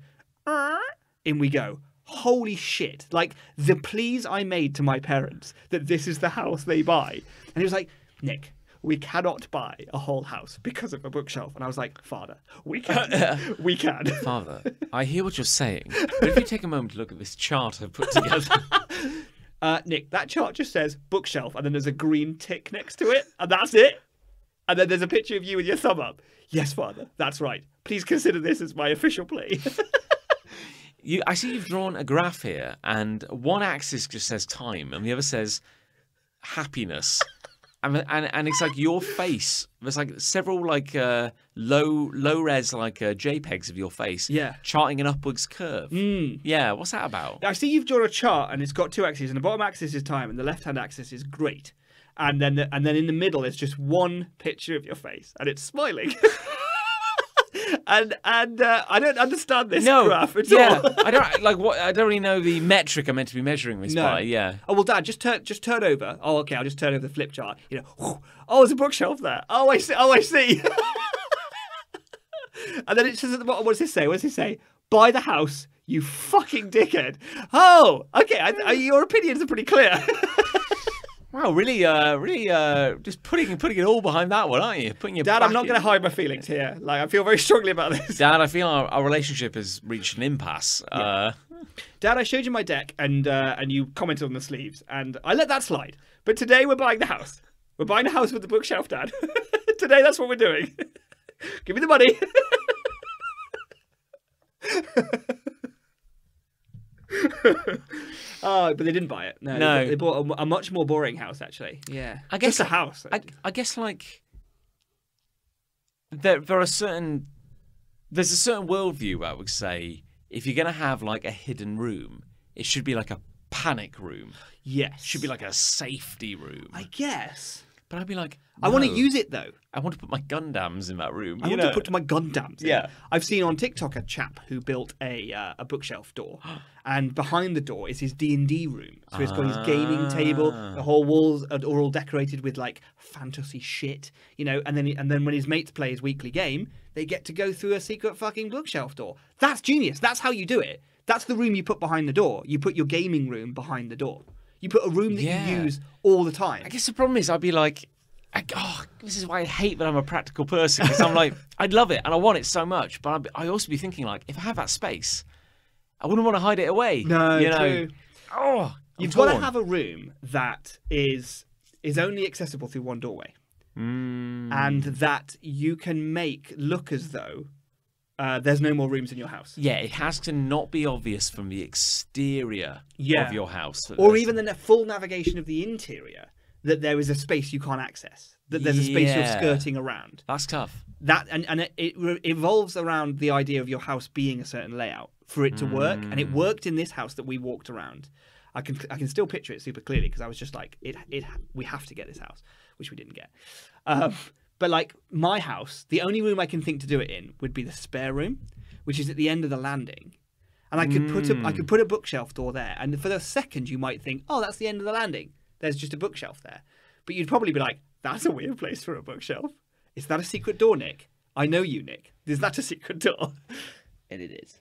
In we go. Holy shit. The pleas I made to my parents that this is the house they buy. And he was like, Nick, we cannot buy a whole house because of a bookshelf. And I was like, Father, we can. We can. Father, I hear what you're saying. But if you take a moment to look at this chart I've put together. Nick, that chart just says bookshelf and then there's a green tick next to it. And that's it. And then there's a picture of you with your thumb up. Yes, Father, that's right. Please consider this as my official plea. I see you've drawn a graph here, and one axis just says time, and the other says happiness. and it's like your face. There's like several like low res like JPEGs of your face. Yeah. Charting an upwards curve. Yeah. What's that about? I see you've drawn a chart and it's got two axes, and the bottom axis is time, and the left-hand axis is great, and then in the middle is just one picture of your face, and it's smiling. And I don't understand this graph at all. I don't like what. I don't really know the metric I'm meant to be measuring this by. Yeah. Oh well, Dad, just turn over. Oh, okay. I'll just turn over the flip chart. You know. Oh, there's a bookshelf there. Oh, I see. Oh, I see. And then it says at the bottom. What does this say? What does it say? Buy the house, you fucking dickhead. Oh, okay. Your opinions are pretty clear. Wow, really, just putting it all behind that one, aren't you? Putting your Dad, I'm not going to hide my feelings here. Like, I feel very strongly about this. Dad, I feel our relationship has reached an impasse. Yeah. Dad, I showed you my deck, and you commented on the sleeves, and I let that slide. But today we're buying the house. We're buying the house with the bookshelf, Dad. Today, that's what we're doing. Give me the money. Oh, but they didn't buy it. No. They bought a much more boring house, actually. Yeah. I guess just a house. I guess like there's a certain worldview, I would say, if you're gonna have like a hidden room, it should be like a panic room. Yes. It should be like a safety room. I guess. But I'd be like, I want to use it though. I want to put my Gundams in that room. I want to put my Gundams in. Yeah. I've seen on TikTok a chap who built a bookshelf door, and behind the door is his D&D room. So it's got his gaming table. The whole walls are all decorated with like fantasy shit, you know. And then when his mates play his weekly game, they get to go through a secret fucking bookshelf door. That's genius. That's how you do it. That's the room you put behind the door. You put your gaming room behind the door. You put a room that you use all the time. I guess the problem is I'd be like, this is why I hate that I'm a practical person. Because I'm like, I'd love it and I want it so much. But I also be thinking like, if I have that space, I wouldn't want to hide it away. No, you know? true. Oh, you've got to have a room that is only accessible through one doorway. And that you can make look as though there's no more rooms in your house. Yeah, it has to not be obvious from the exterior of your house. Or even the full navigation of the interior, that there is a space you can't access, that there's a space you're skirting around. That's tough. That and it evolves around the idea of your house being a certain layout for it to work, and it worked in this house that we walked around. I can still picture it super clearly because I was just like, we have to get this house, which we didn't get. But like my house, the only room I can think to do it in would be the spare room, which is at the end of the landing. And I could put a bookshelf door there, and for the second you might think, oh, that's the end of the landing. There's just a bookshelf there. But you'd probably be like, that's a weird place for a bookshelf. Is that a secret door, Nick? I know you, Nick. Is that a secret door? And it is.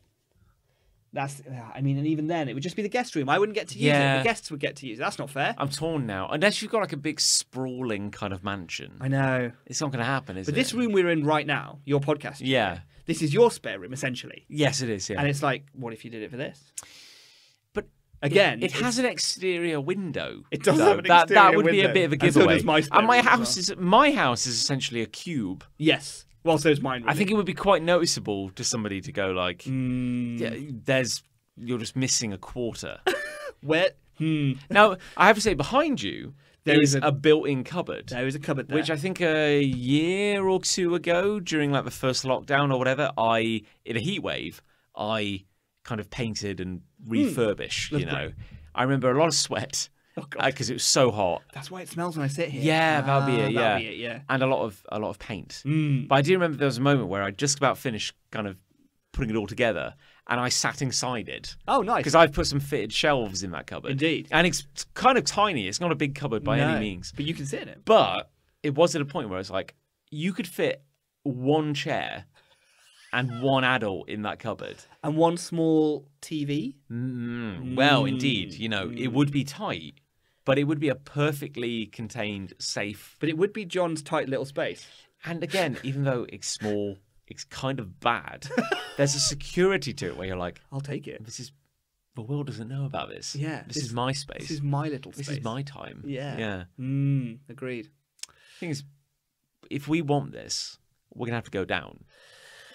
And even then, it would just be the guest room. I wouldn't get to use it. The guests would get to use it. That's not fair. I'm torn now. Unless you've got like a big sprawling kind of mansion. I know. It's not going to happen, is it? But this room we're in right now, your podcast studio, yeah. This is your spare room, essentially. Yes, it is, yeah. And it's like, what if you did it for this? But again, it has an exterior window. It does have an exterior window. That would be a bit of a giveaway. And so does my house is essentially a cube. Yes. Well, so is mine, really. I think it would be quite noticeable to somebody to go like, you're just missing a quarter. Where? Now, I have to say, behind you, there is a built-in cupboard. There is a cupboard there. Which I think a year or two ago, during like the first lockdown or whatever, in a heat wave, I kind of painted and refurbished, you know. Great. I remember a lot of sweat. Because it was so hot. That's why it smells when I sit here. Yeah, that'll be it. Yeah, that'll be it, yeah. And a lot of paint. But I do remember there was a moment where I just about finished kind of putting it all together, and I sat inside it. Oh, nice. Because I've put some fitted shelves in that cupboard. Indeed. And it's kind of tiny. It's not a big cupboard by any means. But you can sit in it. But it was at a point where it's like, you could fit one chair and one adult in that cupboard. And one small TV? Well, indeed. You know, it would be tight, but it would be a perfectly contained, safe... But it would be John's tight little space. And again, even though it's small... It's kind of bad. There's a security to it where you're like, I'll take it. The world doesn't know about this. Yeah. This is my space. This is my little space. This is my time. Yeah. Yeah. Agreed. The thing is, if we want this, we're gonna have to go down.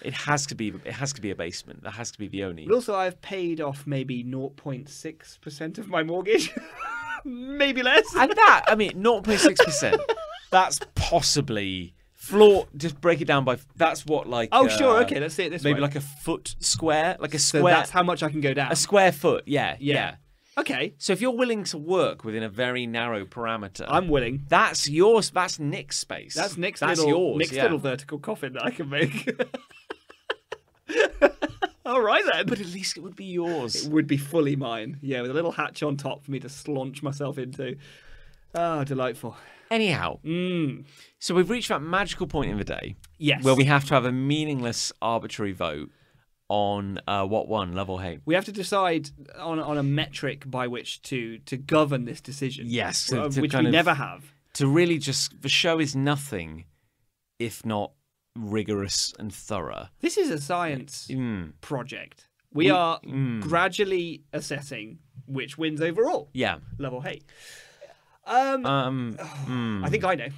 It has to be a basement. That has to be the only. But also, I've paid off maybe 0.6% of my mortgage. Maybe less. And that, I mean, 0.6%. That's possibly floor. Just break it down by. That's what like. Oh, sure. Okay, let's see it this way. Maybe like a foot square, like a So square. that's how much I can go down. A square foot. Yeah. Okay, So if you're willing to work within a very narrow parameter, I'm willing. that's yours. That's Nick's space. That's Nick's That's little yours. Nick's yeah. little vertical coffin that I can make. All right then. But at least it would be yours. It would be fully mine. Yeah, with a little hatch on top for me to slaunch myself into. Ah, delightful. Anyhow, so we've reached that magical point in the day Yes. where we have to have a meaningless, arbitrary vote on what won, love or hate. We have to decide on a metric by which to govern this decision. Yes, to which kind we of- never have. To really just, the show is nothing if not rigorous and thorough. This is a science project. We are gradually assessing which wins overall. Yeah. Love or hate. I think I know.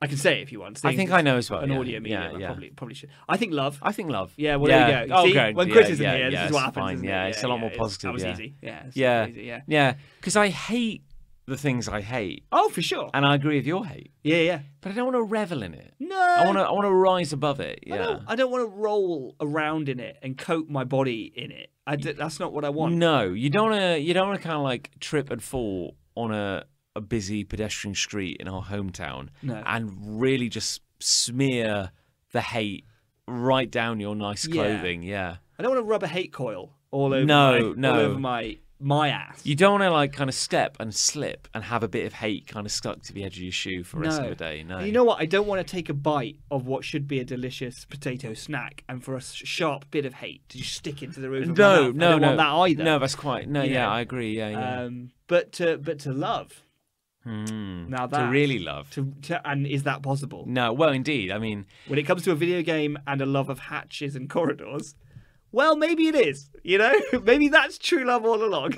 I can say it if you want. I think I know as well. An yeah. audio medium. Yeah, I probably should. I think love. I think love. Yeah, well, there you go. Oh, See, good. when Chris isn't yeah, here, this is it's what happens. fine. Isn't Yeah, it? it's a lot more positive. That was yeah. easy. Yeah. It's Yeah. easy, yeah. Yeah. Because I hate the things I hate, Oh, for sure. and I agree with your hate, Yeah. but I don't want to revel in it. No. I want to rise above it. Yeah. I don't want to roll around in it and coat my body in it. That's not what I want. No, you don't want to kind of like trip and fall on a busy pedestrian street in our hometown, No. and really just smear the hate right down your nice clothing. Yeah. I don't want to rub a hate coil all over No. all over my ass. You don't want to like kind of step and slip and have a bit of hate kind of stuck to the edge of your shoe for the rest of the day. No. And you know what? I don't want to take a bite of what should be a delicious potato snack and for a sharp bit of hate to just stick into the roof of my mouth. I don't want that either. No, that's quite. No, You yeah, know? I agree. Yeah. But to love. Now that To really love. and is that possible? No, well, indeed. I mean, When it comes to a video game and a love of hatches and corridors, well, maybe it is. You know, maybe that's true love all along.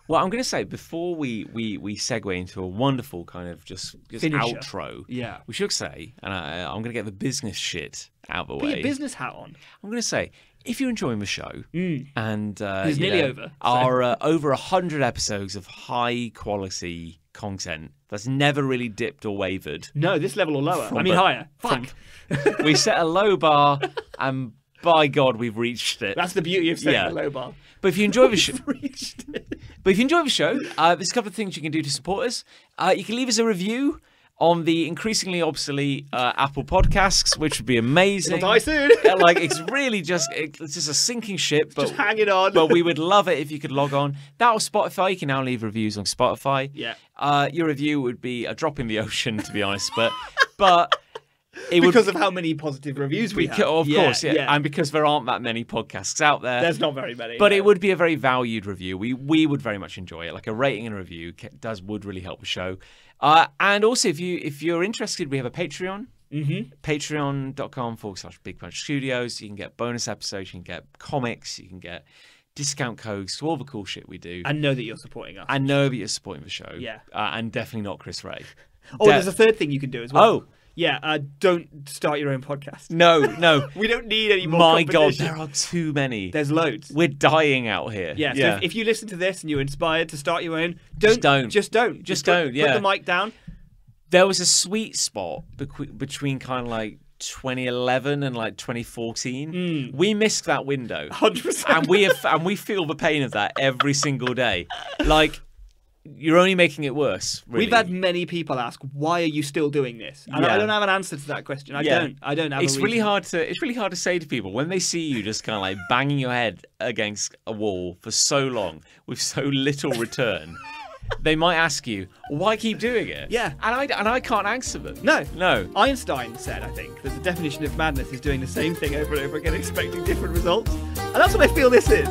well, I'm going to say before we segue into a wonderful kind of just Finisher. outro, Yeah. we should say, and I'm going to get the business shit out of the Put way. your business hat on. I'm going to say, if you're enjoying the show, and It's you nearly know, over, so. our over 100 episodes of high quality content that's never really dipped or wavered. No, this level or lower. From Higher. Fuck. We set a low bar, and by God, we've reached it. That's the beauty of setting Yeah. a low bar. But if you enjoy the show, Reached it. there's a couple of things you can do to support us. You can leave us a review on the increasingly obsolete Apple Podcasts, which would be amazing. It'll die soon. Like it's just a sinking ship, but Just hanging on. But we would love it if you could log on. That or Spotify. You can now leave reviews on Spotify. Yeah. Your review would be a drop in the ocean, to be honest, but it Because would. of how many positive reviews we have. Of course, yeah. And because there aren't that many podcasts out there. There's not very many. But no. it would be a very valued review. We would very much enjoy it. Like a rating and a review would really help the show. And also, if you're interested, we have a Patreon. Patreon.com/Big Punch Studios. You can get bonus episodes. You can get comics. You can get discount codes to all the cool shit we do. And know that you're supporting us. I know that you're supporting the show. Yeah. And definitely not Chris Ray. Oh, there's a third thing you can do as well. Oh. Yeah, don't start your own podcast. No. We don't need any more My God, competition. there are too many. There's loads. We're dying out here. Yeah, so if you listen to this and you're inspired to start your own, Just don't. Just don't. Just put- don't, yeah. Put the mic down. There was a sweet spot between kind of like 2011 and like 2014. We missed that window. 100%. And we feel the pain of that every single day. Like, you're only making it worse. Really. We've had many people ask, "Why are you still doing this?" And Yeah. I don't have an answer to that question. I don't have. It's a really reason. hard to. It's really hard to say to people when they see you just kind of like banging your head against a wall for so long with so little return. They might ask you, "Why keep doing it?" Yeah. and I can't answer them. No. Einstein said, I think, that the definition of madness is doing the same thing over and over again, expecting different results. And that's what I feel this is.